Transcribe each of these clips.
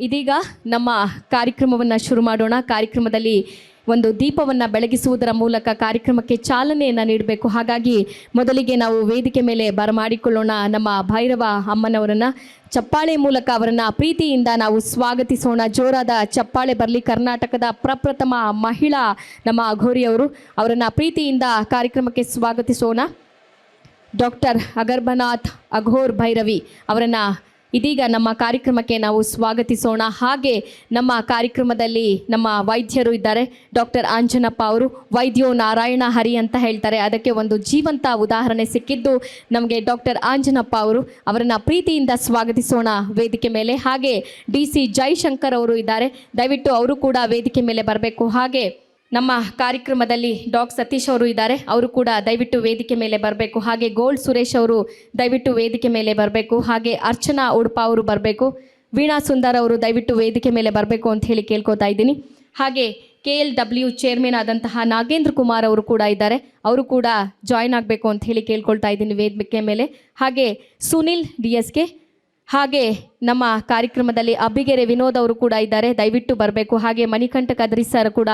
ಇದೀಗ ನಮ್ಮ ಕಾರ್ಯಕ್ರಮವನ್ನು ಶುರು ಮಾಡೋಣ. ಕಾರ್ಯಕ್ರಮದಲ್ಲಿ ಒಂದು ದೀಪವನ್ನು ಬೆಳಗಿಸುವುದರ ಮೂಲಕ ಕಾರ್ಯಕ್ರಮಕ್ಕೆ ಚಾಲನೆಯನ್ನು ನೀಡಬೇಕು. ಹಾಗಾಗಿ ಮೊದಲಿಗೆ ನಾವು ವೇದಿಕೆ ಮೇಲೆ ಬರಮಾಡಿಕೊಳ್ಳೋಣ ನಮ್ಮ ಭೈರವ ಅಮ್ಮನವರನ್ನು. ಚಪ್ಪಾಳೆ ಮೂಲಕ ಅವರನ್ನು ಪ್ರೀತಿಯಿಂದ ನಾವು ಸ್ವಾಗತಿಸೋಣ. ಜೋರಾದ ಚಪ್ಪಾಳೆ ಬರಲಿ. ಕರ್ನಾಟಕದ ಪ್ರಪ್ರಥಮ ಮಹಿಳಾ ನಮ್ಮ ಅಘೋರಿಯವರು, ಅವರನ್ನು ಪ್ರೀತಿಯಿಂದ ಕಾರ್ಯಕ್ರಮಕ್ಕೆ ಸ್ವಾಗತಿಸೋಣ. ಡಾಕ್ಟರ್ ಅಗರ್ಭನಾಥ್ ಅಘೋರ್ ಭೈರವಿ ಅವರನ್ನು ಇದೀಗ ನಮ್ಮ ಕಾರ್ಯಕ್ರಮಕ್ಕೆ ನಾವು ಸ್ವಾಗತಿಸೋಣ. ಹಾಗೆ ನಮ್ಮ ಕಾರ್ಯಕ್ರಮದಲ್ಲಿ ನಮ್ಮ ವೈದ್ಯರು ಇದ್ದಾರೆ. ಡಾಕ್ಟರ್ ಆಂಜನಪ್ಪ ಅವರು ವೈದ್ಯೋ ನಾರಾಯಣ ಹರಿ ಅಂತ ಹೇಳ್ತಾರೆ. ಅದಕ್ಕೆ ಒಂದು ಜೀವಂತ ಉದಾಹರಣೆ ಸಿಕ್ಕಿದ್ದು ನಮಗೆ ಡಾಕ್ಟರ್ ಆಂಜನಪ್ಪ ಅವರು. ಅವರನ್ನು ಪ್ರೀತಿಯಿಂದ ಸ್ವಾಗತಿಸೋಣ ವೇದಿಕೆ ಮೇಲೆ. ಹಾಗೆ DC ಜೈಶಂಕರ್ ಅವರು ಇದ್ದಾರೆ. ದಯವಿಟ್ಟು ಅವರು ಕೂಡ ವೇದಿಕೆ ಮೇಲೆ ಬರಬೇಕು. ಹಾಗೆ ನಮ್ಮ ಕಾರ್ಯಕ್ರಮದಲ್ಲಿ ಸತೀಶ್ ಅವರು ಇದ್ದಾರೆ. ಅವರು ಕೂಡ ದಯವಿಟ್ಟು ವೇದಿಕೆ ಮೇಲೆ ಬರಬೇಕು. ಹಾಗೆ ಗೋಲ್ಡ್ ಸುರೇಶ್ ಅವರು ದಯವಿಟ್ಟು ವೇದಿಕೆ ಮೇಲೆ ಬರಬೇಕು. ಹಾಗೆ ಅರ್ಚನಾ ಉಡುಪ ಅವರು ಬರಬೇಕು. ವೀಣಾ ಸುಂದರ್ ಅವರು ದಯವಿಟ್ಟು ವೇದಿಕೆ ಮೇಲೆ ಬರಬೇಕು ಅಂತ ಹೇಳಿ ಕೇಳ್ಕೊತಾ ಇದ್ದೀನಿ. ಹಾಗೆ KLW ಚೇರ್ಮನ್ ಆದಂತಹ ನಾಗೇಂದ್ರ ಕುಮಾರ್ ಅವರು ಕೂಡ ಇದ್ದಾರೆ. ಅವರು ಕೂಡ ಜಾಯ್ನ್ ಆಗಬೇಕು ಅಂತ ಹೇಳಿ ಕೇಳ್ಕೊಳ್ತಾ ಇದ್ದೀನಿ ವೇದಿಕೆ ಮೇಲೆ. ಹಾಗೆ ಸುನಿಲ್ DSK, ಹಾಗೆ ನಮ್ಮ ಕಾರ್ಯಕ್ರಮದಲ್ಲಿ ಅಬ್ಬಿಗೆರೆ ವಿನೋದ್ ಅವರು ಕೂಡ ಇದ್ದಾರೆ. ದಯವಿಟ್ಟು ಬರಬೇಕು. ಹಾಗೆ ಮಣಿಕಂಠ ಕದ್ರಿ ಸರ್ ಕೂಡ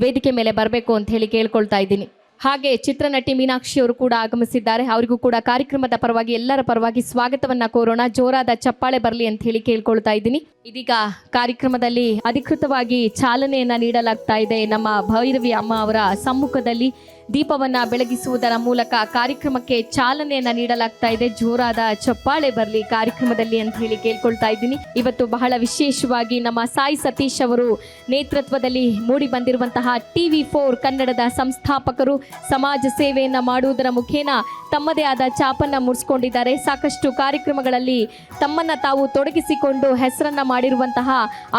ವೇದಿಕೆ ಮೇಲೆ ಬರಬೇಕು ಅಂತ ಹೇಳಿ ಕೇಳ್ಕೊಳ್ತಾ ಇದ್ದೀನಿ. ಹಾಗೆ ಚಿತ್ರನಟಿ ಮೀನಾಕ್ಷಿ ಅವರು ಕೂಡ ಆಗಮಿಸಿದ್ದಾರೆ. ಅವರಿಗೂ ಕೂಡ ಕಾರ್ಯಕ್ರಮದ ಪರವಾಗಿ ಎಲ್ಲರ ಪರವಾಗಿ ಸ್ವಾಗತವನ್ನ ಕೋರೋಣ. ಜೋರಾದ ಚಪ್ಪಾಳೆ ಬರಲಿ ಅಂತ ಹೇಳಿ ಕೇಳ್ಕೊಳ್ತಾ ಇದ್ದೀನಿ. ಇದೀಗ ಕಾರ್ಯಕ್ರಮದಲ್ಲಿ ಅಧಿಕೃತವಾಗಿ ಚಾಲನೆಯನ್ನ ನೀಡಲಾಗ್ತಾ ಇದೆ. ನಮ್ಮ ಭೈರವಿ ಅಮ್ಮ ಅವರ ಸಮ್ಮುಖದಲ್ಲಿ ದೀಪವನ್ನ ಬೆಳಗಿಸುವುದರ ಮೂಲಕ ಕಾರ್ಯಕ್ರಮಕ್ಕೆ ಚಾಲನೆಯನ್ನ ನೀಡಲಾಗ್ತಾ ಇದೆ. ಜೋರಾದ ಚಪ್ಪಾಳೆ ಬರಲಿ ಕಾರ್ಯಕ್ರಮದಲ್ಲಿ ಅಂತ ಹೇಳಿ ಕೇಳ್ಕೊಳ್ತಾ ಇದ್ದೀನಿ. ಇವತ್ತು ಬಹಳ ವಿಶೇಷವಾಗಿ ನಮ್ಮ ಸಾಯಿ ಸತೀಶ್ ಅವರು ನೇತೃತ್ವದಲ್ಲಿ ಮೂಡಿ ಬಂದಿರುವಂತಹ TV4 ಕನ್ನಡದ ಸಂಸ್ಥಾಪಕರು ಸಮಾಜ ಸೇವೆಯನ್ನ ಮಾಡುವುದರ ಮುಖೇನ ತಮ್ಮದೇ ಆದ ಛಾಪನ್ನ ಮೂಡಿಸಿಕೊಂಡಿದ್ದಾರೆ. ಸಾಕಷ್ಟು ಕಾರ್ಯಕ್ರಮಗಳಲ್ಲಿ ತಮ್ಮನ್ನ ತಾವು ತೊಡಗಿಸಿಕೊಂಡು ಹೆಸರನ್ನ ಮಾಡಿರುವಂತಹ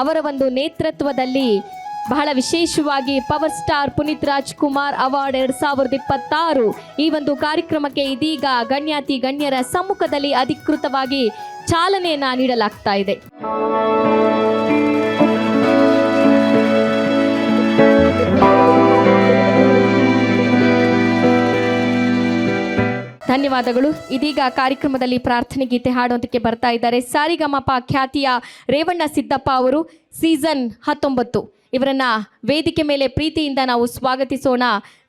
ಅವರ ಒಂದು ನೇತೃತ್ವದಲ್ಲಿ ಬಹಳ ವಿಶೇಷವಾಗಿ power star Puneeth Rajkumar award 2026 ಈ ಒಂದು ಕಾರ್ಯಕ್ರಮಕ್ಕೆ ಇದೀಗ ಗಣ್ಯಾತಿ ಗಣ್ಯರ ಸಮ್ಮುಖದಲ್ಲಿ ಅಧಿಕೃತವಾಗಿ ಚಾಲನೆಯನ್ನ ನೀಡಲಾಗ್ತಾ ಇದೆ. ಧನ್ಯವಾದಗಳು. ಇದೀಗ ಕಾರ್ಯಕ್ರಮದಲ್ಲಿ ಪ್ರಾರ್ಥನೆ ಗೀತೆ ಹಾಡೋದಕ್ಕೆ ಬರ್ತಾ ಇದ್ದಾರೆ ಸಾರಿಗಮಪ ಖ್ಯಾತಿಯ ರೇವಣ್ಣ ಸಿದ್ದಪ್ಪ ಅವರು. ಸೀಸನ್ 19 ಇವರನ್ನ ವೇದಿಕೆ ಮೇಲೆ ಪ್ರೀತಿಯಿಂದ ನಾವು ಸ್ವಾಗತಿಸೋಣ.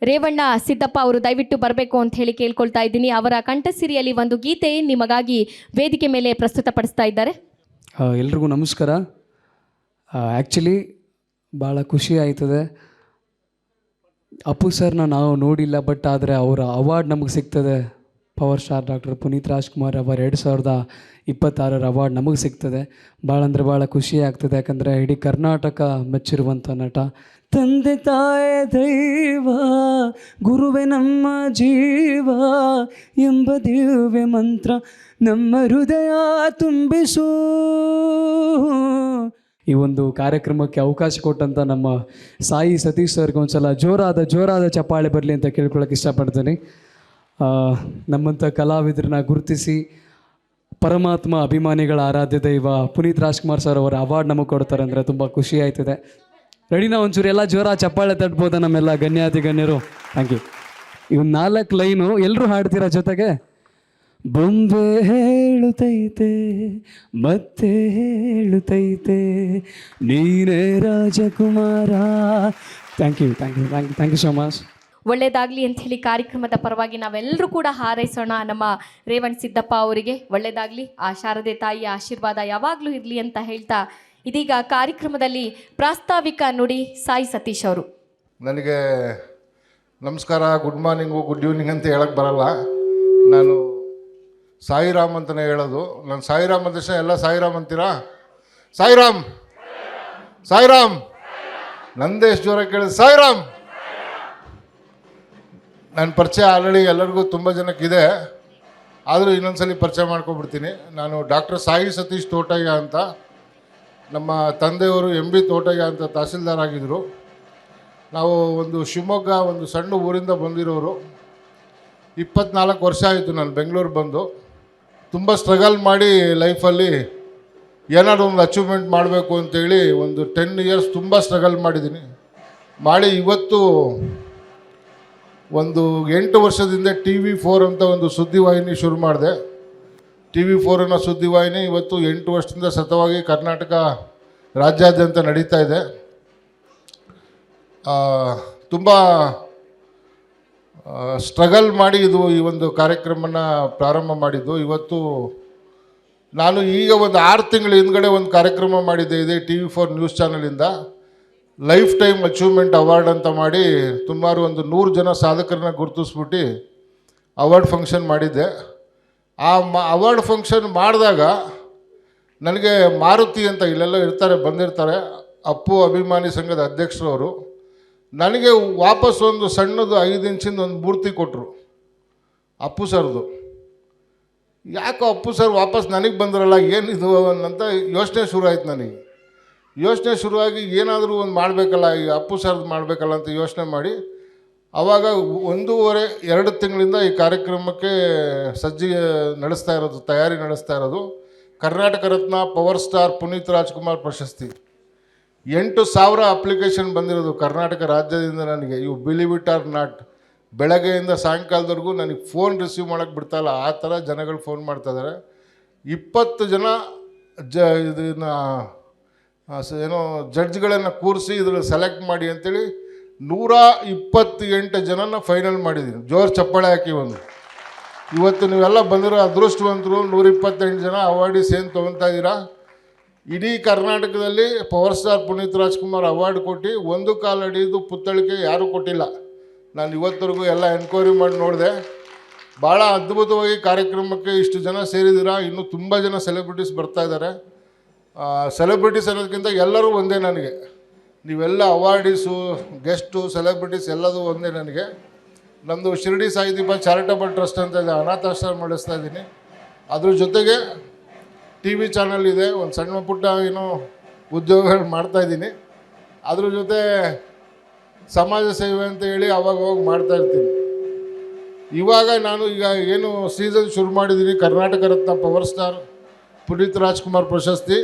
ರೇವಣ್ಣ ಸಿದ್ದಪ್ಪ ಅವರು ದಯವಿಟ್ಟು ಬರಬೇಕು ಅಂತ ಹೇಳಿ ಕೇಳ್ಕೊಳ್ತಾ ಇದ್ದೀನಿ. ಅವರ ಕಂಠಸಿರಿಯಲ್ಲಿ ಒಂದು ಗೀತೆ ನಿಮಗಾಗಿ ವೇದಿಕೆ ಮೇಲೆ ಪ್ರಸ್ತುತಪಡಿಸ್ತಾ ಇದ್ದಾರೆ. ಎಲ್ರಿಗೂ ನಮಸ್ಕಾರ. ಆ್ಯಕ್ಚುಲಿ ಭಾಳ ಖುಷಿ ಆಯ್ತದೆ. ಅಪ್ಪು ಸರ್ನ ನಾವು ನೋಡಿಲ್ಲ, ಬಟ್ ಆದರೆ ಅವರ ಅವಾರ್ಡ್ ನಮಗೆ ಸಿಗ್ತದೆ. Power star doctor Puneeth Rajkumar ಅವರ 2026 ಅವಾರ್ಡ್ ನಮಗೆ ಸಿಗ್ತದೆ. ಭಾಳ ಅಂದರೆ ಭಾಳ ಖುಷಿ ಆಗ್ತದೆ. ಯಾಕಂದರೆ ಇಡೀ ಕರ್ನಾಟಕ ಮೆಚ್ಚಿರುವಂಥ ನಟ. ತಂದೆ ತಾಯೇ ದೈವ, ಗುರುವೆ ನಮ್ಮ ಜೀವ ಎಂಬ ದಿವ್ಯ ಮಂತ್ರ ನಮ್ಮ ಹೃದಯ ತುಂಬಿಸು. ಈ ಒಂದು ಕಾರ್ಯಕ್ರಮಕ್ಕೆ ಅವಕಾಶ ಕೊಟ್ಟಂಥ ನಮ್ಮ ಸಾಯಿ ಸತೀಶ್ ಸರ್ಗೆ ಒಂದ್ಸಲ ಜೋರಾದ ಚಪ್ಪಾಳೆ ಬರಲಿ ಅಂತ ಕೇಳ್ಕೊಳ್ಳೋಕೆ ಇಷ್ಟಪಡ್ತೀನಿ. ನಮ್ಮಂಥ ಕಲಾವಿದರನ್ನ ಗುರುತಿಸಿ ಪರಮಾತ್ಮ ಅಭಿಮಾನಿಗಳ ಆರಾಧ್ಯ ದೈವ ಪುನೀತ್ ರಾಜ್ಕುಮಾರ್ ಸರ್ ಅವರ ಅವಾರ್ಡ್ ನಮಗೆ ಕೊಡ್ತಾರೆ ಅಂದರೆ ತುಂಬ ಖುಷಿ ಆಯ್ತದೆ. ರೆಡಿನಾ? ಒಂಚೂರು ಎಲ್ಲ ಜೋರ ಚಪ್ಪಾಳೆ ತಟ್ಬೋದಾ ನಮ್ಮೆಲ್ಲ ಗಣ್ಯಾತಿ ಗಣ್ಯರು? Thank you. ಇವು 4 ಲೈನು ಎಲ್ಲರೂ ಹಾಡ್ತೀರಾ ಜೊತೆಗೆ? ಬೊಂಬೆ ಹೇಳುತ್ತೈತೆ ಮತ್ತೆ ಹೇಳುತ್ತೈತೆ ನೀನೇ ರಾಜಕುಮಾರ. Thank you so much. ಒಳ್ಳೇದಾಗಲಿ ಅಂತ ಹೇಳಿ ಕಾರ್ಯಕ್ರಮದ ಪರವಾಗಿ ನಾವೆಲ್ಲರೂ ಕೂಡ ಹಾರೈಸೋಣ ನಮ್ಮ ರೇವಣ್ಣ ಸಿದ್ದಪ್ಪ ಅವರಿಗೆ. ಒಳ್ಳೇದಾಗಲಿ, ಆ ಶಾರದೆ ತಾಯಿಯ ಆಶೀರ್ವಾದ ಯಾವಾಗಲೂ ಇರಲಿ ಅಂತ ಹೇಳ್ತಾ ಇದೀಗ ಕಾರ್ಯಕ್ರಮದಲ್ಲಿ ಪ್ರಾಸ್ತಾವಿಕ ನುಡಿ ಸಾಯಿ ಸತೀಶ್ ಅವರು. ನನಗೆ ನಮಸ್ಕಾರ, ಗುಡ್ ಮಾರ್ನಿಂಗು, ಗುಡ್ ಈವ್ನಿಂಗ್ ಅಂತ ಹೇಳಕ್ಕೆ ಬರಲ್ಲ. ನಾನು ಸಾಯಿರಾಮ್ ಅಂತಲೇ ಹೇಳೋದು. ನಾನು ಸಾಯಿರಾಮ್ ಅಂದ ತಕ್ಷಣ ಎಲ್ಲ ಸಾಯಿರಾಮ್ ಅಂತೀರಾ? ಸಾಯಿರಾಮ್ ಸಾಯಿರಾಮ್ ನಂದೇ ಎಷ್ಟು ಜೋರ ಕೇಳಿದೆ ಸಾಯಿರಾಮ್. ನನ್ನ ಪರಿಚಯ ಆಲ್ರೆಡಿ ಎಲ್ಲರಿಗೂ ತುಂಬ ಜನಕ್ಕಿದೆ, ಆದರೂ ಇನ್ನೊಂದ್ಸಲಿ ಪರಿಚಯ ಮಾಡ್ಕೊಬಿಡ್ತೀನಿ. ನಾನು ಡಾಕ್ಟರ್ ಸಾಯಿ ಸತೀಶ್ ತೋಟಯ್ಯ ಅಂತ. ನಮ್ಮ ತಂದೆಯವರು MB ತೋಟಯ್ಯ ಅಂತ ತಹಸೀಲ್ದಾರ್ ಆಗಿದ್ದರು. ನಾವು ಒಂದು ಶಿವಮೊಗ್ಗ ಒಂದು ಸಣ್ಣ ಊರಿಂದ ಬಂದಿರೋರು. 24 ವರ್ಷ ಆಯಿತು ನಾನು ಬೆಂಗಳೂರು ಬಂದು. ತುಂಬ ಸ್ಟ್ರಗಲ್ ಮಾಡಿ ಲೈಫಲ್ಲಿ ಏನಾದರೂ ಒಂದು ಅಚೀವ್ಮೆಂಟ್ ಮಾಡಬೇಕು ಅಂತೇಳಿ ಒಂದು 10 ಇಯರ್ಸ್ ತುಂಬ ಸ್ಟ್ರಗಲ್ ಮಾಡಿ ಇವತ್ತು ಒಂದು 8 ವರ್ಷದಿಂದ TV4 ಅಂತ ಒಂದು ಸುದ್ದಿವಾಹಿನಿ ಶುರು ಮಾಡಿದೆ. TV4 ಅನ್ನೋ ಸುದ್ದಿವಾಹಿನಿ ಇವತ್ತು 8 ವರ್ಷದಿಂದ ಸತತವಾಗಿ ಕರ್ನಾಟಕ ರಾಜ್ಯಾದ್ಯಂತ ನಡೀತಾ ಇದೆ. ತುಂಬ ಸ್ಟ್ರಗಲ್ ಮಾಡಿ ಈ ಒಂದು ಕಾರ್ಯಕ್ರಮನ ಪ್ರಾರಂಭ ಮಾಡಿದ್ದು. ಇವತ್ತು ನಾನು ಈಗ ಒಂದು 6 ತಿಂಗಳ ಹಿಂದ್ಗಡೆ ಒಂದು ಕಾರ್ಯಕ್ರಮ ಮಾಡಿದ್ದೆ ಇದೆ TV4 ನ್ಯೂಸ್ ಚಾನಲಿಂದ, ಲೈಫ್ ಟೈಮ್ ಅಚೀವ್ಮೆಂಟ್ ಅವಾರ್ಡ್ ಅಂತ ಮಾಡಿ ಸುಮಾರು ಒಂದು 100 ಜನ ಸಾಧಕರನ್ನ ಗುರುತಿಸ್ಬಿಟ್ಟು ಅವಾರ್ಡ್ ಫಂಕ್ಷನ್ ಮಾಡಿದ್ದೆ. ಆ ಅವಾರ್ಡ್ ಫಂಕ್ಷನ್ ಮಾಡಿದಾಗ ನನಗೆ ಮಾರುತಿ ಅಂತ ಇಲ್ಲೆಲ್ಲ ಇರ್ತಾರೆ, ಬಂದಿರ್ತಾರೆ, ಅಪ್ಪು ಅಭಿಮಾನಿ ಸಂಘದ ಅಧ್ಯಕ್ಷರವರು ನನಗೆ ವಾಪಸ್ ಒಂದು ಸಣ್ಣದು 5 ಇಂಚಿಂದ ಒಂದು ಮೂರ್ತಿ ಕೊಟ್ಟರು, ಅಪ್ಪು ಸರ್ದು. ಯಾಕೋ ಅಪ್ಪು ಸರ್ ವಾಪಸ್ ನನಗೆ ಬಂದ್ರಲ್ಲ, ಏನಿದು ಅಂತ ಯೋಚನೆ ಶುರು ಆಯ್ತು ನನಗೆ. ಯೋಚನೆ ಶುರುವಾಗಿ ಏನಾದರೂ ಒಂದು ಮಾಡಬೇಕಲ್ಲ, ಈ ಅಪ್ಪು ಸರ್ದು ಮಾಡಬೇಕಲ್ಲ ಅಂತ ಯೋಚನೆ ಮಾಡಿ ಆವಾಗ 1.5-2 ತಿಂಗಳಿಂದ ಈ ಕಾರ್ಯಕ್ರಮಕ್ಕೆ ತಯಾರಿ ನಡೆಸ್ತಾ ಇರೋದು. ಕರ್ನಾಟಕ ರತ್ನ ಪವರ್ ಸ್ಟಾರ್ ಪುನೀತ್ ರಾಜ್ಕುಮಾರ್ ಪ್ರಶಸ್ತಿ 8,000 ಅಪ್ಲಿಕೇಶನ್ ಬಂದಿರೋದು ಕರ್ನಾಟಕ ರಾಜ್ಯದಿಂದ ನನಗೆ. ಇವು ಬಿಲೀವ್ ಇಟ್ ಆರ್ ನಾಟ್, ಬೆಳಗ್ಗೆಯಿಂದ ಸಾಯಂಕಾಲದವರೆಗೂ ನನಗೆ ಫೋನ್ ರಿಸೀವ್ ಮಾಡೋಕ್ಕೆ ಬಿಡ್ತಾಯಿಲ್ಲ, ಆ ಥರ ಜನಗಳು ಫೋನ್ ಮಾಡ್ತಾಯಿದ್ದಾರೆ. 20 ಜನ ಏನೋ ಜಡ್ಜ್ಗಳನ್ನು ಕೂರಿಸಿ ಇದರಲ್ಲಿ ಸೆಲೆಕ್ಟ್ ಮಾಡಿ ಅಂತೇಳಿ 128 ಜನನ ಫೈನಲ್ ಮಾಡಿದ್ದೀನಿ. ಜೋರು ಚಪ್ಪಾಳೆ ಹಾಕಿ ಒಂದು. ಇವತ್ತು ನೀವೆಲ್ಲ ಬಂದಿರೋ ಅದೃಷ್ಟವಂತರು 128 ಜನ ಅವಾರ್ಡೀಸ್ ಏನು ತೊಗೊತಾ ಇದ್ದೀರಾ. ಇಡೀ ಕರ್ನಾಟಕದಲ್ಲಿ power star Puneeth Rajkumar award ಕೊಟ್ಟು 1 ಕಾಲು ಅಡಿದು ಪುತ್ತಳಿಕೆ ಯಾರೂ ಕೊಟ್ಟಿಲ್ಲ. ನಾನು ಇವತ್ತರೆಗೂ ಎಲ್ಲ ಎನ್ಕ್ವೈರಿ ಮಾಡಿ ನೋಡಿದೆ. ಭಾಳ ಅದ್ಭುತವಾಗಿ ಕಾರ್ಯಕ್ರಮಕ್ಕೆ ಇಷ್ಟು ಜನ ಸೇರಿದ್ದೀರಾ. ಇನ್ನೂ ತುಂಬ ಜನ ಸೆಲೆಬ್ರಿಟೀಸ್ ಬರ್ತಾಯಿದ್ದಾರೆ. ಸೆಲೆಬ್ರಿಟೀಸ್ ಅನ್ನೋದಕ್ಕಿಂತ ಎಲ್ಲರೂ ಒಂದೇ ನನಗೆ. ನೀವೆಲ್ಲ ಅವಾರ್ಡೀಸು, ಗೆಸ್ಟು, ಸೆಲೆಬ್ರಿಟೀಸ್ ಎಲ್ಲದೂ ಒಂದೇ ನನಗೆ. ನಮ್ಮದು ಶಿರಡಿ ಸಾಯಿದೀಪ ಚಾರಿಟಬಲ್ ಟ್ರಸ್ಟ್ ಅಂತ ಇದೆ, ಅನಾಥಾಶ್ರಮ ನಡೆಸ್ತಾ ಇದ್ದೀನಿ. ಅದ್ರ ಜೊತೆಗೆ TV ಚಾನಲ್ ಇದೆ, ಒಂದು ಸಣ್ಣ ಪುಟ್ಟ ಏನೋ ಉದ್ಯೋಗಗಳು ಮಾಡ್ತಾಯಿದ್ದೀನಿ. ಅದ್ರ ಜೊತೆ ಸಮಾಜ ಸೇವೆ ಅಂತ ಹೇಳಿ ಅವಾಗ ಮಾಡ್ತಾಯಿರ್ತೀನಿ. ಇವಾಗ ನಾನು ಏನು ಸೀಸನ್ ಶುರು ಮಾಡಿದ್ದೀನಿ, ಕರ್ನಾಟಕ ರತ್ನ ಪವರ್ ಸ್ಟಾರ್ ಪುನೀತ್ ರಾಜ್ಕುಮಾರ್ ಪ್ರಶಸ್ತಿ.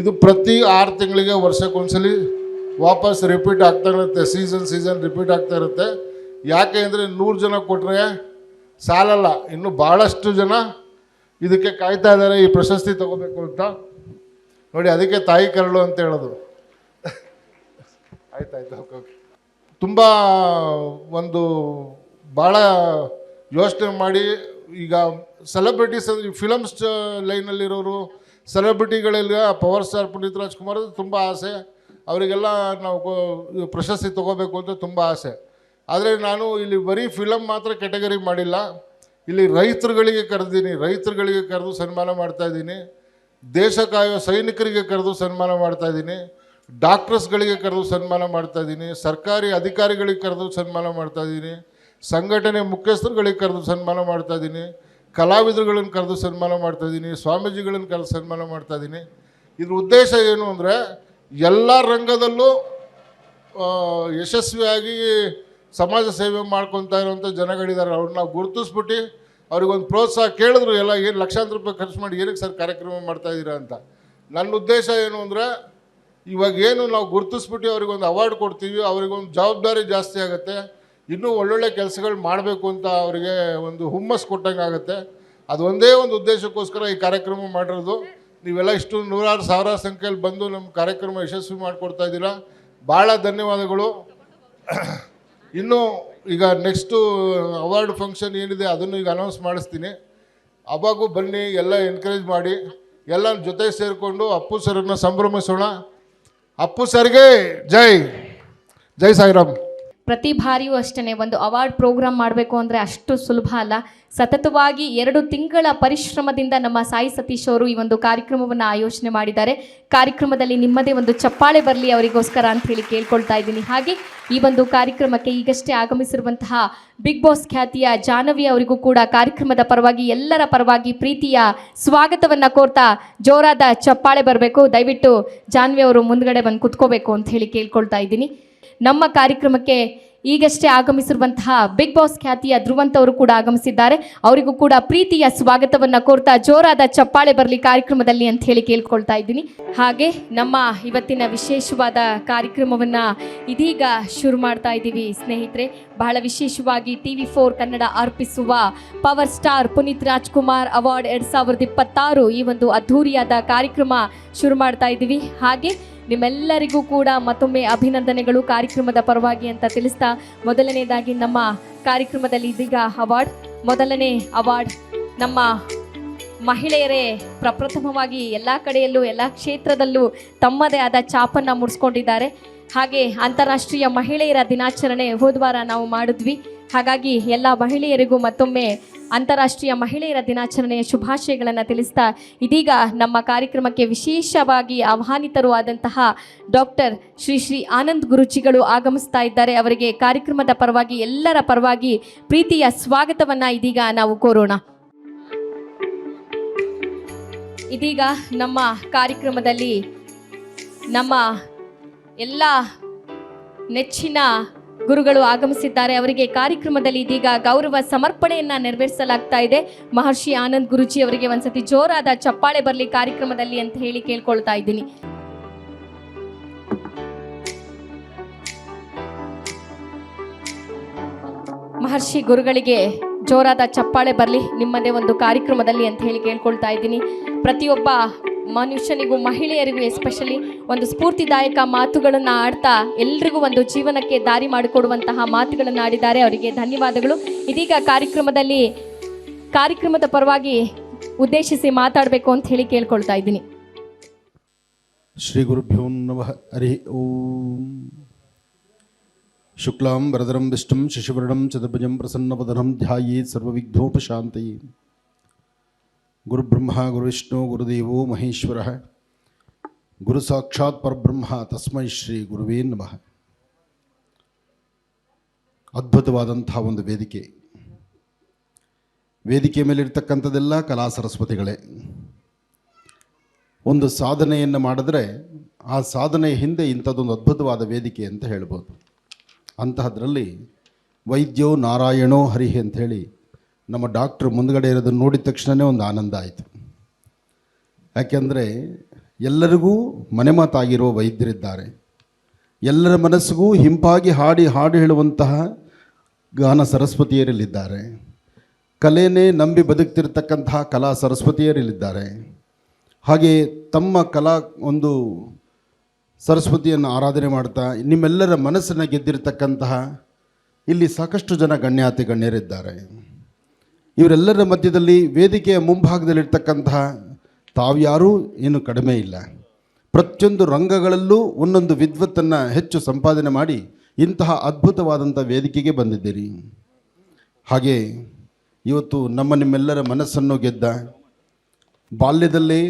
ಇದು ಪ್ರತಿ 6 ತಿಂಗಳಿಗೆ ವರ್ಷಕ್ಕೊಂದ್ಸಲಿ ವಾಪಸ್ ರಿಪೀಟ್ ಆಗ್ತಾ ಇರುತ್ತೆ. ಸೀಸನ್ ರಿಪೀಟ್ ಆಗ್ತಾ ಇರುತ್ತೆ. ಯಾಕೆ ಅಂದರೆ 100 ಜನ ಕೊಟ್ಟರೆ ಸಾಲಲ್ಲ, ಇನ್ನೂ ಭಾಳಷ್ಟು ಜನ ಇದಕ್ಕೆ ಕಾಯ್ತಾ ಇದ್ದಾರೆ ಈ ಪ್ರಶಸ್ತಿ ತೊಗೋಬೇಕು ಅಂತ. ನೋಡಿ, ಅದಕ್ಕೆ ತಾಯಿ ಕರಳು ಅಂತ ಹೇಳೋದು. ಆಯ್ತಾಯ್ತು, ಓಕೆ. ತುಂಬ ಒಂದು ಭಾಳ ಯೋಚನೆ ಮಾಡಿ ಈಗ ಸೆಲೆಬ್ರಿಟೀಸ್ ಫಿಲಮ್ಸ್ ಲೈನಲ್ಲಿರೋರು ಸೆಲೆಬ್ರಿಟಿಗಳೆಲ್ಲ ಪವರ್ ಸ್ಟಾರ್ ಪುನೀತ್ ರಾಜ್ಕುಮಾರ್ ತುಂಬ ಆಸೆ. ಅವರಿಗೆಲ್ಲ ನಾವು ಪ್ರಶಸ್ತಿ ತೊಗೋಬೇಕು ಅಂತ ತುಂಬ ಆಸೆ. ಆದರೆ ನಾನು ಇಲ್ಲಿ ಬರೀ ಫಿಲಮ್ ಮಾತ್ರ ಕ್ಯಾಟಗರಿ ಮಾಡಿಲ್ಲ. ಇಲ್ಲಿ ರೈತರುಗಳಿಗೆ ಕರೆದು ಸನ್ಮಾನ ಮಾಡ್ತಾಯಿದ್ದೀನಿ. ದೇಶ ಕಾಯೋ ಸೈನಿಕರಿಗೆ ಕರೆದು ಸನ್ಮಾನ ಮಾಡ್ತಾಯಿದ್ದೀನಿ. ಡಾಕ್ಟರ್ಸ್ಗಳಿಗೆ ಕರೆದು ಸನ್ಮಾನ ಮಾಡ್ತಾಯಿದ್ದೀನಿ. ಸರ್ಕಾರಿ ಅಧಿಕಾರಿಗಳಿಗೆ ಕರೆದು ಸನ್ಮಾನ ಮಾಡ್ತಾಯಿದ್ದೀನಿ. ಸಂಘಟನೆ ಮುಖ್ಯಸ್ಥರುಗಳಿಗೆ ಕರೆದು ಸನ್ಮಾನ ಮಾಡ್ತಾಯಿದ್ದೀನಿ. ಕಲಾವಿದರುಗಳನ್ನು ಕರೆದು ಸನ್ಮಾನ ಮಾಡ್ತಾಯಿದ್ದೀನಿ. ಸ್ವಾಮೀಜಿಗಳನ್ನು ಕರೆದು ಸನ್ಮಾನ ಮಾಡ್ತಾಯಿದ್ದೀನಿ. ಇದ್ರ ಉದ್ದೇಶ ಏನು ಅಂದರೆ ಎಲ್ಲ ರಂಗದಲ್ಲೂ ಯಶಸ್ವಿಯಾಗಿ ಸಮಾಜ ಸೇವೆ ಮಾಡ್ಕೊತಾ ಇರೋವಂಥ ಜನಗಳಿದ್ದಾರೆ. ಅವ್ರನ್ನ ನಾವು ಗುರುತಿಸ್ಬಿಟ್ಟು ಅವ್ರಿಗೊಂದು ಪ್ರೋತ್ಸಾಹ ಕೇಳಿದ್ರು. ಎಲ್ಲ ಏನು ಲಕ್ಷಾಂತರ ರೂಪಾಯಿ ಖರ್ಚು ಮಾಡಿ ಏನಕ್ಕೆ ಸರ್ ಕಾರ್ಯಕ್ರಮ ಮಾಡ್ತಾಯಿದ್ದೀರಾ ಅಂತ. ನನ್ನ ಉದ್ದೇಶ ಏನು ಅಂದರೆ ಇವಾಗ ಏನು ನಾವು ಗುರುತಿಸ್ಬಿಟ್ಟು ಅವ್ರಿಗೊಂದು ಅವಾರ್ಡ್ ಕೊಡ್ತೀವಿ, ಅವ್ರಿಗೊಂದು ಜವಾಬ್ದಾರಿ ಜಾಸ್ತಿ ಆಗುತ್ತೆ. ಇನ್ನೂ ಒಳ್ಳೊಳ್ಳೆ ಕೆಲಸಗಳು ಮಾಡಬೇಕು ಅಂತ ಅವರಿಗೆ ಒಂದು ಹುಮ್ಮಸ್ಸು ಕೊಟ್ಟಂಗೆ ಆಗುತ್ತೆ. ಅದು ಒಂದೇ ಒಂದು ಉದ್ದೇಶಕ್ಕೋಸ್ಕರ ಈ ಕಾರ್ಯಕ್ರಮ ಮಾಡಿರೋದು. ನೀವೆಲ್ಲ ಇಷ್ಟು 100,000 ಸಂಖ್ಯೆಯಲ್ಲಿ ಬಂದು ನಮ್ಮ ಕಾರ್ಯಕ್ರಮ ಯಶಸ್ವಿ ಮಾಡಿಕೊಡ್ತಾ ಇದ್ದೀರಾ. ಭಾಳ ಧನ್ಯವಾದಗಳು. ಇನ್ನು ಈಗ ನೆಕ್ಸ್ಟು ಅವಾರ್ಡ್ ಫಂಕ್ಷನ್ ಏನಿದೆ ಅದನ್ನು ಈಗ ಅನೌನ್ಸ್ ಮಾಡಿಸ್ತೀನಿ. ಅವಾಗೂ ಬನ್ನಿ, ಎಲ್ಲ ಎನ್ಕರೇಜ್ ಮಾಡಿ, ಎಲ್ಲ ಜೊತೆ ಸೇರಿಕೊಂಡು ಅಪ್ಪು ಸರ್ನ ಸಂಭ್ರಮಿಸೋಣ. ಅಪ್ಪು ಸರ್ಗೆ ಜೈ ಜೈ ಸಾಯಿರಾಮ್. ಪ್ರತಿ ಬಾರಿಯೂ ಅಷ್ಟೇ ಒಂದು ಅವಾರ್ಡ್ ಪ್ರೋಗ್ರಾಮ್ ಮಾಡಬೇಕು ಅಂದರೆ ಅಷ್ಟು ಸುಲಭ ಅಲ್ಲ. ಸತತವಾಗಿ 2 ತಿಂಗಳ ಪರಿಶ್ರಮದಿಂದ ನಮ್ಮ ಸಾಯಿ ಸತೀಶ್ ಅವರು ಈ ಒಂದು ಕಾರ್ಯಕ್ರಮವನ್ನು ಆಯೋಜನೆ ಮಾಡಿದ್ದಾರೆ. ಕಾರ್ಯಕ್ರಮದಲ್ಲಿ ನಿಮ್ಮದೇ ಒಂದು ಚಪ್ಪಾಳೆ ಬರಲಿ ಅವರಿಗೋಸ್ಕರ ಅಂತ ಹೇಳಿ ಕೇಳ್ಕೊಳ್ತಾ ಇದ್ದೀನಿ. ಹಾಗೆ ಈ ಒಂದು ಕಾರ್ಯಕ್ರಮಕ್ಕೆ ಈಗಷ್ಟೇ ಆಗಮಿಸಿರುವಂತಹ ಬಿಗ್ ಬಾಸ್ ಖ್ಯಾತಿಯ ಜಾಹ್ನವಿ ಅವರಿಗೂ ಕೂಡ ಕಾರ್ಯಕ್ರಮದ ಪರವಾಗಿ ಎಲ್ಲರ ಪರವಾಗಿ ಪ್ರೀತಿಯ ಸ್ವಾಗತವನ್ನು ಕೋರ್ತಾ ಜೋರಾದ ಚಪ್ಪಾಳೆ ಬರಬೇಕು. ದಯವಿಟ್ಟು ಜಾಹ್ನವಿ ಅವರು ಮುಂದ್ಗಡೆ ಬಂದು ಕುತ್ಕೋಬೇಕು ಅಂತ ಹೇಳಿ ಕೇಳ್ಕೊಳ್ತಾ ಇದ್ದೀನಿ. ನಮ್ಮ ಕಾರ್ಯಕ್ರಮಕ್ಕೆ ಈಗಷ್ಟೇ ಆಗಮಿಸಿರುವಂತಹ ಬಿಗ್ ಬಾಸ್ ಖ್ಯಾತಿಯ ಧ್ರುವಂತ್ ಅವರು ಕೂಡ ಆಗಮಿಸಿದ್ದಾರೆ. ಅವರಿಗೂ ಕೂಡ ಪ್ರೀತಿಯ ಸ್ವಾಗತವನ್ನು ಕೋರ್ತಾ ಜೋರಾದ ಚಪ್ಪಾಳೆ ಬರಲಿ ಕಾರ್ಯಕ್ರಮದಲ್ಲಿ ಅಂತ ಹೇಳಿ ಕೇಳ್ಕೊಳ್ತಾ ಇದ್ದೀನಿ. ಹಾಗೆ ನಮ್ಮ ಇವತ್ತಿನ ವಿಶೇಷವಾದ ಕಾರ್ಯಕ್ರಮವನ್ನು ಇದೀಗ ಶುರು ಮಾಡ್ತಾ ಇದ್ದೀವಿ ಸ್ನೇಹಿತರೆ. ಬಹಳ ವಿಶೇಷವಾಗಿ TV4 ಕನ್ನಡ ಅರ್ಪಿಸುವ power star Puneeth Rajkumar award 2026 ಈ ಒಂದು ಅದ್ಧೂರಿಯಾದ ಕಾರ್ಯಕ್ರಮ ಶುರು ಮಾಡ್ತಾ ಇದ್ದೀವಿ. ಹಾಗೆ ನಿಮ್ಮೆಲ್ಲರಿಗೂ ಕೂಡ ಮತ್ತೊಮ್ಮೆ ಅಭಿನಂದನೆಗಳು ಕಾರ್ಯಕ್ರಮದ ಪರವಾಗಿ ಅಂತ ತಿಳಿಸ್ತಾ, ಮೊದಲನೇದಾಗಿ ನಮ್ಮ ಕಾರ್ಯಕ್ರಮದಲ್ಲಿ ಇದೀಗ ಮೊದಲನೇ ಅವಾರ್ಡ್ ನಮ್ಮ ಮಹಿಳೆಯರೇ ಪ್ರಪ್ರಥಮವಾಗಿ ಎಲ್ಲ ಕಡೆಯಲ್ಲೂ ಎಲ್ಲ ಕ್ಷೇತ್ರದಲ್ಲೂ ತಮ್ಮದೇ ಆದ ಛಾಪನ್ನು ಮೂಡಿಸ್ಕೊಂಡಿದ್ದಾರೆ. ಹಾಗೆ ಅಂತಾರಾಷ್ಟ್ರೀಯ ಮಹಿಳೆಯರ ದಿನಾಚರಣೆ ಹೋದವಾರ ನಾವು ಮಾಡಿದ್ವಿ. ಹಾಗಾಗಿ ಎಲ್ಲ ಮಹಿಳೆಯರಿಗೂ ಮತ್ತೊಮ್ಮೆ ಅಂತಾರಾಷ್ಟ್ರೀಯ ಮಹಿಳೆಯರ ದಿನಾಚರಣೆಯ ಶುಭಾಶಯಗಳನ್ನು ತಿಳಿಸ್ತಾ, ಇದೀಗ ನಮ್ಮ ಕಾರ್ಯಕ್ರಮಕ್ಕೆ ವಿಶೇಷವಾಗಿ ಆಹ್ವಾನಿತರು ಆದಂತಹ ಡಾಕ್ಟರ್ ಶ್ರೀ ಆನಂದ್ ಗುರೂಜಿಗಳು ಆಗಮಿಸ್ತಾ ಇದ್ದಾರೆ. ಅವರಿಗೆ ಕಾರ್ಯಕ್ರಮದ ಪರವಾಗಿ ಎಲ್ಲರ ಪರವಾಗಿ ಪ್ರೀತಿಯ ಸ್ವಾಗತವನ್ನು ಇದೀಗ ನಾವು ಕೋರೋಣ. ಇದೀಗ ನಮ್ಮ ಕಾರ್ಯಕ್ರಮದಲ್ಲಿ ನಮ್ಮ ಎಲ್ಲ ನೆಚ್ಚಿನ ಗುರುಗಳು ಆಗಮಿಸಿದ್ದಾರೆ. ಅವರಿಗೆ ಕಾರ್ಯಕ್ರಮದಲ್ಲಿ ಇದೀಗ ಗೌರವ ಸಮರ್ಪಣೆಯನ್ನ ನೆರವೇರಿಸಲಾಗ್ತಾ ಇದೆ. ಮಹರ್ಷಿ ಆನಂದ್ ಗುರೂಜಿ ಅವರಿಗೆ ಒಂದ್ಸತಿ ಜೋರಾದ ಚಪ್ಪಾಳೆ ಬರಲಿ ಕಾರ್ಯಕ್ರಮದಲ್ಲಿ ಅಂತ ಹೇಳಿ ಕೇಳ್ಕೊಳ್ತಾ ಇದ್ದೀನಿ. ಮಹರ್ಷಿ ಗುರುಗಳಿಗೆ ಜೋರಾದ ಚಪ್ಪಾಳೆ ಬರಲಿ ನಿಮ್ಮದೇ ಒಂದು ಕಾರ್ಯಕ್ರಮದಲ್ಲಿ ಅಂತ ಹೇಳಿ ಕೇಳ್ಕೊಳ್ತಾ ಇದ್ದೀನಿ. ಪ್ರತಿಯೊಬ್ಬ ಮನುಷ್ಯನಿಗೂ ಮಹಿಳೆಯರಿಗೂ ಎಸ್ಪೆಷಲಿ ಒಂದು ಸ್ಫೂರ್ತಿದಾಯಕ ಮಾತುಗಳನ್ನು ಆಡ್ತಾ ಎಲ್ರಿಗೂ ಒಂದು ಜೀವನಕ್ಕೆ ದಾರಿ ಮಾಡಿಕೊಡುವಂತಹ ಮಾತುಗಳನ್ನು ಆಡಿದ್ದಾರೆ. ಅವರಿಗೆ ಧನ್ಯವಾದಗಳು. ಇದೀಗ ಕಾರ್ಯಕ್ರಮದ ಪರವಾಗಿ ಉದ್ದೇಶಿಸಿ ಮಾತಾಡಬೇಕು ಅಂತ ಹೇಳಿ ಕೇಳ್ಕೊಳ್ತಾ ಇದ್ದೀನಿ. ಶ್ರೀ ಗುರುಭ್ಯೋ ನಮಃ. ಹರಿ ಓಂ. ಶುಕ್ಲಾಂ ವರದರಂ ವಿಷ್ಣುಂ ಶಶಿವರ್ಣಂ ಚತುರ್ಭುಜಂ ಪ್ರಸನ್ನವದನಂ ಧ್ಯಾಯೇತ್ ಸರ್ವವಿಘ್ನೋಪಶಾಂತಯೇ. ಗುರುಬ್ರಹ್ಮ ಗುರುವಿಷ್ಣು ಗುರುದೇವೋ ಮಹೇಶ್ವರಃ. ಗುರು ಸಾಕ್ಷಾತ್ ಪರಬ್ರಹ್ಮ ತಸ್ಮೈ ಶ್ರೀ ಗುರುವೇ ನಮಃ. ಅದ್ಭುತವಾದಂಥ ಒಂದು ವೇದಿಕೆ ಮೇಲಿರ್ತಕ್ಕಂಥದ್ದೆಲ್ಲ ಕಲಾ ಸರಸ್ವತಿಗಳೇ. ಒಂದು ಸಾಧನೆಯನ್ನು ಮಾಡಿದ್ರೆ ಆ ಸಾಧನೆಯ ಹಿಂದೆ ಇಂಥದ್ದೊಂದು ಅದ್ಭುತವಾದ ವೇದಿಕೆ ಅಂತ ಹೇಳ್ಬೋದು. ಅಂತಹದ್ರಲ್ಲಿ ವೈದ್ಯೋ ನಾರಾಯಣೋ ಹರಿಹಿ ಅಂಥೇಳಿ ನಮ್ಮ ಡಾಕ್ಟ್ರು ಮುಂದ್ಗಡೆ ಇರೋದನ್ನು ನೋಡಿದ ತಕ್ಷಣವೇ ಒಂದು ಆನಂದ ಆಯಿತು. ಯಾಕೆಂದರೆ ಎಲ್ಲರಿಗೂ ಮನೆ ಮಾತಾಗಿರೋ ವೈದ್ಯರಿದ್ದಾರೆ. ಎಲ್ಲರ ಮನಸ್ಸಿಗೂ ಹಿಂಪಾಗಿ ಹಾಡು ಹೇಳುವಂತಹ ಗಾನ ಸರಸ್ವತಿಯರಲ್ಲಿದ್ದಾರೆ. ಕಲೆನೇ ನಂಬಿ ಬದುಕ್ತಿರ್ತಕ್ಕಂತಹ ಕಲಾ ಸರಸ್ವತಿಯರಲ್ಲಿದ್ದಾರೆ. ಹಾಗೆ ತಮ್ಮ ಕಲಾ ಒಂದು ಸರಸ್ವತಿಯನ್ನು ಆರಾಧನೆ ಮಾಡ್ತಾ ನಿಮ್ಮೆಲ್ಲರ ಮನಸ್ಸನ್ನು ಗೆದ್ದಿರ್ತಕ್ಕಂತಹ ಇಲ್ಲಿ ಸಾಕಷ್ಟು ಜನ ಗಣ್ಯರಿದ್ದಾರೆ. ಇವರೆಲ್ಲರ ಮಧ್ಯದಲ್ಲಿ ವೇದಿಕೆಯ ಮುಂಭಾಗದಲ್ಲಿರ್ತಕ್ಕಂತಹ ತಾವ್ಯಾರೂ ಏನು ಕಡಿಮೆ ಇಲ್ಲ. ಪ್ರತಿಯೊಂದು ರಂಗಗಳಲ್ಲೂ ಒಂದೊಂದು ವಿದ್ವತ್ತನ್ನು ಹೆಚ್ಚು ಸಂಪಾದನೆ ಮಾಡಿ ಇಂತಹ ಅದ್ಭುತವಾದಂಥ ವೇದಿಕೆಗೆ ಬಂದಿದ್ದೀರಿ. ಹಾಗೆ ಇವತ್ತು ನಿಮ್ಮೆಲ್ಲರ ಮನಸ್ಸನ್ನು ಗೆದ್ದ, ಬಾಲ್ಯದಲ್ಲೇ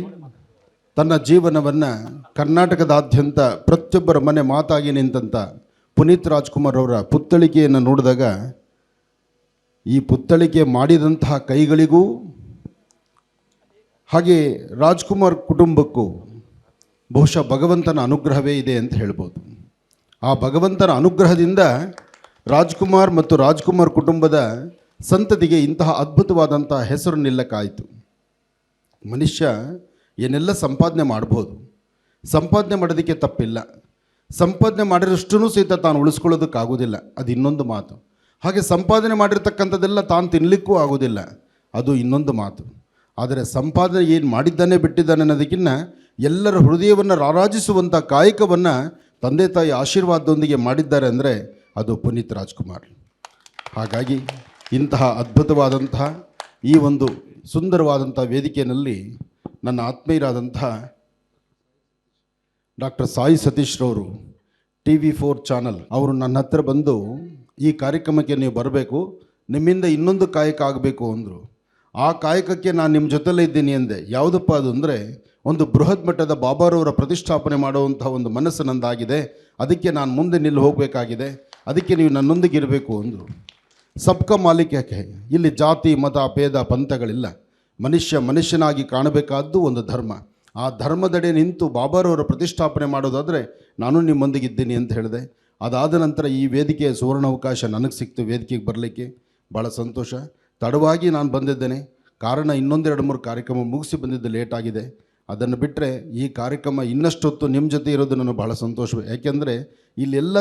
ತನ್ನ ಜೀವನವನ್ನು ಕರ್ನಾಟಕದಾದ್ಯಂತ ಪ್ರತಿಯೊಬ್ಬರ ಮನೆ ಮಾತಾಗಿ ನಿಂತಂಥ ಪುನೀತ್ ರಾಜ್ಕುಮಾರ್ ಅವರ ಪುತ್ಥಳಿಕೆಯನ್ನು ನೋಡಿದಾಗ ಈ ಪುತ್ಥಳಿಕೆ ಮಾಡಿದಂತಹ ಕೈಗಳಿಗೂ ಹಾಗೆ ರಾಜ್ಕುಮಾರ್ ಕುಟುಂಬಕ್ಕೂ ಬಹುಶಃ ಭಗವಂತನ ಅನುಗ್ರಹವೇ ಇದೆ ಅಂತ ಹೇಳ್ಬೋದು. ಆ ಭಗವಂತನ ಅನುಗ್ರಹದಿಂದ ರಾಜ್ಕುಮಾರ್ ಮತ್ತು ರಾಜ್ಕುಮಾರ್ ಕುಟುಂಬದ ಸಂತತಿಗೆ ಇಂತಹ ಅದ್ಭುತವಾದಂಥ ಹೆಸರು ನಿಲ್ಲಕ್ಕಾಯಿತು. ಮನುಷ್ಯ ಏನೆಲ್ಲ ಸಂಪಾದನೆ ಮಾಡ್ಬೋದು, ಸಂಪಾದನೆ ಮಾಡೋದಕ್ಕೆ ತಪ್ಪಿಲ್ಲ. ಸಂಪಾದನೆ ಮಾಡಿರೋಷ್ಟೂ ಸಹಿತ ತಾನು ಉಳಿಸ್ಕೊಳ್ಳೋದಕ್ಕಾಗೋದಿಲ್ಲ, ಅದು ಇನ್ನೊಂದು ಮಾತು. ಹಾಗೆ ಸಂಪಾದನೆ ಮಾಡಿರ್ತಕ್ಕಂಥದ್ದೆಲ್ಲ ತಾನು ತಿನ್ನಲಿಕ್ಕೂ ಆಗೋದಿಲ್ಲ, ಅದು ಇನ್ನೊಂದು ಮಾತು. ಆದರೆ ಸಂಪಾದನೆ ಏನು ಮಾಡಿದ್ದಾನೆ ಬಿಟ್ಟಿದ್ದಾನೆ ಅನ್ನೋದಕ್ಕಿಂತ ಎಲ್ಲರ ಹೃದಯವನ್ನು ರಾರಾಜಿಸುವಂಥ ಕಾಯಕವನ್ನು ತಂದೆ ತಾಯಿ ಆಶೀರ್ವಾದದೊಂದಿಗೆ ಮಾಡಿದ್ದಾರೆ ಅಂದರೆ ಅದು ಪುನೀತ್ ರಾಜ್ಕುಮಾರ್. ಹಾಗಾಗಿ ಇಂತಹ ಅದ್ಭುತವಾದಂತಹ ಈ ಒಂದು ಸುಂದರವಾದಂಥ ವೇದಿಕೆಯಲ್ಲಿ ನನ್ನ ಆತ್ಮೀಯರಾದಂಥ ಡಾಕ್ಟರ್ ಸಾಯಿ ಸತೀಶ್ರವರು TV4 ಚಾನಲ್ ಅವರು ನನ್ನ ಹತ್ರ ಬಂದು ಈ ಕಾರ್ಯಕ್ರಮಕ್ಕೆ ನೀವು ಬರಬೇಕು, ನಿಮ್ಮಿಂದ ಇನ್ನೊಂದು ಕಾಯಕ ಆಗಬೇಕು ಅಂದರು. ಆ ಕಾಯಕಕ್ಕೆ ನಾನು ನಿಮ್ಮ ಜೊತೆಲೇ ಇದ್ದೀನಿ ಅಂದೆ. ಯಾವುದಪ್ಪ ಅದು ಅಂದರೆ ಒಂದು ಬೃಹತ್ ಮಟ್ಟದ ಬಾಬಾರವರ ಪ್ರತಿಷ್ಠಾಪನೆ ಮಾಡುವಂಥ ಒಂದು ಮನಸ್ಸು ನಂದಾಗಿದೆ, ಅದಕ್ಕೆ ನಾನು ಮುಂದೆ ಹೋಗಬೇಕಾಗಿದೆ, ಅದಕ್ಕೆ ನೀವು ನನ್ನೊಂದಿಗೆ ಇರಬೇಕು ಅಂದರು. ಸಬ್ಕ ಮಾಲಿಕ್ ಯಾಕೆ, ಇಲ್ಲಿ ಜಾತಿ ಮತ ಭೇದ ಪಂಥಗಳಿಲ್ಲ. ಮನುಷ್ಯನಾಗಿ ಕಾಣಬೇಕಾದ್ದು ಒಂದು ಧರ್ಮ. ಆ ಧರ್ಮದಡೆ ನಿಂತು ಬಾಬಾರವರ ಪ್ರತಿಷ್ಠಾಪನೆ ಮಾಡೋದಾದರೆ ನಾನು ನಿಮ್ಮೊಂದಿಗಿದ್ದೀನಿ ಅಂತ ಹೇಳಿದೆ. ಅದಾದ ನಂತರ ಈ ವೇದಿಕೆಯ ಸುವರ್ಣಾವಕಾಶ ನನಗೆ ಸಿಕ್ತು ವೇದಿಕೆಗೆ ಬರಲಿಕ್ಕೆ. ಭಾಳ ಸಂತೋಷ. ತಡವಾಗಿ ನಾನು ಬಂದಿದ್ದೇನೆ, ಕಾರಣ ಇನ್ನೊಂದೆರಡು ಮೂರು ಕಾರ್ಯಕ್ರಮ ಮುಗಿಸಿ ಬಂದಿದ್ದು ಲೇಟ್ ಆಗಿದೆ. ಅದನ್ನು ಬಿಟ್ಟರೆ ಈ ಕಾರ್ಯಕ್ರಮ ಇನ್ನಷ್ಟೊತ್ತು ನಿಮ್ಮ ಜೊತೆ ಇರೋದು ನನಗೆ ಭಾಳ ಸಂತೋಷವೇ. ಯಾಕೆಂದರೆ ಇಲ್ಲೆಲ್ಲ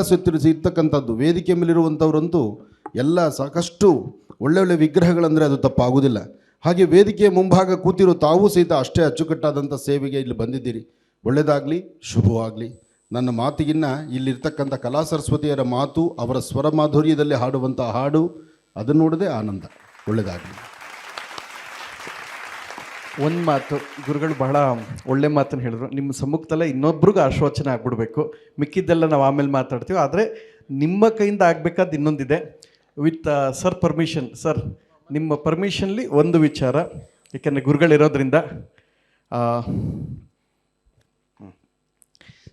ಇರ್ತಕ್ಕಂಥದ್ದು ವೇದಿಕೆ ಮೇಲಿರುವಂಥವ್ರಂತೂ ಎಲ್ಲ ಸಾಕಷ್ಟು ಒಳ್ಳೊಳ್ಳೆ ವಿಗ್ರಹಗಳಂದರೆ ಅದು ತಪ್ಪಾಗೋದಿಲ್ಲ. ಹಾಗೆ ವೇದಿಕೆಯ ಮುಂಭಾಗ ಕೂತಿರೋ ತಾವೂ ಸಹಿತ ಅಷ್ಟೇ ಅಚ್ಚುಕಟ್ಟಾದಂಥ ಸೇವೆಗೆ ಇಲ್ಲಿ ಬಂದಿದ್ದೀರಿ. ಒಳ್ಳೆಯದಾಗಲಿ, ಶುಭವಾಗಲಿ. ನನ್ನ ಮಾತಿಗಿನ್ನ ಇಲ್ಲಿರ್ತಕ್ಕಂಥ ಕಲಾ ಸರಸ್ವತಿಯರ ಮಾತು, ಅವರ ಸ್ವರ ಮಾಧುರ್ಯದಲ್ಲಿ ಹಾಡುವಂಥ ಹಾಡು, ಅದನ್ನು ನೋಡದೆ ಆನಂದ. ಒಳ್ಳೆಯದಾಗಲಿ. ಒಂದು ಮಾತು, ಗುರುಗಳು ಬಹಳ ಒಳ್ಳೆ ಮಾತನ್ನು ಹೇಳಿದ್ರು. ನಿಮ್ಮ ಸಮ್ಮುಖದಲ್ಲೇ ಇನ್ನೊಬ್ರಿಗೂ ಆಶ್ವಾಸನೆ ಆಗ್ಬಿಡ್ಬೇಕು, ಮಿಕ್ಕಿದ್ದೆಲ್ಲ ನಾವು ಆಮೇಲೆ ಮಾತಾಡ್ತೀವಿ. ಆದರೆ ನಿಮ್ಮ ಕೈಯಿಂದ ಆಗಬೇಕಾದ ಇನ್ನೊಂದಿದೆ. ವಿತ್ ಸರ್ ಪರ್ಮಿಷನ್, ಸರ್ ನಿಮ್ಮ ಪರ್ಮಿಷನ್ಲಿ ಒಂದು ವಿಚಾರ, ಏಕೆಂದರೆ ಗುರುಗಳಿರೋದ್ರಿಂದ.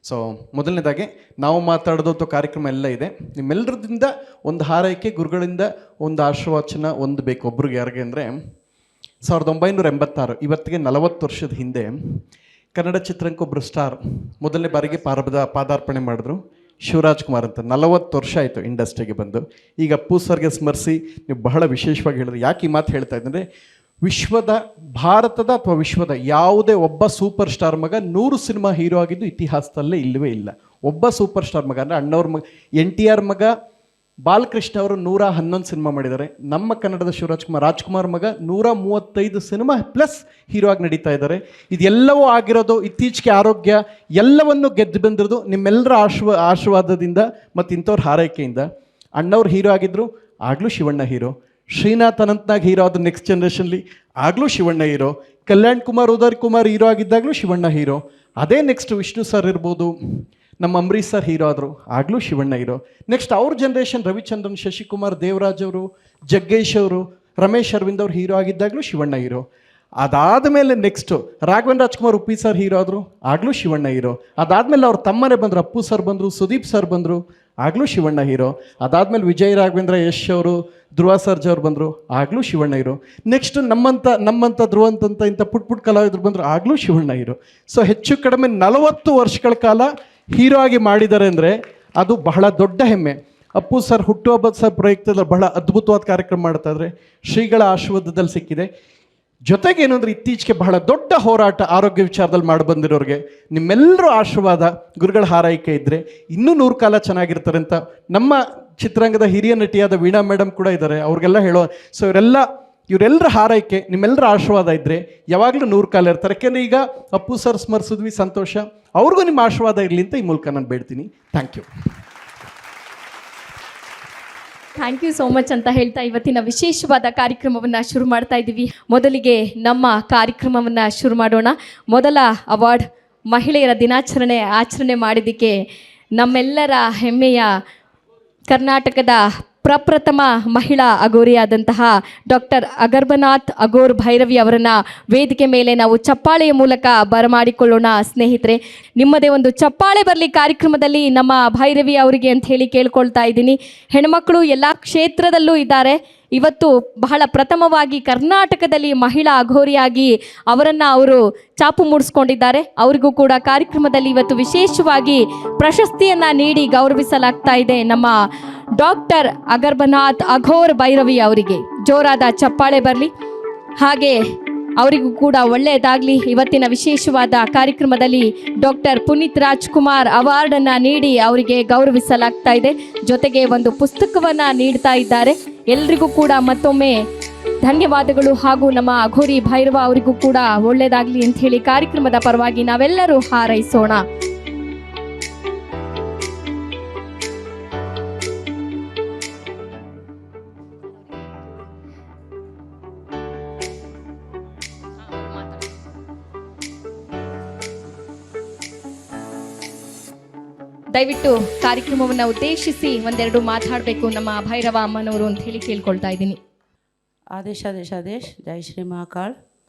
ಸೊ ಮೊದಲನೇದಾಗಿ ನಾವು ಮಾತಾಡೋದು ಕಾರ್ಯಕ್ರಮ ಎಲ್ಲ ಇದೆ. ನಿಮ್ಮೆಲ್ಲರದಿಂದ ಒಂದು ಹಾರೈಕೆ, ಗುರುಗಳಿಂದ ಒಂದು ಆಶೀರ್ವಚನ ಒಂದು ಬೇಕು ಒಬ್ರಿಗೆ. ಯಾರಿಗೆ ಅಂದರೆ 1986, ಇವತ್ತಿಗೆ 40 ವರ್ಷದ ಹಿಂದೆ ಕನ್ನಡ ಚಿತ್ರರಂಗೊಬ್ಬರು ಸ್ಟಾರ್ ಮೊದಲನೇ ಬಾರಿಗೆ ಪಾದಾರ್ಪಣೆ ಮಾಡಿದ್ರು, ಶಿವರಾಜ್ ಕುಮಾರ್ ಅಂತ. 40 ವರ್ಷ ಆಯಿತು ಇಂಡಸ್ಟ್ರಿಗೆ ಬಂದು. ಈಗ ಅಪ್ಪು ಸರ್ಗೆ ಸ್ಮರಿಸಿ ನೀವು ಬಹಳ ವಿಶೇಷವಾಗಿ ಹೇಳಿದ್ರಿ. ಯಾಕೆ ಈ ಮಾತು ಹೇಳ್ತಾ ಇದ್ದಂದರೆ, ಭಾರತದ ಅಥವಾ ವಿಶ್ವದ ಯಾವುದೇ ಒಬ್ಬ ಸೂಪರ್ ಸ್ಟಾರ್ ಮಗ 100 ಸಿನಿಮಾ ಹೀರೋ ಆಗಿದ್ದು ಇತಿಹಾಸದಲ್ಲೇ ಇಲ್ಲವೇ ಇಲ್ಲ. ಒಬ್ಬ ಸೂಪರ್ ಸ್ಟಾರ್ ಮಗ ಅಂದರೆ ಅಣ್ಣವ್ರ ಮಗ NTR ಮಗ ಬಾಲಕೃಷ್ಣ ಅವರು 111 ಸಿನಿಮಾ ಮಾಡಿದ್ದಾರೆ. ನಮ್ಮ ಕನ್ನಡದ ರಾಜ್ಕುಮಾರ್ ಮಗ 135 ಸಿನಿಮಾ ಪ್ಲಸ್ ಹೀರೋ ಆಗಿ ನಡೀತಾ ಇದ್ದಾರೆ. ಇದೆಲ್ಲವೂ ಆಗಿರೋದು ಇತ್ತೀಚೆಗೆ ಆರೋಗ್ಯ ಎಲ್ಲವನ್ನು ಗೆದ್ದು ಬಂದಿರೋದು ನಿಮ್ಮೆಲ್ಲರ ಆಶೀರ್ವಾದದಿಂದ ಮತ್ತು ಇಂಥವ್ರ ಹಾರೈಕೆಯಿಂದ. ಅಣ್ಣವ್ರು ಹೀರೋ ಆಗಿದ್ದರು, ಆಗಲೂ ಶಿವಣ್ಣ ಹೀರೋ. ಶ್ರೀನಾಥ್ ಅನಂತ್ನಾಗ್ ಹೀರೋ ಆದ ನೆಕ್ಸ್ಟ್ ಜನ್ರೇಷನ್ಲಿ, ಆಗಲೂ ಶಿವಣ್ಣ ಹೀರೋ. ಕಲ್ಯಾಣ್ ಕುಮಾರ್, ಉದಯ್ ಕುಮಾರ್ ಹೀರೋ ಆಗಿದ್ದಾಗಲೂ ಶಿವಣ್ಣ ಹೀರೋ. ಅದೇ ನೆಕ್ಸ್ಟ್ ವಿಷ್ಣು ಸರ್ ಇರ್ಬೋದು, ನಮ್ಮ ಅಂಬರೀಷ್ ಸರ್ ಹೀರೋ ಆದರು, ಆಗಲೂ ಶಿವಣ್ಣ ಹೀರೋ. ನೆಕ್ಸ್ಟ್ ಅವ್ರ ಜನ್ರೇಷನ್ ರವಿಚಂದ್ರನ್, ಶಶಿಕುಮಾರ್, ದೇವರಾಜ್ ಅವರು, ಜಗ್ಗೇಶ್ ಅವರು, ರಮೇಶ್ ಅರವಿಂದ್ ಅವರು ಹೀರೋ ಆಗಿದ್ದಾಗಲೂ ಶಿವಣ್ಣ ಹೀರೋ. ಅದಾದಮೇಲೆ next Raghavendra Rajkumar Uppi sir hero ಆದರು, ಆಗಲೂ ಶಿವಣ್ಣ ಹೀರೋ. ಅದಾದಮೇಲೆ ಅವ್ರ ತಮ್ಮನೇ ಬಂದರು, ಅಪ್ಪು ಸರ್ ಬಂದರು, ಸುದೀಪ್ ಸರ್ ಬಂದರು, ಆಗಲೂ ಶಿವಣ್ಣ ಹೀರೋ. ಅದಾದಮೇಲೆ ವಿಜಯ್ ರಾಘವೇಂದ್ರ, ಯಶ್ ಅವರು, ಧ್ರುವ ಸರ್ಜಾ ಅವ್ರು ಬಂದರು, ಆಗಲೂ ಶಿವಣ್ಣ ಹೀರೋ. ನೆಕ್ಸ್ಟ್ ನಮ್ಮಂಥ ಧ್ರುವಂತ ಇಂಥ ಪುಟ್ ಕಲಾವಿದರು ಬಂದರು, ಆಗಲೂ ಶಿವಣ್ಣ ಹೀರೋ. ಸೊ ಹೆಚ್ಚು ಕಡಿಮೆ 40 ವರ್ಷಗಳ ಕಾಲ ಹೀರೋ ಆಗಿ ಮಾಡಿದ್ದಾರೆ ಅಂದರೆ ಅದು ಬಹಳ ದೊಡ್ಡ ಹೆಮ್ಮೆ. ಅಪ್ಪು ಸರ್ ಹುಟ್ಟುಹಬ್ಬದ ಸರ್ ಪ್ರಯುಕ್ತದಲ್ಲಿ ಬಹಳ ಅದ್ಭುತವಾದ ಕಾರ್ಯಕ್ರಮ ಮಾಡ್ತಾ ಇದ್ದಾರೆ, ಶ್ರೀಗಳ ಆಶೀರ್ವಾದದಲ್ಲಿ ಸಿಕ್ಕಿದೆ. ಜೊತೆಗೆ ಏನು ಅಂದರೆ ಇತ್ತೀಚೆಗೆ ಬಹಳ ದೊಡ್ಡ ಹೋರಾಟ ಆರೋಗ್ಯ ವಿಚಾರದಲ್ಲಿ ಮಾಡಿ ಬಂದಿರೋರಿಗೆ ನಿಮ್ಮೆಲ್ಲರೂ ಆಶೀರ್ವಾದ, ಗುರುಗಳ ಹಾರೈಕೆ ಇದ್ದರೆ ಇನ್ನೂ 100 ಕಾಲ ಚೆನ್ನಾಗಿರ್ತಾರೆ ಅಂತ ನಮ್ಮ ಚಿತ್ರರಂಗದ ಹಿರಿಯ ನಟಿಯಾದ ವೀಣಾ ಮೇಡಮ್ ಕೂಡ ಇದ್ದಾರೆ, ಅವ್ರಿಗೆಲ್ಲ ಹೇಳೋ. ಸೊ ಇವರೆಲ್ಲರ ಹಾರೈಕೆ, ನಿಮ್ಮೆಲ್ಲರ ಆಶೀರ್ವಾದ ಇದ್ದರೆ ಯಾವಾಗಲೂ 100 ಕಾಲ ಇರ್ತಾರೆ. ಯಾಕೆಂದರೆ ಈಗ ಅಪ್ಪು ಸರ್ ಸ್ಮರಿಸಿದ್ವಿ, ಸಂತೋಷ. ಅವ್ರಿಗೂ ನಿಮ್ಮ ಆಶೀರ್ವಾದ ಇರಲಿ ಅಂತ ಈ ಮೂಲಕ ನಾನು ಬೇಡ್ತೀನಿ. Thank you. Thank you so much ಅಂತ ಹೇಳ್ತಾ ಇವತ್ತಿನ ವಿಶೇಷವಾದ ಕಾರ್ಯಕ್ರಮವನ್ನು ಶುರು ಮಾಡ್ತಾ ಇದ್ದೀವಿ. ಮೊದಲಿಗೆ ನಮ್ಮ ಕಾರ್ಯಕ್ರಮವನ್ನು ಶುರು ಮಾಡೋಣ. ಮೊದಲ ಅವಾರ್ಡ್ ಮಹಿಳೆಯರ ದಿನಾಚರಣೆ ಆಚರಣೆ ಮಾಡಿದ್ದಕ್ಕೆ ನಮ್ಮೆಲ್ಲರ ಹೆಮ್ಮೆಯ ಕರ್ನಾಟಕದ ಪ್ರಪ್ರಥಮ ಮಹಿಳಾ ಅಗೋರಿಯಾದಂತಹ ಡಾಕ್ಟರ್ ಅಗರ್ಬನಾಥ್ ಅಗೋರ್ ಭೈರವಿ ಅವರನ್ನು ವೇದಿಕೆ ಮೇಲೆ ನಾವು ಚಪ್ಪಾಳೆಯ ಮೂಲಕ ಬರಮಾಡಿಕೊಳ್ಳೋಣ. ಸ್ನೇಹಿತರೆ, ನಿಮ್ಮದೇ ಒಂದು ಚಪ್ಪಾಳೆ ಬರಲಿ ಕಾರ್ಯಕ್ರಮದಲ್ಲಿ ನಮ್ಮ ಭೈರವಿ ಅವರಿಗೆ ಅಂತ ಹೇಳಿ ಕೇಳ್ಕೊಳ್ತಾ ಇದ್ದೀನಿ. ಹೆಣ್ಮಕ್ಳು ಎಲ್ಲ ಕ್ಷೇತ್ರದಲ್ಲೂ ಇದ್ದಾರೆ. ಇವತ್ತು ಬಹಳ ಪ್ರಥಮವಾಗಿ ಕರ್ನಾಟಕದಲ್ಲಿ ಮಹಿಳಾ ಅಘೋರಿಯಾಗಿ ಅವರನ್ನು ಅವರು ಚಾಪು ಮೂಡಿಸ್ಕೊಂಡಿದ್ದಾರೆ. ಅವರಿಗೂ ಕೂಡ ಕಾರ್ಯಕ್ರಮದಲ್ಲಿ ಇವತ್ತು ವಿಶೇಷವಾಗಿ ಪ್ರಶಸ್ತಿಯನ್ನು ನೀಡಿ ಗೌರವಿಸಲಾಗ್ತಾ ಇದೆ. ನಮ್ಮ ಡಾಕ್ಟರ್ ಅಗರ್ಬನಾಥ್ ಅಘೋರ್ ಭೈರವಿ ಅವರಿಗೆ ಜೋರಾದ ಚಪ್ಪಾಳೆ ಬರಲಿ. ಹಾಗೆ ಅವರಿಗೂ ಕೂಡ ಒಳ್ಳೆಯದಾಗಲಿ. ಇವತ್ತಿನ ವಿಶೇಷವಾದ ಕಾರ್ಯಕ್ರಮದಲ್ಲಿ ಡಾಕ್ಟರ್ ಪುನೀತ್ ರಾಜ್ಕುಮಾರ್ ಅವಾರ್ಡನ್ನು ನೀಡಿ ಅವರಿಗೆ ಗೌರವಿಸಲಾಗ್ತಾ ಇದೆ. ಜೊತೆಗೆ ಒಂದು ಪುಸ್ತಕವನ್ನು ನೀಡ್ತಾ ಇದ್ದಾರೆ. ಎಲ್ರಿಗೂ ಕೂಡ ಮತ್ತೊಮ್ಮೆ ಧನ್ಯವಾದಗಳು. ಹಾಗೂ ನಮ್ಮ ಅಘೋರಿ ಭೈರವ ಅವರಿಗೂ ಕೂಡ ಒಳ್ಳೆಯದಾಗಲಿ ಅಂತ ಹೇಳಿ ಕಾರ್ಯಕ್ರಮದ ಪರವಾಗಿ ನಾವೆಲ್ಲರೂ ಹಾರೈಸೋಣ. ದಯವಿಟ್ಟು ಕಾರ್ಯಕ್ರಮವನ್ನು ಉದ್ದೇಶಿಸಿ ಒಂದೆರಡು ಮಾತಾಡಬೇಕು ನಮ್ಮ ಭೈರವ ಅಮ್ಮನವರು ಅಂತ ಹೇಳಿ ಕೇಳ್ಕೊಳ್ತಾ ಇದ್ದೀನಿ. ಆದೇಶ್ ಆದೇಶ್ ಆದೇಶ್. ಜೈ ಶ್ರೀ ಮಹಾಕಾಳ್,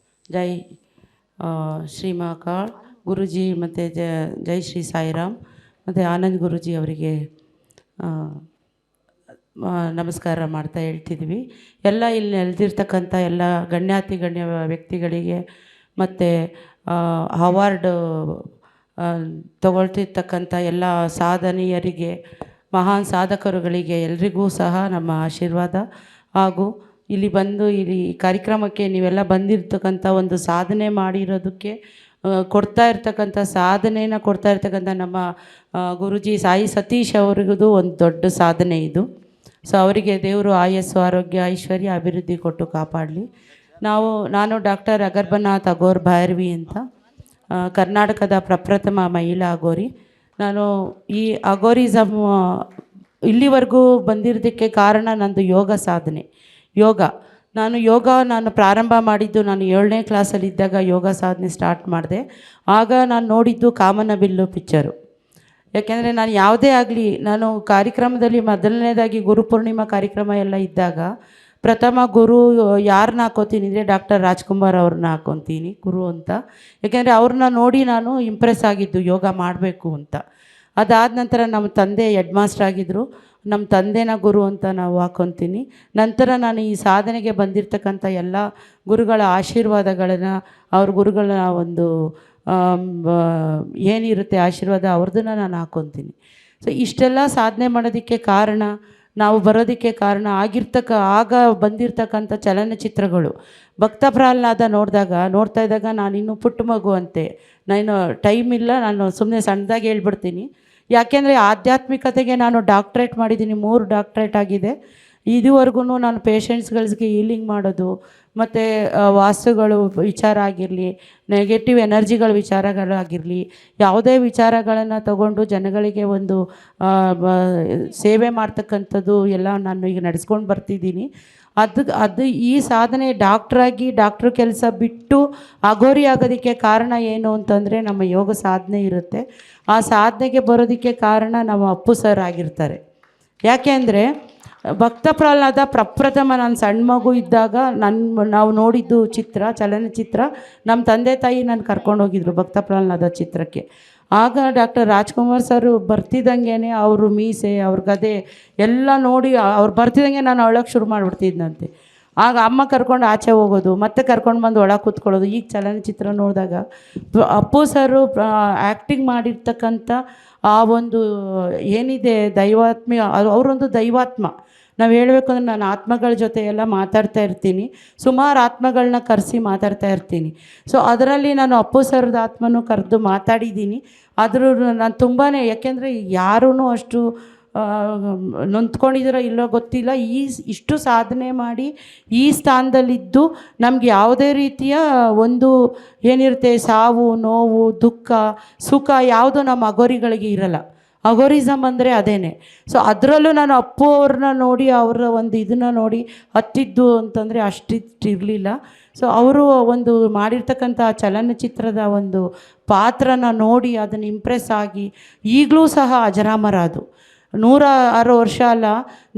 ಜೈ ಶ್ರೀ ಮಹಾಕಾಳ್ ಗುರುಜಿ ಮತ್ತು ಜೈ ಶ್ರೀ ಸಾಯಿರಾಮ್ ಮತ್ತು ಆನಂದ್ ಗುರುಜಿ ಅವರಿಗೆ ನಮಸ್ಕಾರ ಮಾಡ್ತಾ ಹೇಳ್ತಿದ್ವಿ. ಎಲ್ಲ ಇಲ್ಲಿ ನೆಲೆದಿರ್ತಕ್ಕಂಥ ಎಲ್ಲ ಗಣ್ಯ ವ್ಯಕ್ತಿಗಳಿಗೆ ಮತ್ತು ಅವಾರ್ಡ್ ತಗೊಳ್ತಿರ್ತಕ್ಕಂಥ ಎಲ್ಲ ಸಾಧನೆಯರಿಗೆ, ಮಹಾನ್ ಸಾಧಕರುಗಳಿಗೆ ಎಲ್ರಿಗೂ ಸಹ ನಮ್ಮ ಆಶೀರ್ವಾದ. ಹಾಗೂ ಇಲ್ಲಿ ಬಂದು ಇಲ್ಲಿ ಕಾರ್ಯಕ್ರಮಕ್ಕೆ ನೀವೆಲ್ಲ ಬಂದಿರ್ತಕ್ಕಂಥ ಒಂದು ಸಾಧನೆ ಮಾಡಿರೋದಕ್ಕೆ ಕೊಡ್ತಾ ಇರ್ತಕ್ಕಂಥ ನಮ್ಮ ಗುರುಜಿ ಸಾಯಿ ಸತೀಶ್ ಅವ್ರಿಗೂ ಒಂದು ದೊಡ್ಡ ಸಾಧನೆ ಇದು. ಸೊ ಅವರಿಗೆ ದೇವರು ಆಯಸ್ಸು, ಆರೋಗ್ಯ, ಐಶ್ವರ್ಯ, ಅಭಿವೃದ್ಧಿ ಕೊಟ್ಟು ಕಾಪಾಡಲಿ. ನಾನು ಡಾಕ್ಟರ್ ಅಗರ್ಬನಾಥ್ ಅಗೋರ್ ಭೈರವಿ ಅಂತ, ಕರ್ನಾಟಕದ ಪ್ರಪ್ರಥಮ ಮಹಿಳಾ ಅಗೋರಿ. ನಾನು ಈ ಅಗೋರಿಸಮ್ ಇಲ್ಲಿವರೆಗೂ ಬಂದಿರೋದಕ್ಕೆ ಕಾರಣ ನಂದು ಯೋಗ ಸಾಧನೆ. ನಾನು ಪ್ರಾರಂಭ ಮಾಡಿದ್ದು ನಾನು 7ನೇ ಕ್ಲಾಸಲ್ಲಿದ್ದಾಗ ಯೋಗ ಸಾಧನೆ ಸ್ಟಾರ್ಟ್ ಮಾಡಿದೆ. ಆಗ ನಾನು ನೋಡಿದ್ದು ಕಾಮನಬಿಲ್ಲು ಪಿಕ್ಚರು. ಯಾಕೆಂದರೆ ನಾನು ಯಾವುದೇ ಆಗಲಿ, ನಾನು ಕಾರ್ಯಕ್ರಮದಲ್ಲಿ ಮೊದಲನೇದಾಗಿ ಗುರುಪೂರ್ಣಿಮಾ ಕಾರ್ಯಕ್ರಮ ಎಲ್ಲ ಇದ್ದಾಗ ಪ್ರಥಮ ಗುರು ಯಾರನ್ನ ಹಾಕೋತೀನಿ ಅಂದರೆ ಡಾಕ್ಟರ್ ರಾಜ್ಕುಮಾರ್ ಅವ್ರನ್ನ ಹಾಕೊತೀನಿ ಗುರು ಅಂತ. ಯಾಕೆಂದರೆ ಅವ್ರನ್ನ ನೋಡಿ ನಾನು ಇಂಪ್ರೆಸ್ ಆಗಿದ್ದು ಯೋಗ ಮಾಡಬೇಕು ಅಂತ. ಅದಾದ ನಂತರ ನಮ್ಮ ತಂದೆ ಹೆಡ್ ಮಾಸ್ಟರ್ ಆಗಿದ್ದರು, ನಮ್ಮ ತಂದೆನ ಗುರು ಅಂತ ನಾವು ಹಾಕ್ಕೊತೀನಿ. ನಂತರ ನಾನು ಈ ಸಾಧನೆಗೆ ಬಂದಿರತಕ್ಕಂಥ ಎಲ್ಲ ಗುರುಗಳ ಆಶೀರ್ವಾದಗಳನ್ನು, ಅವ್ರ ಗುರುಗಳ ಒಂದು ಏನಿರುತ್ತೆ ಆಶೀರ್ವಾದ ಅವ್ರದ್ದನ್ನು ನಾನು ಹಾಕ್ಕೊತೀನಿ. ಸೊ ಇಷ್ಟೆಲ್ಲ ಸಾಧನೆ ಮಾಡೋದಕ್ಕೆ ಕಾರಣ, ನಾವು ಬರೋದಕ್ಕೆ ಕಾರಣ ಆಗ ಬಂದಿರತಕ್ಕಂಥ ಚಲನಚಿತ್ರಗಳು. ಭಕ್ತ ಪ್ರಹ್ಲಾದ ನೋಡ್ತಾ ಇದ್ದಾಗ ನಾನಿನ್ನೂ ಪುಟ್ಟ ಮಗು ಅಂತೆ, ನಾನು ಟೈಮ್ ಇಲ್ಲ, ನಾನು ಸುಮ್ಮನೆ ಸಣ್ಣದಾಗಿ ಹೇಳ್ಬಿಡ್ತೀನಿ. ಯಾಕೆಂದರೆ ಆಧ್ಯಾತ್ಮಿಕತೆಗೆ ನಾನು ಡಾಕ್ಟ್ರೇಟ್ ಮಾಡಿದ್ದೀನಿ, 3 ಡಾಕ್ಟ್ರೇಟ್ ಆಗಿದೆ. ಇದುವರೆಗೂ ನಾನು ಪೇಷಂಟ್ಸ್ಗಳಿಗೆ ಹೀಲಿಂಗ್ ಮಾಡೋದು, ಮತ್ತು ವಾಸ್ತುಗಳು ವಿಚಾರ ಆಗಿರಲಿ, ನೆಗೆಟಿವ್ ಎನರ್ಜಿಗಳ ವಿಚಾರಗಳಾಗಿರಲಿ, ಯಾವುದೇ ವಿಚಾರಗಳನ್ನು ತಗೊಂಡು ಜನಗಳಿಗೆ ಒಂದು ಸೇವೆ ಮಾಡ್ತಕ್ಕಂಥದ್ದು ಎಲ್ಲ ನಾನು ಈಗ ನಡೆಸ್ಕೊಂಡು ಬರ್ತಿದ್ದೀನಿ. ಅದು ಈ ಸಾಧನೆ ಡಾಕ್ಟ್ರ್ ಕೆಲಸ ಬಿಟ್ಟು ಅಘೋರಿ ಆಗೋದಕ್ಕೆ ಕಾರಣ ಏನು ಅಂತಂದರೆ ನಮ್ಮ ಯೋಗ ಸಾಧನೆ ಇರುತ್ತೆ. ಆ ಸಾಧನೆಗೆ ಬರೋದಕ್ಕೆ ಕಾರಣ ನಮ್ಮ ಅಪ್ಪು ಸರ್ ಆಗಿರ್ತಾರೆ. ಯಾಕೆ ಅಂದರೆ ಭಕ್ತ ಪ್ರಹ್ಲಾದ ಪ್ರಪ್ರಥಮ ನಾನು ಸಣ್ಣ ಮಗು ಇದ್ದಾಗ ನಾವು ನೋಡಿದ್ದು ಚಲನಚಿತ್ರ, ನಮ್ಮ ತಂದೆ ತಾಯಿ ನಾನು ಕರ್ಕೊಂಡೋಗಿದ್ರು ಭಕ್ತ ಪ್ರಹ್ಲಾದ ಚಿತ್ರಕ್ಕೆ. ಆಗ ಡಾಕ್ಟರ್ ರಾಜ್ಕುಮಾರ್ ಸರ್ ಬರ್ತಿದ್ದಂಗೆ ಅವರು ಮೀಸೆ, ಅವ್ರ ಗದೆ ಎಲ್ಲ ನೋಡಿ ಅವ್ರು ಬರ್ತಿದ್ದಂಗೆ ನಾನು ಅಳೋಕ್ಕೆ ಶುರು ಮಾಡಿಬಿಡ್ತಿದ್ನಂತೆ. ಆಗ ಅಮ್ಮ ಕರ್ಕೊಂಡು ಆಚೆ ಹೋಗೋದು, ಮತ್ತೆ ಕರ್ಕೊಂಡು ಬಂದು ಒಳಗೆ ಕೂತ್ಕೊಳ್ಳೋದು. ಈಗ ಚಲನಚಿತ್ರ ನೋಡಿದಾಗ ಅಪ್ಪು ಸರು ಆ್ಯಕ್ಟಿಂಗ್ ಮಾಡಿರ್ತಕ್ಕಂಥ ಆ ಒಂದು ಏನಿದೆ ಅವರೊಂದು ದೈವಾತ್ಮ. ನಾವು ಹೇಳಬೇಕು ಅಂದರೆ ನಾನು ಆತ್ಮಗಳ ಜೊತೆ ಎಲ್ಲ ಮಾತಾಡ್ತಾ ಇರ್ತೀನಿ, ಸುಮಾರು ಆತ್ಮಗಳನ್ನ ಕರೆಸಿ ಮಾತಾಡ್ತಾ ಇರ್ತೀನಿ. ಸೊ ಅದರಲ್ಲಿ ನಾನು ಅಪ್ಪು ಸರ್ದ ಆತ್ಮನೂ ಕರೆದು ಮಾತಾಡಿದ್ದೀನಿ. ಆದರೂ ನಾನು ತುಂಬಾ, ಯಾಕೆಂದರೆ ಯಾರೂ ಅಷ್ಟು ನೊಂದ್ಕೊಂಡಿದ್ದೀರೋ ಇಲ್ಲೋ ಗೊತ್ತಿಲ್ಲ, ಇಷ್ಟು ಸಾಧನೆ ಮಾಡಿ ಈ ಸ್ಥಾನದಲ್ಲಿದ್ದು ನಮ್ಗೆ ಯಾವುದೇ ರೀತಿಯ ಒಂದು ಏನಿರುತ್ತೆ ಸಾವು, ನೋವು, ದುಃಖ, ಸುಖ ಯಾವುದೂ ನಮ್ಮ ಅಘೋರಿಗಳಿಗೆ ಇರಲ್ಲ. ಅಘೋರಿಸಮ್ ಅಂದರೆ ಅದೇನೆ. ಸೊ ಅದರಲ್ಲೂ ನಾನು ಅಪ್ಪು ಅವ್ರನ್ನ ನೋಡಿ, ಅವರ ಒಂದು ಇದನ್ನು ನೋಡಿ ಹತ್ತಿದ್ದು ಅಂತಂದರೆ ಅಷ್ಟಿರಲಿಲ್ಲ. ಸೊ ಅವರು ಒಂದು ಮಾಡಿರ್ತಕ್ಕಂಥ ಚಲನಚಿತ್ರದ ಒಂದು ಪಾತ್ರನ ನೋಡಿ ಅದನ್ನು ಇಂಪ್ರೆಸ್ ಆಗಿ ಈಗಲೂ ಸಹ ಅಜರಾಮರ. ಅದು 106 ವರ್ಷ ಅಲ್ಲ.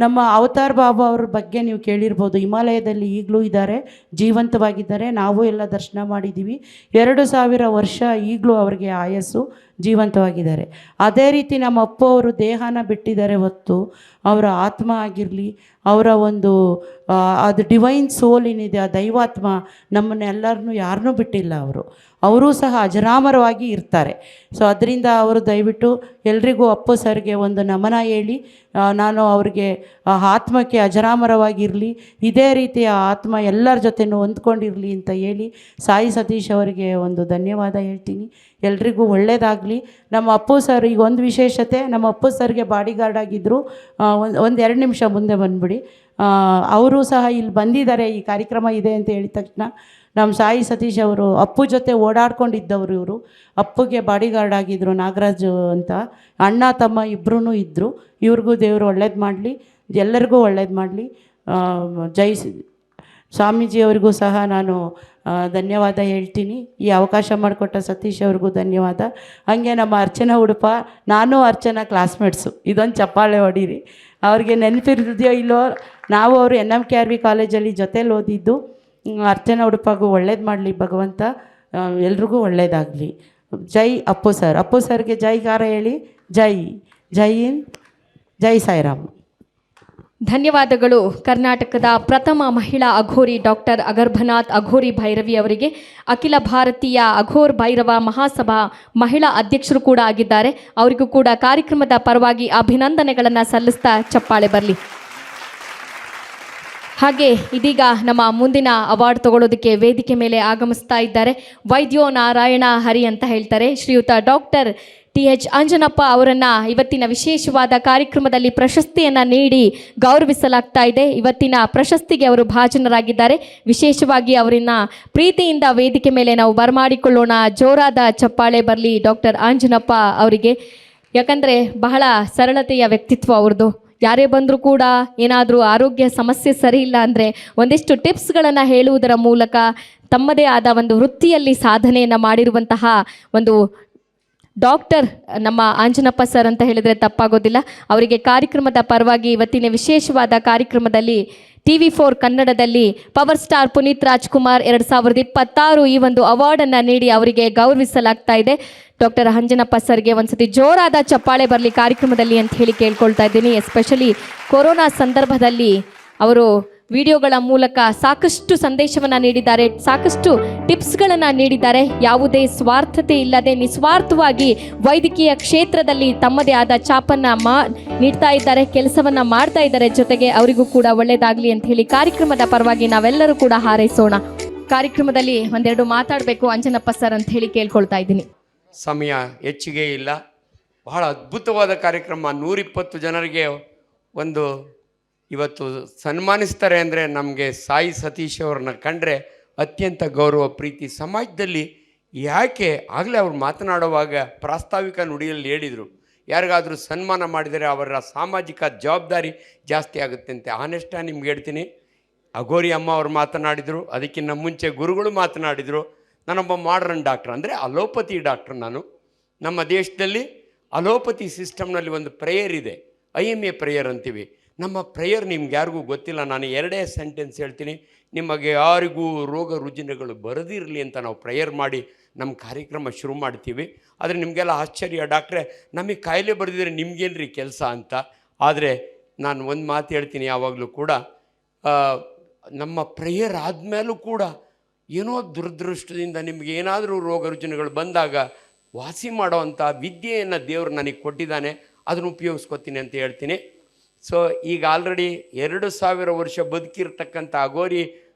ನಮ್ಮ ಅವತಾರ್ ಬಾಬಾ ಅವ್ರ ಬಗ್ಗೆ ನೀವು ಕೇಳಿರ್ಬೋದು, ಹಿಮಾಲಯದಲ್ಲಿ ಈಗಲೂ ಇದ್ದಾರೆ, ಜೀವಂತವಾಗಿದ್ದಾರೆ. ನಾವು ಎಲ್ಲ ದರ್ಶನ ಮಾಡಿದ್ದೀವಿ. 2000 ವರ್ಷ ಈಗಲೂ ಅವ್ರಿಗೆ ಆಯಸ್ಸು, ಜೀವಂತವಾಗಿದ್ದಾರೆ. ಅದೇ ರೀತಿ ನಮ್ಮ ಅಪ್ಪ ಅವರು ದೇಹನ ಬಿಟ್ಟಿದ್ದಾರೆ ಹೊತ್ತು ಅವರ ಆತ್ಮ ಆಗಿರಲಿ, ಅವರ ಒಂದು ಅದು ಡಿವೈನ್ ಸೋಲ್ ಏನಿದೆ, ಆ ದೈವಾತ್ಮ ನಮ್ಮನ್ನೆಲ್ಲರನ್ನೂ ಯಾರನ್ನೂ ಬಿಟ್ಟಿಲ್ಲ. ಅವರೂ ಸಹ ಅಜರಾಮರವಾಗಿ ಇರ್ತಾರೆ. ಸೊ ಅದರಿಂದ ಅವರು ದಯವಿಟ್ಟು ಎಲ್ರಿಗೂ ಅಪ್ಪು ಸರ್ಗೆ ಒಂದು ನಮನ ಹೇಳಿ, ನಾನು ಅವ್ರಿಗೆ ಆ ಆತ್ಮಕ್ಕೆ ಅಜರಾಮರವಾಗಿರಲಿ, ಇದೇ ರೀತಿಯ ಆತ್ಮ ಎಲ್ಲರ ಜೊತೆನೂ ಹೊಂದ್ಕೊಂಡಿರಲಿ ಅಂತ ಹೇಳಿ ಸಾಯಿ ಸತೀಶ್ ಅವರಿಗೆ ಒಂದು ಧನ್ಯವಾದ ಹೇಳ್ತೀನಿ. ಎಲ್ರಿಗೂ ಒಳ್ಳೆಯದಾಗಲಿ. ನಮ್ಮ ಅಪ್ಪು ಸರ್ ಈಗ ಒಂದು ವಿಶೇಷತೆ, ನಮ್ಮ ಅಪ್ಪು ಸರ್ಗೆ ಬಾಡಿಗಾರ್ಡ್ ಆಗಿದ್ದರು. ಒಂದು 2 ನಿಮಿಷ ಮುಂದೆ ಬಂದುಬಿಡಿ. ಅವರು ಸಹ ಇಲ್ಲಿ ಬಂದಿದ್ದಾರೆ, ಈ ಕಾರ್ಯಕ್ರಮ ಇದೆ ಅಂತ ಹೇಳಿದ ತಕ್ಷಣ ನಮ್ಮ ಸಾಯಿ ಸತೀಶ್ ಅವರು ಅಪ್ಪು ಜೊತೆ ಓಡಾಡ್ಕೊಂಡಿದ್ದವರು. ಇವರು ಅಪ್ಪುಗೆ ಬಾಡಿಗಾರ್ಡ್ ಆಗಿದ್ದರು, ನಾಗರಾಜು ಅಂತ. ಅಣ್ಣ ತಮ್ಮ ಇಬ್ಬರೂ ಇದ್ದರು. ಇವ್ರಿಗೂ ದೇವರು ಒಳ್ಳೇದು ಮಾಡಲಿ, ಎಲ್ಲರಿಗೂ ಒಳ್ಳೇದು ಮಾಡಲಿ. ಜೈ ಸ್ವಾಮೀಜಿಯವರಿಗೂ ಸಹ ನಾನು ಧನ್ಯವಾದ ಹೇಳ್ತೀನಿ. ಈ ಅವಕಾಶ ಮಾಡಿಕೊಟ್ಟ ಸತೀಶ್ ಅವ್ರಿಗೂ ಧನ್ಯವಾದ. ಹಾಗೆ ನಮ್ಮ ಅರ್ಚನಾ ಉಡುಪ, ನಾನು ಅರ್ಚನಾ ಕ್ಲಾಸ್ಮೇಟ್ಸು, ಇದೊಂದು ಚಪ್ಪಾಳೆ ಹೊಡೀರಿ. ಅವ್ರಿಗೆ ನೆನಪಿರ್ತಿದೆಯೋ ಇಲ್ಲೋ, ನಾವು ಅವರು NMKRV ಕಾಲೇಜಲ್ಲಿ ಜೊತೇಲಿ ಓದಿದ್ದು. ಅರ್ಚನಾ ಉಡುಪಾಗೂ ಒಳ್ಳೇದು ಮಾಡಲಿ ಭಗವಂತ, ಎಲ್ರಿಗೂ ಒಳ್ಳೆಯದಾಗಲಿ. ಜೈ ಅಪ್ಪು ಸರ್. ಅಪ್ಪು ಸರ್ಗೆ ಜೈಕಾರ ಹೇಳಿ. ಜೈ ಹಿಂದ್, ಜೈ ಸಾಯಿರಾಮ್. ಧನ್ಯವಾದಗಳು. ಕರ್ನಾಟಕದ ಪ್ರಥಮ ಮಹಿಳಾ ಅಘೋರಿ ಡಾಕ್ಟರ್ ಅಗರ್ಭನಾಥ್ ಅಘೋರಿ ಭೈರವಿ ಅವರಿಗೆ ಅಖಿಲ ಭಾರತೀಯ ಅಘೋರ್ ಭೈರವ ಮಹಾಸಭಾ ಮಹಿಳಾ ಅಧ್ಯಕ್ಷರು ಕೂಡ ಆಗಿದ್ದಾರೆ. ಅವರಿಗೂ ಕೂಡ ಕಾರ್ಯಕ್ರಮದ ಪರವಾಗಿ ಅಭಿನಂದನೆಗಳನ್ನು ಸಲ್ಲಿಸ್ತಾ ಚಪ್ಪಾಳೆ ಬರಲಿ. ಹಾಗೆ ಇದೀಗ ನಮ್ಮ ಮುಂದಿನ ಅವಾರ್ಡ್ ತಗೊಳ್ಳೋದಕ್ಕೆ ವೇದಿಕೆ ಮೇಲೆ ಆಗಮಿಸ್ತಾ ಇದ್ದಾರೆ ವೈದ್ಯೋ ನಾರಾಯಣ ಹರಿ ಅಂತ ಹೇಳ್ತಾರೆ, ಶ್ರೀಯುತ ಡಾಕ್ಟರ್ TH ಅಂಜನಪ್ಪ ಅವರನ್ನು ಇವತ್ತಿನ ವಿಶೇಷವಾದ ಕಾರ್ಯಕ್ರಮದಲ್ಲಿ ಪ್ರಶಸ್ತಿಯನ್ನು ನೀಡಿ ಗೌರವಿಸಲಾಗ್ತಾ ಇದೆ. ಇವತ್ತಿನ ಪ್ರಶಸ್ತಿಗೆ ಅವರು ಭಾಜನರಾಗಿದ್ದಾರೆ. ವಿಶೇಷವಾಗಿ ಅವರನ್ನು ಪ್ರೀತಿಯಿಂದ ವೇದಿಕೆ ಮೇಲೆ ನಾವು ಬರಮಾಡಿಕೊಳ್ಳೋಣ. ಜೋರಾದ ಚಪ್ಪಾಳೆ ಬರಲಿ ಡಾಕ್ಟರ್ ಅಂಜನಪ್ಪ ಅವರಿಗೆ. ಯಾಕಂದರೆ ಬಹಳ ಸರಳತೆಯ ವ್ಯಕ್ತಿತ್ವ ಅವ್ರದ್ದು. ಯಾರೇ ಬಂದರೂ ಕೂಡ ಏನಾದರೂ ಆರೋಗ್ಯ ಸಮಸ್ಯೆ ಸರಿ ಇಲ್ಲ ಅಂದರೆ ಒಂದಿಷ್ಟು ಟಿಪ್ಸ್ಗಳನ್ನು ಹೇಳುವುದರ ಮೂಲಕ ತಮ್ಮದೇ ಆದ ಒಂದು ವೃತ್ತಿಯಲ್ಲಿ ಸಾಧನೆಯನ್ನು ಮಾಡಿರುವಂತಹ ಒಂದು ಡಾಕ್ಟರ್ ನಮ್ಮ ಆಂಜನಪ್ಪ ಸರ್ ಅಂತ ಹೇಳಿದರೆ ತಪ್ಪಾಗೋದಿಲ್ಲ. ಅವರಿಗೆ ಕಾರ್ಯಕ್ರಮದ ಪರವಾಗಿ ಇವತ್ತಿನ ವಿಶೇಷವಾದ ಕಾರ್ಯಕ್ರಮದಲ್ಲಿ TV4 ಕನ್ನಡದಲ್ಲಿ ಪವರ್ ಸ್ಟಾರ್ ಪುನೀತ್ ರಾಜ್ಕುಮಾರ್ 2026 ಈ ಒಂದು ಅವಾರ್ಡನ್ನು ನೀಡಿ ಅವರಿಗೆ ಗೌರವಿಸಲಾಗ್ತಾ ಇದೆ. ಡಾಕ್ಟರ್ ಅಂಜನಪ್ಪ ಸರ್ಗೆ ಒಂದ್ಸತಿ ಜೋರಾದ ಚಪ್ಪಾಳೆ ಬರಲಿ ಕಾರ್ಯಕ್ರಮದಲ್ಲಿ ಅಂತ ಹೇಳಿ ಕೇಳ್ಕೊಳ್ತಾ ಇದ್ದೀನಿ. ಎಸ್ಪೆಷಲಿ ಕೊರೋನಾ ಸಂದರ್ಭದಲ್ಲಿ ಅವರು ವಿಡಿಯೋಗಳ ಮೂಲಕ ಸಾಕಷ್ಟು ಸಂದೇಶವನ್ನು ನೀಡಿದ್ದಾರೆ, ಸಾಕಷ್ಟು ಟಿಪ್ಸ್ಗಳನ್ನು ನೀಡಿದ್ದಾರೆ. ಯಾವುದೇ ಸ್ವಾರ್ಥತೆ ಇಲ್ಲದೆ ನಿಸ್ವಾರ್ಥವಾಗಿ ವೈದ್ಯಕೀಯ ಕ್ಷೇತ್ರದಲ್ಲಿ ತಮ್ಮದೇ ಆದ ಛಾಪನ್ನು ನೀಡ್ತಾ ಇದ್ದಾರೆ, ಕೆಲಸವನ್ನು ಮಾಡ್ತಾ ಇದ್ದಾರೆ. ಜೊತೆಗೆ ಅವರಿಗೂ ಕೂಡ ಒಳ್ಳೆಯದಾಗಲಿ ಅಂತ ಹೇಳಿ ಕಾರ್ಯಕ್ರಮದ ಪರವಾಗಿ ನಾವೆಲ್ಲರೂ ಕೂಡ ಹಾರೈಸೋಣ. ಕಾರ್ಯಕ್ರಮದಲ್ಲಿ ಒಂದೆರಡು ಮಾತಾಡಬೇಕು ಅಂಜನಪ್ಪ ಸರ್ ಅಂತ ಹೇಳಿ ಕೇಳ್ಕೊಳ್ತಾ ಇದ್ದೀನಿ. ಸಮಯ ಹೆಚ್ಚಿಗೆ ಇಲ್ಲ. ಬಹಳ ಅದ್ಭುತವಾದ ಕಾರ್ಯಕ್ರಮ. 120 ಜನರಿಗೆ ಒಂದು ಇವತ್ತು ಸನ್ಮಾನಿಸ್ತಾರೆ ಅಂದರೆ ನಮಗೆ ಸಾಯಿ ಸತೀಶ್ ಅವ್ರನ್ನ ಕಂಡ್ರೆ ಅತ್ಯಂತ ಗೌರವ ಪ್ರೀತಿ. ಸಮಾಜದಲ್ಲಿ ಯಾಕೆ ಆಗಲೇ ಅವ್ರು ಮಾತನಾಡುವಾಗ ಪ್ರಾಸ್ತಾವಿಕ ನುಡಿಯಲ್ಲಿ ಹೇಳಿದರು, ಯಾರಿಗಾದರೂ ಸನ್ಮಾನ ಮಾಡಿದರೆ ಅವರ ಸಾಮಾಜಿಕ ಜವಾಬ್ದಾರಿ ಜಾಸ್ತಿ ಆಗುತ್ತೆ ಅಂತ. ಆನೆಸ್ಟಾಗಿ ನಿಮ್ಗೆ ಹೇಳ್ತೀನಿ, ಅಗೋರಿ ಅಮ್ಮ ಅವ್ರು ಮಾತನಾಡಿದರು, ಅದಕ್ಕಿಂತ ಮುಂಚೆ ಗುರುಗಳು ಮಾತನಾಡಿದರು. ನಾನೊಬ್ಬ ಮಾಡರ್ನ್ ಡಾಕ್ಟ್ರ್, ಅಂದರೆ ಅಲೋಪತಿ ಡಾಕ್ಟ್ರ್ ನಾನು. ನಮ್ಮ ದೇಶದಲ್ಲಿ ಅಲೋಪತಿ ಸಿಸ್ಟಮ್ನಲ್ಲಿ ಒಂದು ಪ್ರೇಯರ್ ಇದೆ, IMA ಪ್ರೇಯರ್ ಅಂತೀವಿ. ನಮ್ಮ ಪ್ರೇಯರ್ ನಿಮ್ಗೆ ಯಾರಿಗೂ ಗೊತ್ತಿಲ್ಲ. ನಾನು 2 ಸೆಂಟೆನ್ಸ್ ಹೇಳ್ತೀನಿ. ನಿಮಗೆ ಯಾರಿಗೂ ರೋಗ ರುಜಿನಗಳು ಬರದಿರಲಿ ಅಂತ ನಾವು ಪ್ರೇಯರ್ ಮಾಡಿ ನಮ್ಮ ಕಾರ್ಯಕ್ರಮ ಶುರು ಮಾಡ್ತೀವಿ. ಆದರೆ ನಿಮಗೆಲ್ಲ ಆಶ್ಚರ್ಯ, ಡಾಕ್ಟ್ರೆ ನಮಗೆ ಕಾಯಿಲೆ ಬರೆದಿದ್ರೆ ನಿಮ್ಗೇನ್ರಿ ಕೆಲಸ ಅಂತ. ಆದರೆ ನಾನು ಒಂದು ಮಾತು ಹೇಳ್ತೀನಿ ಯಾವಾಗಲೂ ಕೂಡ, ನಮ್ಮ ಪ್ರೇಯರ್ ಆದಮೇಲೂ ಕೂಡ ಏನೋ ದುರದೃಷ್ಟದಿಂದ ನಿಮಗೆ ಏನಾದರೂ ರೋಗ ರುಜಿನಗಳು ಬಂದಾಗ ವಾಸಿ ಮಾಡೋವಂಥ ವಿದ್ಯೆಯನ್ನು ದೇವರು ನನಗೆ ಕೊಟ್ಟಿದ್ದಾನೆ, ಅದನ್ನು ಉಪಯೋಗಿಸ್ಕೊತೀನಿ ಅಂತ ಹೇಳ್ತೀನಿ. ಸೊ ಈಗ ಆಲ್ರೆಡಿ 2000 ವರ್ಷ ಬದುಕಿರ್ತಕ್ಕಂಥ ಅಗೋರಿ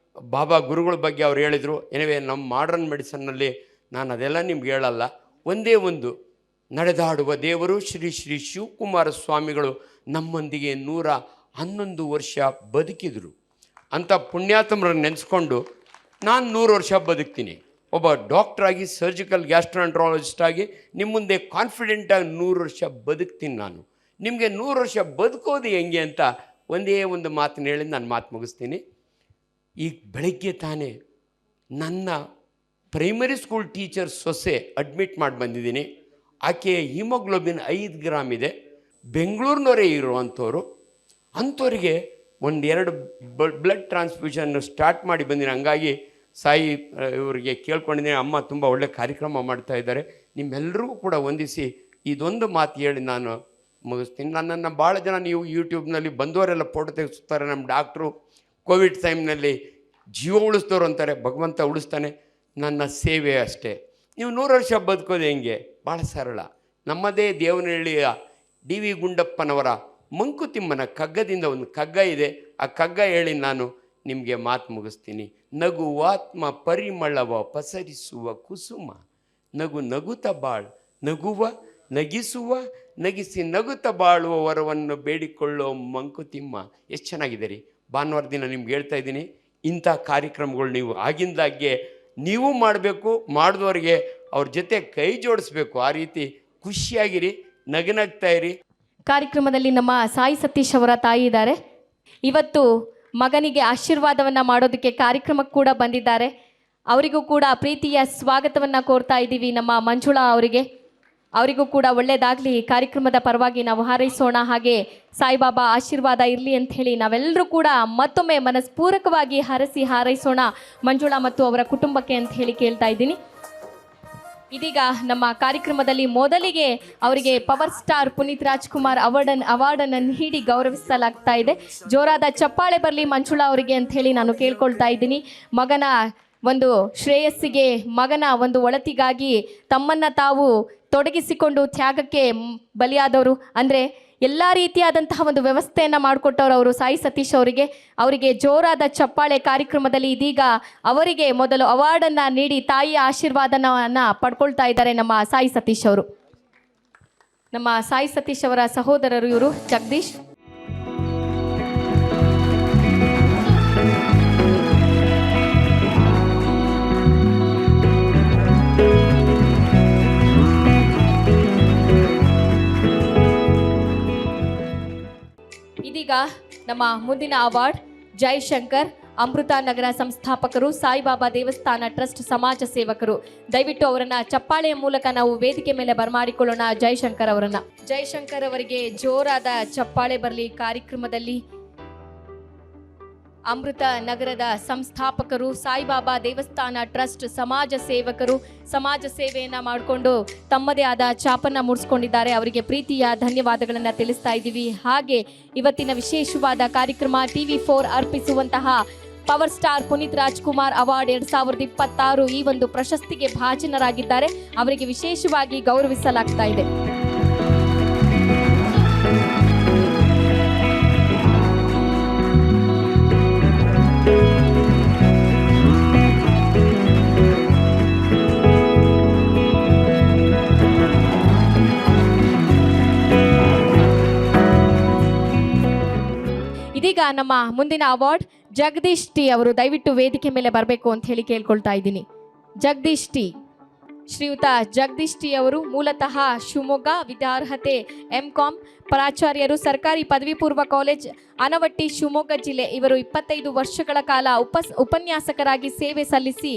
ಬಾಬಾ ಗುರುಗಳ ಬಗ್ಗೆ ಅವ್ರು ಹೇಳಿದರು. ಎನಿವೆ ನಮ್ಮ ಮಾಡರ್ನ್ ಮೆಡಿಸನ್ನಲ್ಲಿ ನಾನು ಅದೆಲ್ಲ ನಿಮ್ಗೆ ಹೇಳಲ್ಲ. ಒಂದೇ ಒಂದು ನಡೆದಾಡುವ ದೇವರು ಶ್ರೀ ಶ್ರೀ ಶಿವಕುಮಾರ ಸ್ವಾಮಿಗಳು ನಮ್ಮೊಂದಿಗೆ 111 ವರ್ಷ ಬದುಕಿದರು ಅಂತ ಪುಣ್ಯಾತ್ಮರನ್ನು ನೆನೆಸ್ಕೊಂಡು ನಾನು 100 ವರ್ಷ ಬದುಕ್ತೀನಿ. ಒಬ್ಬ ಡಾಕ್ಟ್ರಾಗಿ, ಸರ್ಜಿಕಲ್ ಗ್ಯಾಸ್ಟ್ರೋಎಂಟ್ರಾಲಜಿಸ್ಟ್ ಆಗಿ ನಿಮ್ಮ ಮುಂದೆ ಕಾನ್ಫಿಡೆಂಟಾಗಿ 100 ವರ್ಷ ಬದುಕ್ತೀನಿ ನಾನು. ನಿಮಗೆ 100 ವರ್ಷ ಬದುಕೋದು ಹೆಂಗೆ ಅಂತ ಒಂದೇ ಒಂದು ಮಾತನ್ನ ಹೇಳಿ ನಾನು ಮಾತು ಮುಗಿಸ್ತೀನಿ. ಈಗ ಬೆಳಗ್ಗೆ ತಾನೇ ನನ್ನ ಪ್ರೈಮರಿ ಸ್ಕೂಲ್ ಟೀಚರ್ ಸೊಸೆ ಅಡ್ಮಿಟ್ ಮಾಡಿ ಬಂದಿದ್ದೀನಿ. ಆಕೆ ಹಿಮೋಗ್ಲೋಬಿನ್ 5 ಗ್ರಾಮ್ ಇದೆ. ಬೆಂಗಳೂರಿನವರೇ ಇರುವಂಥವ್ರು. ಅಂಥವ್ರಿಗೆ 1-2 ಬ್ಲಡ್ ಟ್ರಾನ್ಸ್ಫ್ಯೂಷನ್ ಸ್ಟಾರ್ಟ್ ಮಾಡಿ ಬಂದಿನಿ. ಹಂಗಾಗಿ ಸಾಯಿ ಇವರಿಗೆ ಕೇಳ್ಕೊಂಡಿದ್ದೀನಿ, ಅಮ್ಮ ತುಂಬ ಒಳ್ಳೆ ಕಾರ್ಯಕ್ರಮ ಮಾಡ್ತಾ ಇದ್ದಾರೆ, ನಿಮ್ಮೆಲ್ಲರಿಗೂ ಕೂಡ ವಂದಿಸಿ ಇದೊಂದು ಮಾತು ಹೇಳಿ ನಾನು ಮುಗಿಸ್ತೀನಿ. ನನ್ನನ್ನು ಭಾಳ ಜನ ನೀವು ಯೂಟ್ಯೂಬ್ನಲ್ಲಿ ಬಂದವರೆಲ್ಲ ಫೋಟೋ ತೆಗೆಸ್ತಾರೆ. ನಮ್ಮ ಡಾಕ್ಟ್ರು ಕೋವಿಡ್ ಟೈಮ್ನಲ್ಲಿ ಜೀವ ಉಳಿಸ್ದವ್ರು ಅಂತಾರೆ, ಭಗವಂತ ಉಳಿಸ್ತಾನೆ. ನನ್ನ ಸೇವೆ ಅಷ್ಟೇ. ನೀವು 100 ವರ್ಷ ಬದುಕೋದು ಹೆಂಗೆ? ಭಾಳ ಸರಳ. ನಮ್ಮದೇ ದೇವನಹಳ್ಳಿಯ DV ಗುಂಡಪ್ಪನವರ ಮಂಕುತಿಮ್ಮನ ಕಗ್ಗದಿಂದ ಒಂದು ಕಗ್ಗ ಇದೆ. ಆ ಕಗ್ಗ ಹೇಳಿ ನಾನು ನಿಮಗೆ ಮಾತು ಮುಗಿಸ್ತೀನಿ. ನಗುವಾತ್ಮ ಪರಿಮಳವ ಪಸರಿಸುವ ಕುಸುಮ, ನಗು ನಗುತ್ತ ಬಾಳ್ ನಗುವ ನಗಿಸುವ ನಗಿಸಿ ನಗುತ್ತ ಬಾಳುವ ವರವನ್ನು ಬೇಡಿಕೊಳ್ಳೋ ಮಂಕುತಿಮ್ಮ. ಎಷ್ಟು ಚೆನ್ನಾಗಿದೆ ರೀ. ಭಾನುವಾರ ದಿನ ನಿಮ್ಗೆ ಹೇಳ್ತಾ ಇದ್ದೀನಿ, ಇಂಥ ಕಾರ್ಯಕ್ರಮಗಳು ನೀವು ಆಗಿಂದಾಗೆ ನೀವು ಮಾಡಬೇಕು, ಮಾಡಿದವ್ರಿಗೆ ಅವ್ರ ಜೊತೆ ಕೈ ಜೋಡಿಸ್ಬೇಕು. ಆ ರೀತಿ ಖುಷಿಯಾಗಿರಿ, ನಗನಗ್ತಾ ಇರಿ. ಕಾರ್ಯಕ್ರಮದಲ್ಲಿ ನಮ್ಮ ಸಾಯಿ ಸತೀಶ್ ಅವರ ತಾಯಿ ಇದ್ದಾರೆ. ಇವತ್ತು ಮಗನಿಗೆ ಆಶೀರ್ವಾದವನ್ನು ಮಾಡೋದಕ್ಕೆ ಕಾರ್ಯಕ್ರಮಕ್ಕೆ ಕೂಡ ಬಂದಿದ್ದಾರೆ. ಅವರಿಗೂ ಕೂಡ ಪ್ರೀತಿಯ ಸ್ವಾಗತವನ್ನು ಕೋರ್ತಾ ಇದ್ದೀವಿ. ನಮ್ಮ ಮಂಜುಳಾ ಅವರಿಗೂ ಕೂಡ ಒಳ್ಳೆಯದಾಗಲಿ ಕಾರ್ಯಕ್ರಮದ ಪರವಾಗಿ ನಾವು ಹಾರೈಸೋಣ. ಹಾಗೆ ಸಾಯಿಬಾಬಾ ಆಶೀರ್ವಾದ ಇರಲಿ ಅಂತ ಹೇಳಿ ನಾವೆಲ್ಲರೂ ಕೂಡ ಮತ್ತೊಮ್ಮೆ ಮನಸ್ಪೂರ್ವಕವಾಗಿ ಹಾರೈಸೋಣ ಮಂಜುಳಾ ಮತ್ತು ಅವರ ಕುಟುಂಬಕ್ಕೆ ಅಂತ ಹೇಳಿ ಕೇಳ್ತಾ ಇದ್ದೀನಿ. ಇದೀಗ ನಮ್ಮ ಕಾರ್ಯಕ್ರಮದಲ್ಲಿ ಮೊದಲಿಗೆ ಅವರಿಗೆ ಪವರ್ ಸ್ಟಾರ್ ಪುನೀತ್ ರಾಜ್ಕುಮಾರ್ ಅವಾರ್ಡನ್ನು ನೀಡಿ ಗೌರವಿಸಲಾಗ್ತಾ ಇದೆ. ಜೋರಾದ ಚಪ್ಪಾಳೆ ಬರಲಿ ಮಂಜುಳಾ ಅವರಿಗೆ ಅಂತ ಹೇಳಿ ನಾನು ಕೇಳ್ಕೊಳ್ತಾ ಇದ್ದೀನಿ. ಮಗನ ಒಂದು ಶ್ರೇಯಸ್ಸಿಗೆ, ಮಗನ ಒಂದು ಒಳತಿಗಾಗಿ ತಮ್ಮನ್ನು ತಾವು ತೊಡಗಿಸಿಕೊಂಡು ತ್ಯಾಗಕ್ಕೆ ಬಲಿಯಾದವರು, ಅಂದರೆ ಎಲ್ಲ ರೀತಿಯಾದಂತಹ ಒಂದು ವ್ಯವಸ್ಥೆಯನ್ನು ಮಾಡಿಕೊಟ್ಟವರು ಅವರು ಸಾಯಿ ಸತೀಶ್ ಅವರಿಗೆ ಜೋರಾದ ಚಪ್ಪಾಳೆ ಕಾರ್ಯಕ್ರಮದಲ್ಲಿ. ಇದೀಗ ಅವರಿಗೆ ಮೊದಲು ಅವಾರ್ಡನ್ನು ನೀಡಿ ತಾಯಿಯ ಆಶೀರ್ವಾದವನ್ನು ಪಡ್ಕೊಳ್ತಾ ಇದ್ದಾರೆ ನಮ್ಮ ಸಾಯಿ ಸತೀಶ್ ಅವರು. ನಮ್ಮ ಸಾಯಿ ಸತೀಶ್ ಅವರ ಸಹೋದರರು ಇವರು ಜಗದೀಶ್. ಇದೀಗ ನಮ್ಮ ಮುಂದಿನ ಅವಾರ್ಡ್ ಜಯಶಂಕರ್ ಅಮೃತ ನಗರ ಸಂಸ್ಥಾಪಕರು, ಸಾಯಿಬಾಬಾ ದೇವಸ್ಥಾನ ಟ್ರಸ್ಟ್ ಸಮಾಜ ಸೇವಕರು. ದಯವಿಟ್ಟು ಅವರನ್ನ ಚಪ್ಪಾಳೆಯ ಮೂಲಕ ನಾವು ವೇದಿಕೆ ಮೇಲೆ ಬರಮಾಡಿಕೊಳ್ಳೋಣ. ಜಯಶಂಕರ್ ಅವರನ್ನ. ಜಯಶಂಕರ್ ಅವರಿಗೆ ಜೋರಾದ ಚಪ್ಪಾಳೆ ಬರಲಿ. ಕಾರ್ಯಕ್ರಮದಲ್ಲಿ ಅಮೃತ ನಗರದ ಸಂಸ್ಥಾಪಕರು, ಸಾಯಿಬಾಬಾ ದೇವಸ್ಥಾನ ಟ್ರಸ್ಟ್ ಸಮಾಜ ಸೇವಕರು, ಸಮಾಜ ಸೇವೆಯನ್ನ ಮಾಡಿಕೊಂಡು ತಮ್ಮದೇ ಆದ ಛಾಪನ್ನ ಮೂಡಿಸ್ಕೊಂಡಿದ್ದಾರೆ. ಅವರಿಗೆ ಪ್ರೀತಿಯ ಧನ್ಯವಾದಗಳನ್ನು ತಿಳಿಸ್ತಾ ಇದ್ದೀವಿ. ಹಾಗೆ ಇವತ್ತಿನ ವಿಶೇಷವಾದ ಕಾರ್ಯಕ್ರಮ TV4 ಅರ್ಪಿಸುವಂತಹ power star Puneeth Rajkumar award 2026 ಈ ಒಂದು ಪ್ರಶಸ್ತಿಗೆ ಭಾಜನರಾಗಿದ್ದಾರೆ. ಅವರಿಗೆ ವಿಶೇಷವಾಗಿ ಗೌರವಿಸಲಾಗ್ತಾ ಇದೆ. ಇದೀಗ ನಮ್ಮ ಮುಂದಿನ ಅವಾರ್ಡ್ ಜಗದೀಶ್ ಟಿ ಅವರು. ದಯವಿಟ್ಟು ವೇದಿಕೆ ಮೇಲೆ ಬರಬೇಕು ಅಂತ ಹೇಳಿ ಕೇಳ್ಕೊಳ್ತಾ ಇದ್ದೀನಿ. ಜಗದೀಶ್ ಟಿ, ಶ್ರೀಯುತ ಜಗದೀಶ್ ಟಿ ಅವರು ಮೂಲತಃ ಶಿವಮೊಗ್ಗ, ವಿದ್ಯಾರ್ಹತೆ MCom, ಪ್ರಾಚಾರ್ಯರು, ಸರ್ಕಾರಿ ಪದವಿ ಪೂರ್ವ ಕಾಲೇಜ್ ಆನವಟ್ಟಿ, ಶಿವಮೊಗ್ಗ ಜಿಲ್ಲೆ. ಇವರು 25 ವರ್ಷಗಳ ಕಾಲ ಉಪನ್ಯಾಸಕರಾಗಿ ಸೇವೆ ಸಲ್ಲಿಸಿ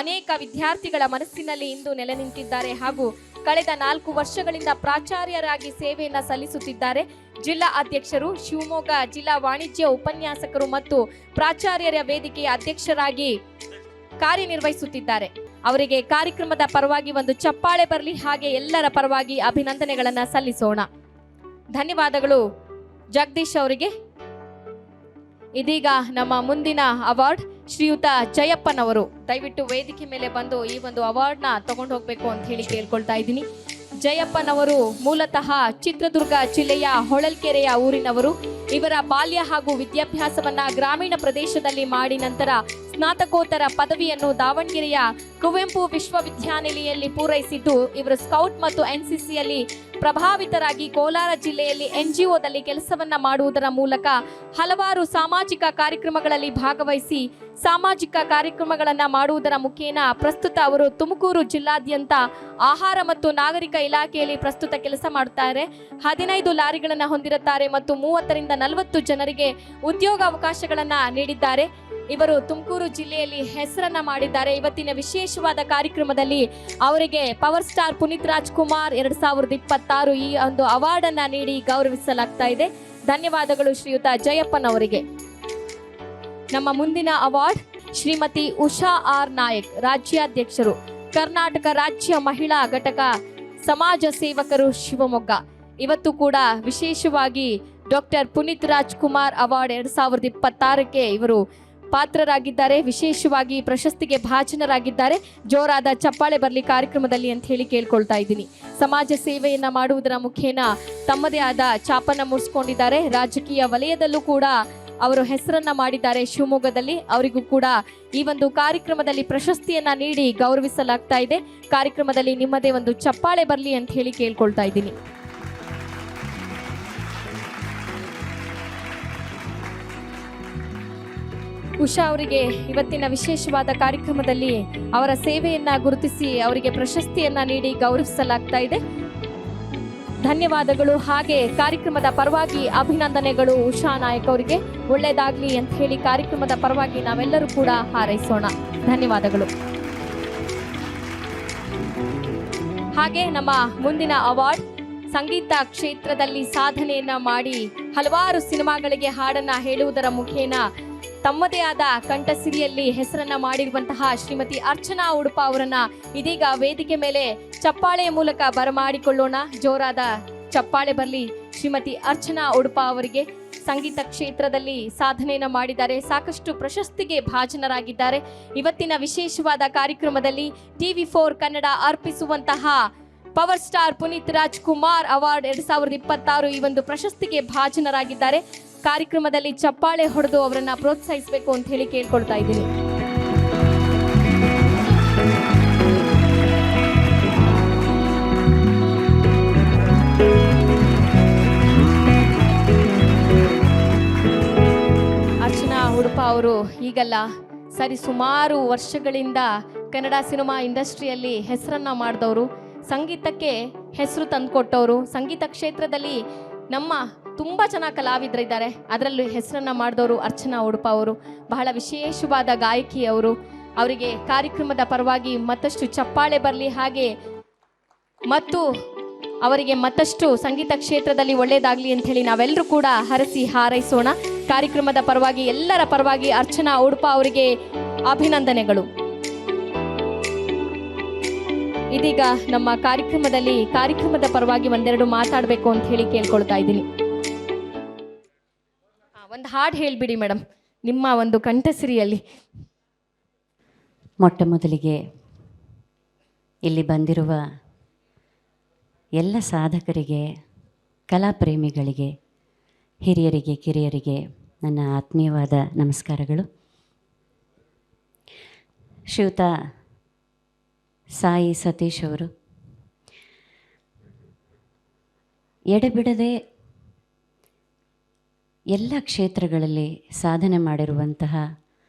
ಅನೇಕ ವಿದ್ಯಾರ್ಥಿಗಳ ಮನಸ್ಸಿನಲ್ಲಿ ಇಂದು ನೆಲೆ ನಿಂತಿದ್ದಾರೆ. ಹಾಗೂ ಕಳೆದ 4 ವರ್ಷಗಳಿಂದ ಪ್ರಾಚಾರ್ಯರಾಗಿ ಸೇವೆಯನ್ನು ಸಲ್ಲಿಸುತ್ತಿದ್ದಾರೆ. ಜಿಲ್ಲಾ ಅಧ್ಯಕ್ಷರು, ಶಿವಮೊಗ್ಗ ಜಿಲ್ಲಾ ವಾಣಿಜ್ಯ ಉಪನ್ಯಾಸಕರು ಮತ್ತು ಪ್ರಾಚಾರ್ಯರ ವೇದಿಕೆಯ ಅಧ್ಯಕ್ಷರಾಗಿ ಕಾರ್ಯನಿರ್ವಹಿಸುತ್ತಿದ್ದಾರೆ. ಅವರಿಗೆ ಕಾರ್ಯಕ್ರಮದ ಪರವಾಗಿ ಒಂದು ಚಪ್ಪಾಳೆ ಬರಲಿ. ಹಾಗೆ ಎಲ್ಲರ ಪರವಾಗಿ ಅಭಿನಂದನೆಗಳನ್ನು ಸಲ್ಲಿಸೋಣ. ಧನ್ಯವಾದಗಳು ಜಗದೀಶ್ ಅವರಿಗೆ. ಇದೀಗ ನಮ್ಮ ಮುಂದಿನ ಅವಾರ್ಡ್ ಶ್ರೀಯುತ ಜಯಪ್ಪನವರು. ದಯವಿಟ್ಟು ವೇದಿಕೆ ಮೇಲೆ ಬಂದು ಈ ಒಂದು ಅವಾರ್ಡ್ನ ತಗೊಂಡು ಹೋಗಬೇಕು ಅಂತ ಹೇಳಿ ಕೇಳ್ಕೊಳ್ತಾ ಇದ್ದೀನಿ. ಜಯಪ್ಪನವರು ಮೂಲತಃ ಚಿತ್ರದುರ್ಗ ಜಿಲ್ಲೆಯ ಹೊಳಲ್ಕೆರೆಯ ಊರಿನವರು. ಇವರ ಬಾಲ್ಯ ಹಾಗೂ ವಿದ್ಯಾಭ್ಯಾಸವನ್ನ ಗ್ರಾಮೀಣ ಪ್ರದೇಶದಲ್ಲಿ ಮಾಡಿ ನಂತರ ಸ್ನಾತಕೋತ್ತರ ಪದವಿಯನ್ನು ದಾವಣಗೆರೆಯ ಕುವೆಂಪು ವಿಶ್ವವಿದ್ಯಾನಿಲಯದಲ್ಲಿ ಪೂರೈಸಿದ್ದು, ಇವರು ಸ್ಕೌಟ್ ಮತ್ತು NCCಯಲ್ಲಿ ಪ್ರಭಾವಿತರಾಗಿ ಕೋಲಾರ ಜಿಲ್ಲೆಯಲ್ಲಿ NGOದಲ್ಲಿ ಕೆಲಸವನ್ನ ಮಾಡುವುದರ ಮೂಲಕ ಹಲವಾರು ಸಾಮಾಜಿಕ ಕಾರ್ಯಕ್ರಮಗಳಲ್ಲಿ ಭಾಗವಹಿಸಿ ಸಾಮಾಜಿಕ ಕಾರ್ಯಕ್ರಮಗಳನ್ನು ಮಾಡುವುದರ ಮುಖೇನ ಪ್ರಸ್ತುತ ಅವರು ತುಮಕೂರು ಜಿಲ್ಲಾದ್ಯಂತ ಆಹಾರ ಮತ್ತು ನಾಗರಿಕ ಇಲಾಖೆಯಲ್ಲಿ ಪ್ರಸ್ತುತ ಕೆಲಸ ಮಾಡುತ್ತಾರೆ. 15 ಲಾರಿಗಳನ್ನು ಹೊಂದಿರುತ್ತಾರೆ ಮತ್ತು 30 ರಿಂದ 40 ಜನರಿಗೆ ಉದ್ಯೋಗಾವಕಾಶಗಳನ್ನು ನೀಡಿದ್ದಾರೆ. ಇವರು ತುಮಕೂರು ಜಿಲ್ಲೆಯಲ್ಲಿ ಹೆಸರನ್ನ ಮಾಡಿದ್ದಾರೆ. ಇವತ್ತಿನ ವಿಶೇಷವಾದ ಕಾರ್ಯಕ್ರಮದಲ್ಲಿ ಅವರಿಗೆ ಪವರ್ ಸ್ಟಾರ್ ಪುನೀತ್ ರಾಜ್ಕುಮಾರ್ 2026 ಈ ಒಂದು ಅವಾರ್ಡ್ ಅನ್ನ ನೀಡಿ ಗೌರವಿಸಲಾಗ್ತಾ ಇದೆ. ಧನ್ಯವಾದಗಳು ಶ್ರೀಯುತ ಜಯಪ್ಪನವರಿಗೆ. ನಮ್ಮ ಮುಂದಿನ ಅವಾರ್ಡ್ ಶ್ರೀಮತಿ ಉಷಾ ಆರ್ ನಾಯಕ್, ರಾಜ್ಯಾಧ್ಯಕ್ಷರು, ಕರ್ನಾಟಕ ರಾಜ್ಯ ಮಹಿಳಾ ಘಟಕ ಸಮಾಜ ಸೇವಕರು, ಶಿವಮೊಗ್ಗ. ಇವತ್ತು ಕೂಡ ವಿಶೇಷವಾಗಿ ಡಾಕ್ಟರ್ ಪುನೀತ್ ರಾಜ್ಕುಮಾರ್ ಅವಾರ್ಡ್ 2026ಕ್ಕೆ ಇವರು ಪಾತ್ರರಾಗಿದ್ದಾರೆ. ವಿಶೇಷವಾಗಿ ಪ್ರಶಸ್ತಿಗೆ ಭಾಜನರಾಗಿದ್ದಾರೆ. ಜೋರಾದ ಚಪ್ಪಾಳೆ ಬರಲಿ ಕಾರ್ಯಕ್ರಮದಲ್ಲಿ ಅಂತ ಹೇಳಿ ಕೇಳ್ಕೊಳ್ತಾ ಇದ್ದೀನಿ. ಸಮಾಜ ಸೇವೆಯನ್ನ ಮಾಡುವುದರ ಮುಖೇನ ತಮ್ಮದೇ ಆದ ಛಾಪನ್ನ ಮೂಡಿಸ್ಕೊಂಡಿದ್ದಾರೆ. ರಾಜಕೀಯ ವಲಯದಲ್ಲೂ ಕೂಡ ಅವರು ಹೆಸರನ್ನ ಮಾಡಿದ್ದಾರೆ ಶಿವಮೊಗ್ಗದಲ್ಲಿ. ಅವರಿಗೂ ಕೂಡ ಈ ಒಂದು ಕಾರ್ಯಕ್ರಮದಲ್ಲಿ ಪ್ರಶಸ್ತಿಯನ್ನ ನೀಡಿ ಗೌರವಿಸಲಾಗ್ತಾ ಇದೆ. ಕಾರ್ಯಕ್ರಮದಲ್ಲಿ ನಿಮ್ಮದೇ ಒಂದು ಚಪ್ಪಾಳೆ ಬರಲಿ ಅಂತ ಹೇಳಿ ಕೇಳ್ಕೊಳ್ತಾ ಇದ್ದೀನಿ. ಉಷಾ ಅವರಿಗೆ ಇವತ್ತಿನ ವಿಶೇಷವಾದ ಕಾರ್ಯಕ್ರಮದಲ್ಲಿ ಅವರ ಸೇವೆಯನ್ನ ಗುರುತಿಸಿ ಅವರಿಗೆ ಪ್ರಶಸ್ತಿಯನ್ನ ನೀಡಿ ಗೌರವಿಸಲಾಗ್ತಾ ಇದೆ. ಧನ್ಯವಾದಗಳು. ಹಾಗೆ ಕಾರ್ಯಕ್ರಮದ ಪರವಾಗಿ ಅಭಿನಂದನೆಗಳು ಉಷಾ ನಾಯಕ್ ಅವರಿಗೆ. ಒಳ್ಳೆಯದಾಗ್ಲಿ ಅಂತ ಹೇಳಿ ಕಾರ್ಯಕ್ರಮದ ಪರವಾಗಿ ನಾವೆಲ್ಲರೂ ಕೂಡ ಹಾರೈಸೋಣ. ಧನ್ಯವಾದಗಳು. ಹಾಗೆ ನಮ್ಮ ಮುಂದಿನ ಅವಾರ್ಡ್ ಸಂಗೀತ ಕ್ಷೇತ್ರದಲ್ಲಿ ಸಾಧನೆಯನ್ನ ಮಾಡಿ ಹಲವಾರು ಸಿನಿಮಾಗಳಿಗೆ ಹಾಡನ್ನ ಹೇಳುವುದರ ಮುಖೇನ ತಮ್ಮದೇ ಆದ ಕಂಠಸಿರಿಯಲ್ಲಿ ಹೆಸರನ್ನ ಮಾಡಿರುವಂತಹ ಶ್ರೀಮತಿ ಅರ್ಚನಾ ಉಡುಪ ಅವರನ್ನ ಇದೀಗ ವೇದಿಕೆ ಮೇಲೆ ಚಪ್ಪಾಳೆಯ ಮೂಲಕ ಬರಮಾಡಿಕೊಳ್ಳೋಣ. ಜೋರಾದ ಚಪ್ಪಾಳೆ ಬರಲಿ ಶ್ರೀಮತಿ ಅರ್ಚನಾ ಉಡುಪ ಅವರಿಗೆ. ಸಂಗೀತ ಕ್ಷೇತ್ರದಲ್ಲಿ ಸಾಧನೆಯನ್ನು ಮಾಡಿದ್ದಾರೆ. ಸಾಕಷ್ಟು ಪ್ರಶಸ್ತಿಗೆ ಭಾಜನರಾಗಿದ್ದಾರೆ. ಇವತ್ತಿನ ವಿಶೇಷವಾದ ಕಾರ್ಯಕ್ರಮದಲ್ಲಿ TV4 ಕನ್ನಡ ಅರ್ಪಿಸುವಂತಹ power star Puneeth Rajkumar award 2026 ಈ ಒಂದು ಪ್ರಶಸ್ತಿಗೆ ಭಾಜನರಾಗಿದ್ದಾರೆ. ಕಾರ್ಯಕ್ರಮದಲ್ಲಿ ಚಪ್ಪಾಳೆ ಹೊಡೆದು ಅವರನ್ನ ಪ್ರೋತ್ಸಾಹಿಸಬೇಕು ಅಂತ ಹೇಳಿ ಕೇಳ್ಕೊಳ್ತಾ ಇದ್ದೀನಿ. ಅರ್ಚನಾ ಉಡುಪ ಅವರು ಈಗಲ್ಲ ಸರಿ ಸುಮಾರು ವರ್ಷಗಳಿಂದ ಕನ್ನಡ ಸಿನಿಮಾ ಇಂಡಸ್ಟ್ರಿಯಲ್ಲಿ ಹೆಸರನ್ನ ಮಾಡಿದವರು, ಸಂಗೀತಕ್ಕೆ ಹೆಸರು ತಂದುಕೊಟ್ಟವರು, ಸಂಗೀತ ಕ್ಷೇತ್ರದಲ್ಲಿ ನಮ್ಮ ತುಂಬ ಜನ ಕಲಾವಿದರಿದ್ದಾರೆ. ಅದರಲ್ಲೂ ಹೆಸರನ್ನು ಮಾಡಿದವರು ಅರ್ಚನಾ ಉಡುಪ ಅವರು, ಬಹಳ ವಿಶೇಷವಾದ ಗಾಯಕಿ ಅವರು. ಅವರಿಗೆ ಕಾರ್ಯಕ್ರಮದ ಪರವಾಗಿ ಮತ್ತಷ್ಟು ಚಪ್ಪಾಳೆ ಬರಲಿ, ಹಾಗೆ ಮತ್ತು ಅವರಿಗೆ ಮತ್ತಷ್ಟು ಸಂಗೀತ ಕ್ಷೇತ್ರದಲ್ಲಿ ಒಳ್ಳೆಯದಾಗಲಿ ಅಂತ ಹೇಳಿ ನಾವೆಲ್ಲರೂ ಕೂಡ ಹರಸಿ ಹಾರೈಸೋಣ. ಕಾರ್ಯಕ್ರಮದ ಪರವಾಗಿ, ಎಲ್ಲರ ಪರವಾಗಿ ಅರ್ಚನಾ ಉಡುಪ ಅವರಿಗೆ ಅಭಿನಂದನೆಗಳು. ಇದೀಗ ನಮ್ಮ ಕಾರ್ಯಕ್ರಮದ ಪರವಾಗಿ ಒಂದೆರಡು ಮಾತಾಡಬೇಕು ಅಂತ ಹೇಳಿ ಕೇಳ್ಕೊಳ್ತಾ ಇದ್ದೀನಿ. ಒಂದು ಹಾಡು ಹೇಳ್ಬಿಡಿ ಮೇಡಮ್, ನಿಮ್ಮ ಒಂದು ಕಂಠಸಿರಿಯಲ್ಲಿ. ಮೊಟ್ಟ ಮೊದಲಿಗೆ ಇಲ್ಲಿ ಬಂದಿರುವ ಎಲ್ಲ ಸಾಧಕರಿಗೆ, ಕಲಾಪ್ರೇಮಿಗಳಿಗೆ, ಹಿರಿಯರಿಗೆ, ಕಿರಿಯರಿಗೆ ನನ್ನ ಆತ್ಮೀಯವಾದ ನಮಸ್ಕಾರಗಳು. ಶ್ರೀಯುತ ಸಾಯಿ ಸತೀಶ್ ಅವರು ಎಡೆಬಿಡದೆ ಎಲ್ಲ ಕ್ಷೇತ್ರಗಳಲ್ಲಿ ಸಾಧನೆ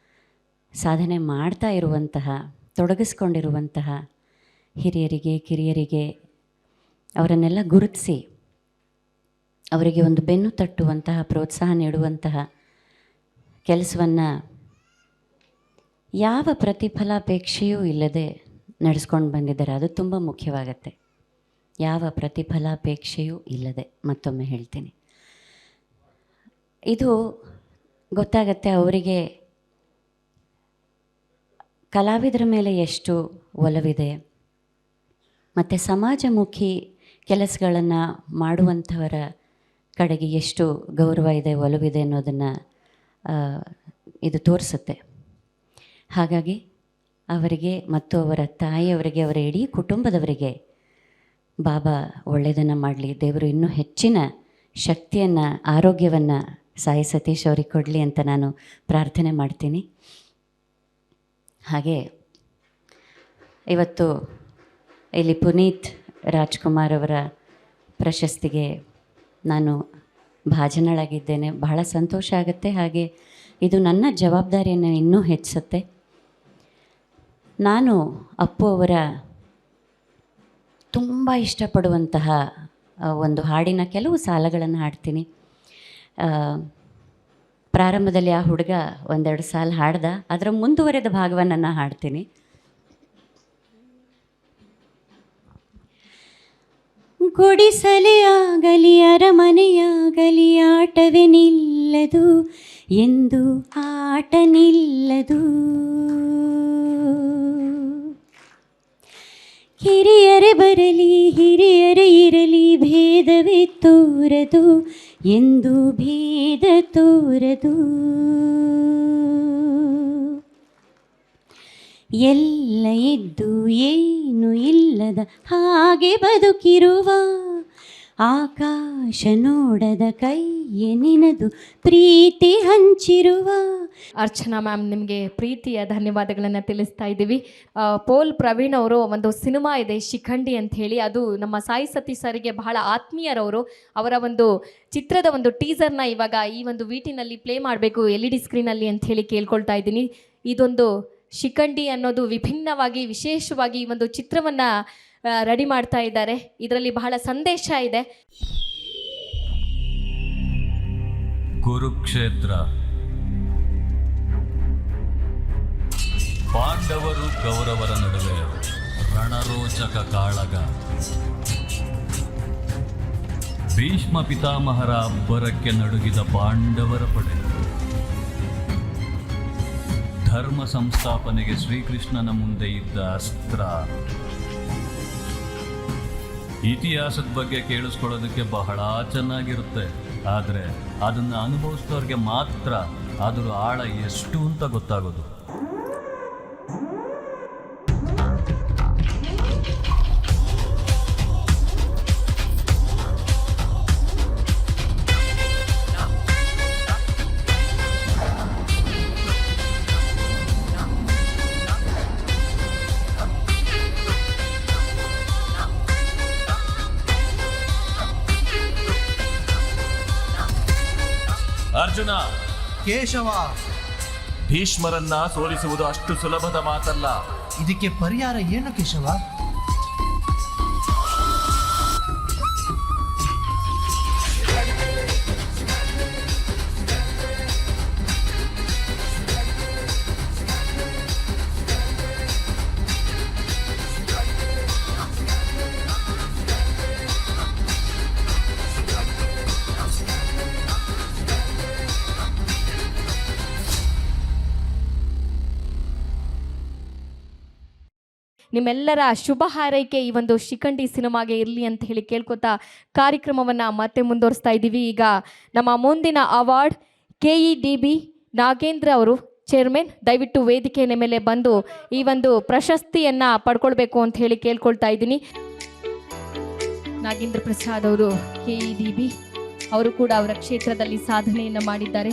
ಮಾಡ್ತಾ ಇರುವಂತಹ, ತೊಡಗಿಸ್ಕೊಂಡಿರುವಂತಹ ಹಿರಿಯರಿಗೆ, ಕಿರಿಯರಿಗೆ ಅವರನ್ನೆಲ್ಲ ಗುರುತಿಸಿ ಅವರಿಗೆ ಒಂದು ಬೆನ್ನು ತಟ್ಟುವಂತಹ, ಪ್ರೋತ್ಸಾಹ ನೀಡುವಂತಹ ಕೆಲಸವನ್ನು ಯಾವ ಪ್ರತಿಫಲಾಪೇಕ್ಷೆಯೂ ಇಲ್ಲದೆ ನಡೆಸ್ಕೊಂಡು ಬಂದಿದ್ದಾರೆ. ಅದು ತುಂಬ ಮುಖ್ಯವಾಗತ್ತೆ. ಯಾವ ಪ್ರತಿಫಲಾಪೇಕ್ಷೆಯೂ ಇಲ್ಲದೆ, ಮತ್ತೊಮ್ಮೆ ಹೇಳ್ತೀನಿ. ಇದು ಗೊತ್ತಾಗತ್ತೆ ಅವರಿಗೆ ಕಲಾವಿದರ ಮೇಲೆ ಎಷ್ಟು ಒಲವಿದೆ ಮತ್ತು ಸಮಾಜಮುಖಿ ಕೆಲಸಗಳನ್ನು ಮಾಡುವಂಥವರ ಕಡೆಗೆ ಎಷ್ಟು ಗೌರವ ಇದೆ, ಒಲವಿದೆ ಅನ್ನೋದನ್ನು ಇದು ತೋರಿಸುತ್ತೆ. ಹಾಗಾಗಿ ಅವರಿಗೆ ಮತ್ತು ಅವರ ತಾಯಿಯವರಿಗೆ, ಅವರ ಇಡೀ ಕುಟುಂಬದವರಿಗೆ ಬಾಬಾ ಒಳ್ಳೆಯದನ್ನು ಮಾಡಲಿ, ದೇವರು ಇನ್ನೂ ಹೆಚ್ಚಿನ ಶಕ್ತಿಯನ್ನು, ಆರೋಗ್ಯವನ್ನು ಸಾಯಿ ಸತೀಶ್ ಅವರಿಗೆ ಕೊಡಲಿ ಅಂತ ನಾನು ಪ್ರಾರ್ಥನೆ ಮಾಡ್ತೀನಿ. ಹಾಗೆ ಇವತ್ತು ಇಲ್ಲಿ ಪುನೀತ್ ರಾಜ್ಕುಮಾರ್ ಅವರ ಪ್ರಶಸ್ತಿಗೆ ನಾನು ಭಾಜನಳಾಗಿದ್ದೇನೆ. ಬಹಳ ಸಂತೋಷ ಆಗುತ್ತೆ. ಹಾಗೆ ಇದು ನನ್ನ ಜವಾಬ್ದಾರಿಯನ್ನು ಇನ್ನೂ ಹೆಚ್ಚಿಸುತ್ತೆ. ನಾನು ಅಪ್ಪು ಅವರ ತುಂಬ ಇಷ್ಟಪಡುವಂತಹ ಒಂದು ಹಾಡಿನ ಕೆಲವು ಸಾಲುಗಳನ್ನು ಹಾಡ್ತೀನಿ. ಪ್ರಾರಂಭದಲ್ಲಿ ಆ ಹುಡುಗ ಒಂದೆರಡು ಸಾಲು ಹಾಡ್ದ, ಅದರ ಮುಂದುವರೆದ ಭಾಗವನ್ನು ನಾನು ಹಾಡ್ತೀನಿ. ಗುಡಿಸಲೇ ಆಗಲಿ ಅರಮನೆಯಾಗಲಿ ಆಟವೇ ನಿಲ್ಲದು, ಎಂದು ಆಟ ನಿಲ್ಲದು. ಹಿರಿಯರೇ ಬರಲಿ ಹಿರಿಯರೇ ಇರಲಿ ಭೇದವೇ ತೋರದು, ಎಂದು ಭೇದ ತೋರದು. ಎಲ್ಲ ಇದ್ದು ಏನು ಇಲ್ಲದ ಹಾಗೆ ಬದುಕಿರುವ, ಆಕಾಶ ನೋಡದ ಕೈಯೇ ನಿನದು ಪ್ರೀತಿ ಹಂಚಿರುವ. ಅರ್ಚನಾ ಮ್ಯಾಮ್, ನಿಮಗೆ ಪ್ರೀತಿಯ ಧನ್ಯವಾದಗಳನ್ನು ತಿಳಿಸ್ತಾ ಇದ್ದೀವಿ. ಪೋಲ್ ಪ್ರವೀಣ್ ಅವರು ಒಂದು ಸಿನಿಮಾ ಇದೆ ಶಿಖಂಡಿ ಅಂತ ಹೇಳಿ, ಅದು ನಮ್ಮ ಸಾಯಿ ಸತೀಶ್ ಸರಿಗೆ ಬಹಳ ಆತ್ಮೀಯರವರು. ಅವರ ಒಂದು ಚಿತ್ರದ ಒಂದು ಟೀಸರ್ನ ಇವಾಗ ಈ ಒಂದು ವೀಟಿನಲ್ಲಿ ಪ್ಲೇ ಮಾಡಬೇಕು LED ಸ್ಕ್ರೀನಲ್ಲಿ ಅಂತ ಹೇಳಿ ಕೇಳ್ಕೊಳ್ತಾ ಇದ್ದೀನಿ. ಇದೊಂದು ಶಿಖಂಡಿ ಅನ್ನೋದು ವಿಭಿನ್ನವಾಗಿ, ವಿಶೇಷವಾಗಿ ಈ ಒಂದು ಚಿತ್ರವನ್ನು ರೆಡಿ ಮಾಡ್ತಾ ಇದ್ದಾರೆ. ಇದರಲ್ಲಿ ಬಹಳ ಸಂದೇಶ ಇದೆ. ಕುರುಕ್ಷೇತ್ರ, ಪಾಂಡವರು ಕೌರವರ ನಡುವೆ ರಣರೋಚಕ ಕಾಳಗ. ಭೀಷ್ಮ ಪಿತಾಮಹರ ಅಬ್ಬರಕ್ಕೆ ನಡುಗಿದ ಪಾಂಡವರ ಪಡೆ. ಧರ್ಮ ಸಂಸ್ಥಾಪನೆಗೆ ಶ್ರೀಕೃಷ್ಣನ ಮುಂದೆ ಇದ್ದ ಅಸ್ತ್ರ. ಇತಿಹಾಸದ ಬಗ್ಗೆ ಕೇಳಿಸ್ಕೊಳ್ಳೋದಕ್ಕೆ ಬಹಳ ಚೆನ್ನಾಗಿರುತ್ತೆ, ಆದರೆ ಅದನ್ನು ಅನುಭವಿಸಿದವ್ರಿಗೆ ಮಾತ್ರ ಅದರ ಆಳ ಎಷ್ಟು ಅಂತ ಗೊತ್ತಾಗೋದು. ಅರ್ಜುನ, ಕೇಶವ, ಭೀಷ್ಮರನ್ನ ಸೋಲಿಸುವುದು ಅಷ್ಟು ಸುಲಭದ ಮಾತಲ್ಲ. ಇದಕ್ಕೆ ಪರಿಹಾರ ಏನು ಕೇಶವ? ನಿಮ್ಮೆಲ್ಲರ ಶುಭ ಹಾರೈಕೆ ಈ ಒಂದು ಶಿಖಂಡಿ ಸಿನಿಮಾಗೆ ಇರಲಿ ಅಂತ ಹೇಳಿ ಕೇಳ್ಕೊತಾ ಕಾರ್ಯಕ್ರಮವನ್ನು ಮತ್ತೆ ಮುಂದುವರಿಸ್ತಾ ಇದ್ದೀವಿ. ಈಗ ನಮ್ಮ ಮುಂದಿನ ಅವಾರ್ಡ್ KEDB ನಾಗೇಂದ್ರ ಅವರು ಚೇರ್ಮನ್, ದಯವಿಟ್ಟು ವೇದಿಕೆಯ ಮೇಲೆ ಬಂದು ಈ ಒಂದು ಪ್ರಶಸ್ತಿಯನ್ನು ಪಡ್ಕೊಳ್ಬೇಕು ಅಂತ ಹೇಳಿ ಕೇಳ್ಕೊಳ್ತಾ ಇದ್ದೀನಿ. ನಾಗೇಂದ್ರ ಪ್ರಸಾದ್ ಅವರು KEDB ಅವರು ಕೂಡ ಅವರ ಕ್ಷೇತ್ರದಲ್ಲಿ ಸಾಧನೆಯನ್ನು ಮಾಡಿದ್ದಾರೆ.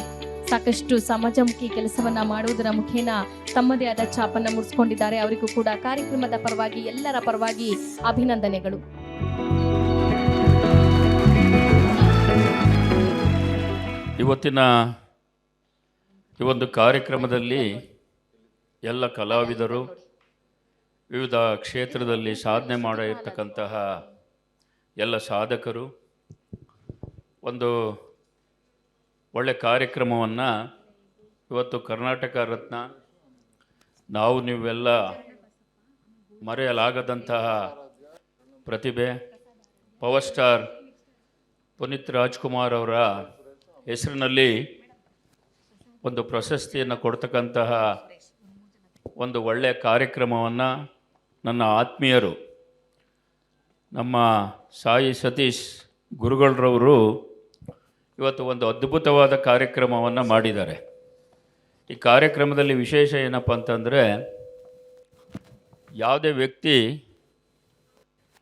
ಸಾಕಷ್ಟು ಸಮಾಜಮುಖಿ ಕೆಲಸವನ್ನ ಮಾಡುವುದರ ಮುಖೇನ ತಮ್ಮದೇ ಆದ ಛಾಪನ್ನು ಮೂಡಿಸಿಕೊಂಡಿದ್ದಾರೆ. ಅವರಿಗೂ ಕೂಡ ಕಾರ್ಯಕ್ರಮದ ಪರವಾಗಿ ಎಲ್ಲರ ಪರವಾಗಿ ಅಭಿನಂದನೆಗಳು. ಇವತ್ತಿನ ಈ ಒಂದು ಕಾರ್ಯಕ್ರಮದಲ್ಲಿ ಎಲ್ಲ ಕಲಾವಿದರು, ವಿವಿಧ ಕ್ಷೇತ್ರದಲ್ಲಿ ಸಾಧನೆ ಮಾಡಿರ್ತಕ್ಕಂತಹ ಎಲ್ಲ ಸಾಧಕರು ಒಂದು ಒಳ್ಳೆ ಕಾರ್ಯಕ್ರಮವನ್ನು ಇವತ್ತು ಕರ್ನಾಟಕ ರತ್ನ ನಾವು ನೀವೆಲ್ಲ ಮರೆಯಲಾಗದಂತಹ ಪ್ರತಿಭೆ ಪವರ್ ಸ್ಟಾರ್ ಪುನೀತ್ ರಾಜ್ಕುಮಾರ್ ಅವರ ಹೆಸರಿನಲ್ಲಿ ಒಂದು ಪ್ರಶಸ್ತಿಯನ್ನು ಕೊಡ್ತಕ್ಕಂತಹ ಒಂದು ಒಳ್ಳೆಯ ಕಾರ್ಯಕ್ರಮವನ್ನು ನನ್ನ ಆತ್ಮೀಯರು ನಮ್ಮ ಸಾಯಿ ಸತೀಶ್ ಗುರುಗಳರವರು ಇವತ್ತು ಒಂದು ಅದ್ಭುತವಾದ ಕಾರ್ಯಕ್ರಮವನ್ನು ಮಾಡಿದ್ದಾರೆ. ಈ ಕಾರ್ಯಕ್ರಮದಲ್ಲಿ ವಿಶೇಷ ಏನಪ್ಪ ಅಂತಂದರೆ, ಯಾವುದೇ ವ್ಯಕ್ತಿ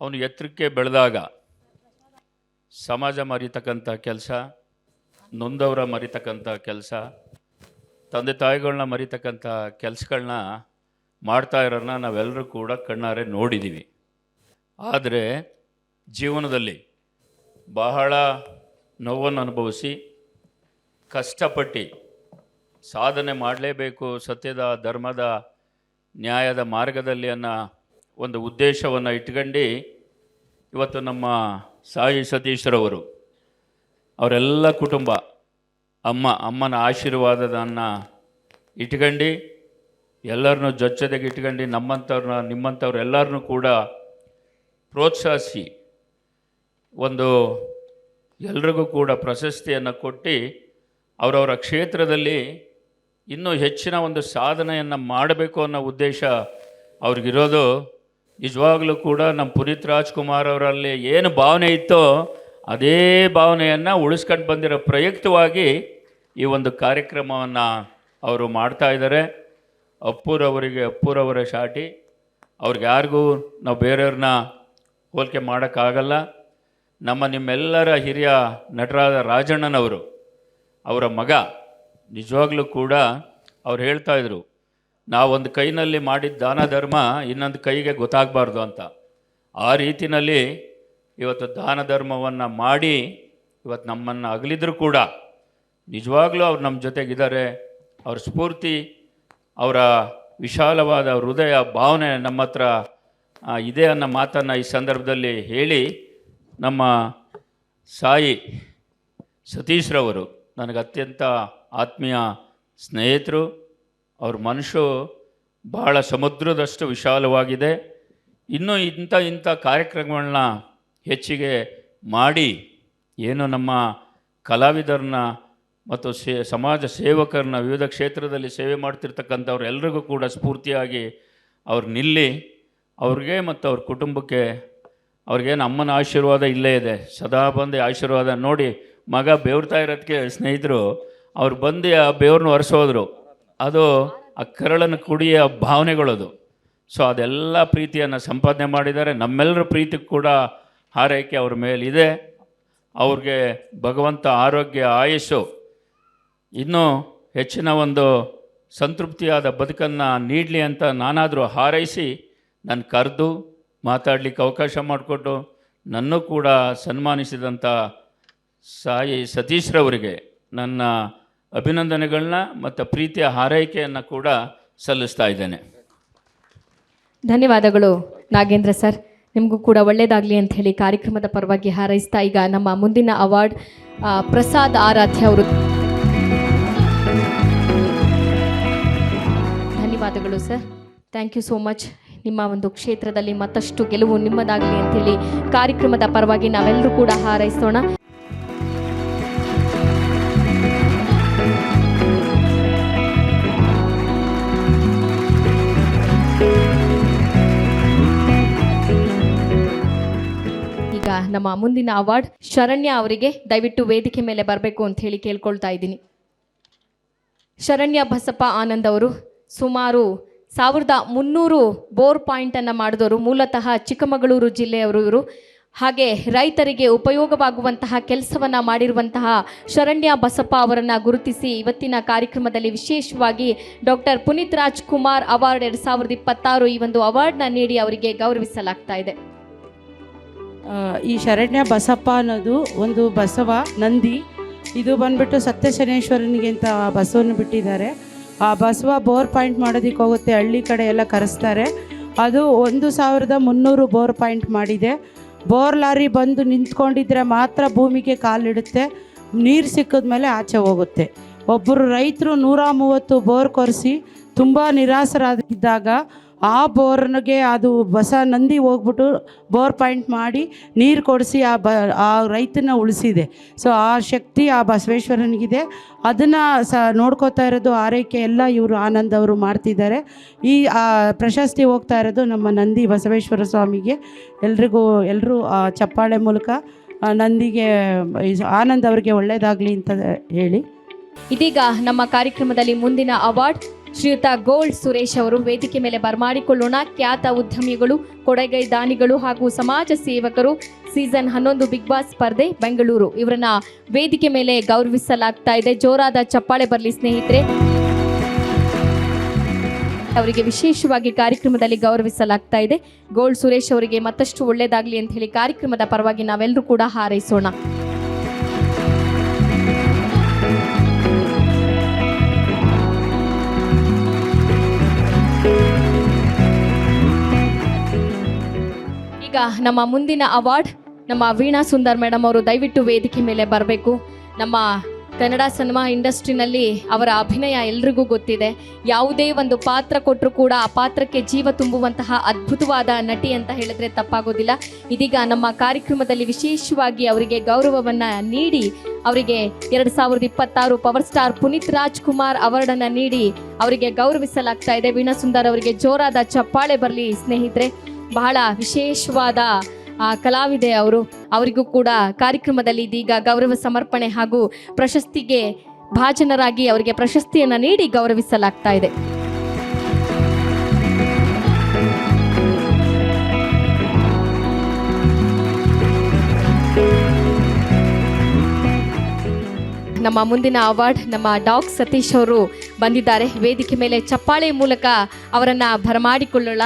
ಅವನು ಎತ್ತರಕ್ಕೆ ಬೆಳೆದಾಗ ಸಮಾಜ ಮರಿತಕ್ಕಂಥ ಕೆಲಸ, ನೊಂದವರ ಮರಿತಕ್ಕಂಥ ಕೆಲಸ, ತಂದೆ ತಾಯಿಗಳನ್ನ ಮರಿತಕ್ಕಂಥ ಕೆಲಸಗಳನ್ನ ಮಾಡ್ತಾ ಇರೋನ್ನ ನಾವೆಲ್ಲರೂ ಕೂಡ ಕಣ್ಣಾರೆ ನೋಡಿದ್ದೀವಿ. ಆದರೆ ಜೀವನದಲ್ಲಿ ಬಹಳ ನೋವನ್ನು ಅನುಭವಿಸಿ ಕಷ್ಟಪಟ್ಟು ಸಾಧನೆ ಮಾಡಲೇಬೇಕು, ಸತ್ಯದ ಧರ್ಮದ ನ್ಯಾಯದ ಮಾರ್ಗದಲ್ಲಿ ಅನ್ನೋ ಒಂದು ಉದ್ದೇಶವನ್ನು ಇಟ್ಕೊಂಡು ಇವತ್ತು ನಮ್ಮ ಸಾಯಿ ಸತೀಶ್ರವರು ಅವರೆಲ್ಲ ಕುಟುಂಬ ಅಮ್ಮನ ಆಶೀರ್ವಾದವನ್ನು ಇಟ್ಕೊಂಡು ಎಲ್ಲರನ್ನೂ ಜೊತೆಗೆ ಇಟ್ಕೊಂಡು ನಿಮ್ಮಂಥವ್ರು ಎಲ್ಲರನ್ನೂ ಕೂಡ ಪ್ರೋತ್ಸಾಹಿಸಿ ಒಂದು ಎಲ್ರಿಗೂ ಕೂಡ ಪ್ರಶಸ್ತಿಯನ್ನು ಕೊಟ್ಟು ಅವರವರ ಕ್ಷೇತ್ರದಲ್ಲಿ ಇನ್ನೂ ಹೆಚ್ಚಿನ ಒಂದು ಸಾಧನೆಯನ್ನು ಮಾಡಬೇಕು ಅನ್ನೋ ಉದ್ದೇಶ ಅವ್ರಿಗಿರೋದು. ನಿಜವಾಗಲೂ ಕೂಡ ನಮ್ಮ ಪುನೀತ್ ರಾಜ್ಕುಮಾರ್ ಅವರಲ್ಲಿ ಏನು ಭಾವನೆ ಇತ್ತೋ ಅದೇ ಭಾವನೆಯನ್ನು ಉಳಿಸ್ಕೊಂಡು ಬಂದಿರೋ ಪ್ರಯುಕ್ತವಾಗಿ ಈ ಒಂದು ಕಾರ್ಯಕ್ರಮವನ್ನು ಅವರು ಮಾಡ್ತಾಯಿದ್ದಾರೆ. ಅಪ್ಪೂರವರ ಶಾಟಿ, ಅವ್ರಿಗೆ ಯಾರಿಗೂ ನಾವು ಬೇರೆಯವ್ರನ್ನ ಹೋಲಿಕೆ ಮಾಡೋಕ್ಕಾಗಲ್ಲ. ನಿಮ್ಮೆಲ್ಲರ ಹಿರಿಯ ನಟರಾದ ರಾಜಣ್ಣನವರು ಅವರ ಮಗ ನಿಜವಾಗ್ಲೂ ಕೂಡ ಅವ್ರು ಹೇಳ್ತಾಯಿದ್ರು, ನಾವೊಂದು ಕೈನಲ್ಲಿ ಮಾಡಿದ ದಾನ ಧರ್ಮ ಇನ್ನೊಂದು ಕೈಗೆ ಗೊತ್ತಾಗಬಾರ್ದು ಅಂತ. ಆ ರೀತಿಯಲ್ಲಿ ಇವತ್ತು ದಾನ ಧರ್ಮವನ್ನು ಮಾಡಿ ಇವತ್ತು ನಮ್ಮನ್ನು ಅಗಲಿದ್ರು ಕೂಡ ನಿಜವಾಗ್ಲೂ ಅವ್ರು ನಮ್ಮ ಜೊತೆಗಿದ್ದಾರೆ. ಅವ್ರ ಸ್ಫೂರ್ತಿ, ಅವರ ವಿಶಾಲವಾದ ಹೃದಯ ಭಾವನೆ ನಮ್ಮ ಹತ್ರ ಇದೆ ಅನ್ನೋ ಮಾತನ್ನು ಈ ಸಂದರ್ಭದಲ್ಲಿ ಹೇಳಿ, ನಮ್ಮ ಸಾಯಿ ಸತೀಶ್ರವರು ನನಗೆ ಅತ್ಯಂತ ಆತ್ಮೀಯ ಸ್ನೇಹಿತರು. ಅವ್ರ ಮನಸ್ಸು ಬಹಳ ಸಮುದ್ರದಷ್ಟು ವಿಶಾಲವಾಗಿದೆ. ಇನ್ನೂ ಇಂಥ ಕಾರ್ಯಕ್ರಮಗಳನ್ನ ಹೆಚ್ಚಿಗೆ ಮಾಡಿ ಏನು ನಮ್ಮ ಕಲಾವಿದರನ್ನ ಮತ್ತು ಸಮಾಜ ಸೇವಕರನ್ನ ವಿವಿಧ ಕ್ಷೇತ್ರದಲ್ಲಿ ಸೇವೆ ಮಾಡ್ತಿರ್ತಕ್ಕಂಥವ್ರು ಎಲ್ರಿಗೂ ಕೂಡ ಸ್ಫೂರ್ತಿಯಾಗಿ ಅವ್ರು ನಿಲ್ಲಿ, ಅವ್ರಿಗೆ ಮತ್ತು ಅವ್ರ ಕುಟುಂಬಕ್ಕೆ ಅವ್ರಿಗೇನು ಅಮ್ಮನ ಆಶೀರ್ವಾದ ಇಲ್ಲೇ ಇದೆ, ಸದಾ ಬಂದು ಆಶೀರ್ವಾದ ನೋಡಿ. ಮಗ ಬೆವ್ರ್ತಾ ಇರೋದಕ್ಕೆ ಸ್ನೇಹಿತರು ಅವ್ರು ಬಂದು ಆ ಬೆವ್ರನ್ನ ಒರೆಸೋದ್ರು, ಅದು ಆ ಕರಳನ್ನು ಕುಡಿಯ ಭಾವನೆಗಳದು. ಸೊ ಅದೆಲ್ಲ ಪ್ರೀತಿಯನ್ನು ಸಂಪಾದನೆ ಮಾಡಿದ್ದಾರೆ. ನಮ್ಮೆಲ್ಲರ ಪ್ರೀತಿ ಕೂಡ ಹಾರೈಕೆ ಅವ್ರ ಮೇಲಿದೆ. ಅವ್ರಿಗೆ ಭಗವಂತ ಆರೋಗ್ಯ, ಆಯುಸ್ಸು, ಇನ್ನೂ ಹೆಚ್ಚಿನ ಒಂದು ಸಂತೃಪ್ತಿಯಾದ ಬದುಕನ್ನು ನೀಡಲಿ ಅಂತ ನಾನಾದರೂ ಹಾರೈಸಿ ನಾನು ಕರೆದು ಮಾತಾಡಲಿಕ್ಕೆ ಅವಕಾಶ ಮಾಡಿಕೊಟ್ಟು ನನ್ನೂ ಕೂಡ ಸನ್ಮಾನಿಸಿದಂಥ ಸಾಯಿ ಸತೀಶ್ರವರಿಗೆ ನನ್ನ ಅಭಿನಂದನೆಗಳನ್ನ ಮತ್ತು ಪ್ರೀತಿಯ ಹಾರೈಕೆಯನ್ನು ಕೂಡ ಸಲ್ಲಿಸ್ತಾ ಇದ್ದೇನೆ. ಧನ್ಯವಾದಗಳು ನಾಗೇಂದ್ರ ಸರ್, ನಿಮಗೂ ಕೂಡ ಒಳ್ಳೆಯದಾಗಲಿ ಅಂತ ಹೇಳಿ ಕಾರ್ಯಕ್ರಮದ ಪರವಾಗಿ ಹಾರೈಸ್ತಾ ಈಗ ನಮ್ಮ ಮುಂದಿನ ಅವಾರ್ಡ್ ಪ್ರಸಾದ್ ಆರಾಧ್ಯ ಅವರು. ಧನ್ಯವಾದಗಳು sir, thank you so much. ನಿಮ್ಮ ಒಂದು ಕ್ಷೇತ್ರದಲ್ಲಿ ಮತ್ತಷ್ಟು ಗೆಲುವು ನಿಮ್ಮದಾಗಲಿ ಅಂಥೇಳಿ ಕಾರ್ಯಕ್ರಮದ ಪರವಾಗಿ ನಾವೆಲ್ಲರೂ ಕೂಡ ಹಾರೈಸೋಣ. ನಮ್ಮ ಮುಂದಿನ ಅವಾರ್ಡ್ ಶರಣ್ಯ ಅವರಿಗೆ ದಯವಿಟ್ಟು ವೇದಿಕೆ ಮೇಲೆ ಬರಬೇಕು ಅಂತ ಹೇಳಿ ಕೇಳ್ಕೊಳ್ತಾ ಇದ್ದೀನಿ. ಶರಣ್ಯ ಬಸಪ್ಪ ಆನಂದ್ ಅವರು ಸುಮಾರು 1300 ಬೋರ್ ಪಾಯಿಂಟನ್ನು ಮಾಡಿದವರು. ಮೂಲತಃ ಚಿಕ್ಕಮಗಳೂರು ಜಿಲ್ಲೆಯವರು ಇವರು. ಹಾಗೆ ರೈತರಿಗೆ ಉಪಯೋಗವಾಗುವಂತಹ ಕೆಲಸವನ್ನು ಮಾಡಿರುವಂತಹ ಶರಣ್ಯ ಬಸಪ್ಪ ಅವರನ್ನು ಗುರುತಿಸಿ ಇವತ್ತಿನ ಕಾರ್ಯಕ್ರಮದಲ್ಲಿ ವಿಶೇಷವಾಗಿ ಡಾಕ್ಟರ್ ಪುನೀತ್ ರಾಜ್ಕುಮಾರ್ ಅವಾರ್ಡ್ 2026 ಈ ಒಂದು ಅವಾರ್ಡ್ನ ನೀಡಿ ಅವರಿಗೆ ಗೌರವಿಸಲಾಗ್ತಾ ಇದೆ. ಈ ಶರಣ್ಯ ಬಸಪ್ಪ ಅನ್ನೋದು ಒಂದು ಬಸವ ನಂದಿ. ಇದು ಬಂದ್ಬಿಟ್ಟು ಸತ್ಯಶನೇಶ್ವರನಿಗೆ ಅಂತ ಬಸವನ್ನು ಬಿಟ್ಟಿದ್ದಾರೆ. ಆ ಬಸವ ಬೋರ್ ಪಾಯಿಂಟ್ ಮಾಡೋದಕ್ಕೆ ಹೋಗುತ್ತೆ, ಹಳ್ಳಿ ಕಡೆ ಎಲ್ಲ ಕರೆಸ್ತಾರೆ. ಅದು 1300 ಬೋರ್ ಪಾಯಿಂಟ್ ಮಾಡಿದೆ. ಬೋರ್ ಲಾರಿ ಬಂದು ನಿಂತ್ಕೊಂಡಿದ್ರೆ ಮಾತ್ರ ಭೂಮಿಗೆ ಕಾಲಿಡುತ್ತೆ, ನೀರು ಸಿಕ್ಕಿದ್ಮೇಲೆ ಆಚೆ ಹೋಗುತ್ತೆ. ಒಬ್ಬರು ರೈತರು 130 ಬೋರ್ ಕೊರೆಸಿ ತುಂಬ ನಿರಾಸರಾಗಿದ್ದಾಗ ಆ ಬೋರ್ನಿಗೆ ಅದು ನಂದಿ ಹೋಗ್ಬಿಟ್ಟು ಬೋರ್ ಪಾಯಿಂಟ್ ಮಾಡಿ ನೀರು ಕೊಡಿಸಿ ಆ ರೈತನ ಉಳಿಸಿದೆ. ಸೊ ಆ ಶಕ್ತಿ ಆ ಬಸವೇಶ್ವರನಿಗಿದೆ. ಅದನ್ನು ನೋಡ್ಕೋತಾ ಇರೋದು ಆರೈಕೆ ಎಲ್ಲ ಇವರು ಆನಂದ್ ಅವರು ಮಾಡ್ತಿದ್ದಾರೆ. ಈ ಪ್ರಶಸ್ತಿ ಹೋಗ್ತಾ ಇರೋದು ನಮ್ಮ ನಂದಿ ಬಸವೇಶ್ವರ ಸ್ವಾಮಿಗೆ. ಎಲ್ಲರೂ ಚಪ್ಪಾಳೆ ಮೂಲಕ ನಂದಿಗೆ ಆನಂದ್ ಅವರಿಗೆ ಒಳ್ಳೆಯದಾಗಲಿ ಅಂತ ಹೇಳಿ. ಇದೀಗ ನಮ್ಮ ಕಾರ್ಯಕ್ರಮದಲ್ಲಿ ಮುಂದಿನ ಅವಾರ್ಡ್ ಶ್ರೀಯುತ ಗೋಲ್ಡ್ ಸುರೇಶ್ ಅವರು ವೇದಿಕೆ ಮೇಲೆ ಬರಮಾಡಿಕೊಳ್ಳೋಣ. ಖ್ಯಾತ ಉದ್ಯಮಿಗಳು, ಕೊಡುಗೈ ದಾನಿಗಳು ಹಾಗೂ ಸಮಾಜ ಸೇವಕರು. ಸೀಸನ್ 11 ಬಿಗ್ ಬಾಸ್ ಸ್ಪರ್ಧೆ ಬೆಂಗಳೂರು ಇವರನ್ನ ವೇದಿಕೆ ಮೇಲೆ ಗೌರವಿಸಲಾಗ್ತಾ ಇದೆ. ಜೋರಾದ ಚಪ್ಪಾಳೆ ಬರಲಿ ಸ್ನೇಹಿತರೆ. ಅವರಿಗೆ ವಿಶೇಷವಾಗಿ ಕಾರ್ಯಕ್ರಮದಲ್ಲಿ ಗೌರವಿಸಲಾಗ್ತಾ ಇದೆ. ಗೋಲ್ಡ್ ಸುರೇಶ್ ಅವರಿಗೆ ಮತ್ತಷ್ಟು ಒಳ್ಳೆಯದಾಗಲಿ ಅಂತ ಹೇಳಿ ಕಾರ್ಯಕ್ರಮದ ಪರವಾಗಿ ನಾವೆಲ್ಲರೂ ಕೂಡ ಹಾರೈಸೋಣ. ಈಗ ನಮ್ಮ ಮುಂದಿನ ಅವಾರ್ಡ್ ನಮ್ಮ ವೀಣಾ ಸುಂದರ್ ಮೇಡಮ್ ಅವರು ದಯವಿಟ್ಟು ವೇದಿಕೆ ಮೇಲೆ ಬರಬೇಕು. ನಮ್ಮ ಕನ್ನಡ ಸಿನಿಮಾ ಇಂಡಸ್ಟ್ರಿನಲ್ಲಿ ಅವರ ಅಭಿನಯ ಎಲ್ರಿಗೂ ಗೊತ್ತಿದೆ. ಯಾವುದೇ ಒಂದು ಪಾತ್ರ ಕೊಟ್ಟರು ಕೂಡ ಆ ಪಾತ್ರಕ್ಕೆ ಜೀವ ತುಂಬುವಂತಹ ಅದ್ಭುತವಾದ ನಟಿ ಅಂತ ಹೇಳಿದ್ರೆ ತಪ್ಪಾಗೋದಿಲ್ಲ. ಇದೀಗ ನಮ್ಮ ಕಾರ್ಯಕ್ರಮದಲ್ಲಿ ವಿಶೇಷವಾಗಿ ಅವರಿಗೆ ಗೌರವವನ್ನು ನೀಡಿ ಅವರಿಗೆ 2026 ಪವರ್ ಸ್ಟಾರ್ ಪುನೀತ್ ರಾಜ್ಕುಮಾರ್ ಅವಾರ್ಡನ್ನು ನೀಡಿ ಅವರಿಗೆ ಗೌರವಿಸಲಾಗ್ತಾ ಇದೆ. ವೀಣಾ ಸುಂದರ್ ಅವರಿಗೆ ಜೋರಾದ ಚಪ್ಪಾಳೆ ಬರಲಿ ಸ್ನೇಹಿತರೆ. ಬಹಳ ವಿಶೇಷವಾದ ಕಲಾವಿದೆ ಅವರಿಗೂ ಕೂಡ ಕಾರ್ಯಕ್ರಮದಲ್ಲಿ ಇದೀಗ ಗೌರವ ಸಮರ್ಪಣೆ ಹಾಗೂ ಪ್ರಶಸ್ತಿಗೆ ಭಾಜನರಾಗಿ ಅವರಿಗೆ ಪ್ರಶಸ್ತಿಯನ್ನು ನೀಡಿ ಗೌರವಿಸಲಾಗ್ತಾ ಇದೆ. ನಮ್ಮ ಮುಂದಿನ ಅವಾರ್ಡ್ ನಮ್ಮ ಡಾಕ್ ಸತೀಶ್ ಅವರು ಬಂದಿದ್ದಾರೆ. ವೇದಿಕೆ ಮೇಲೆ ಚಪ್ಪಾಳೆ ಮೂಲಕ ಅವರನ್ನು ಬರಮಾಡಿಕೊಳ್ಳೋಣ.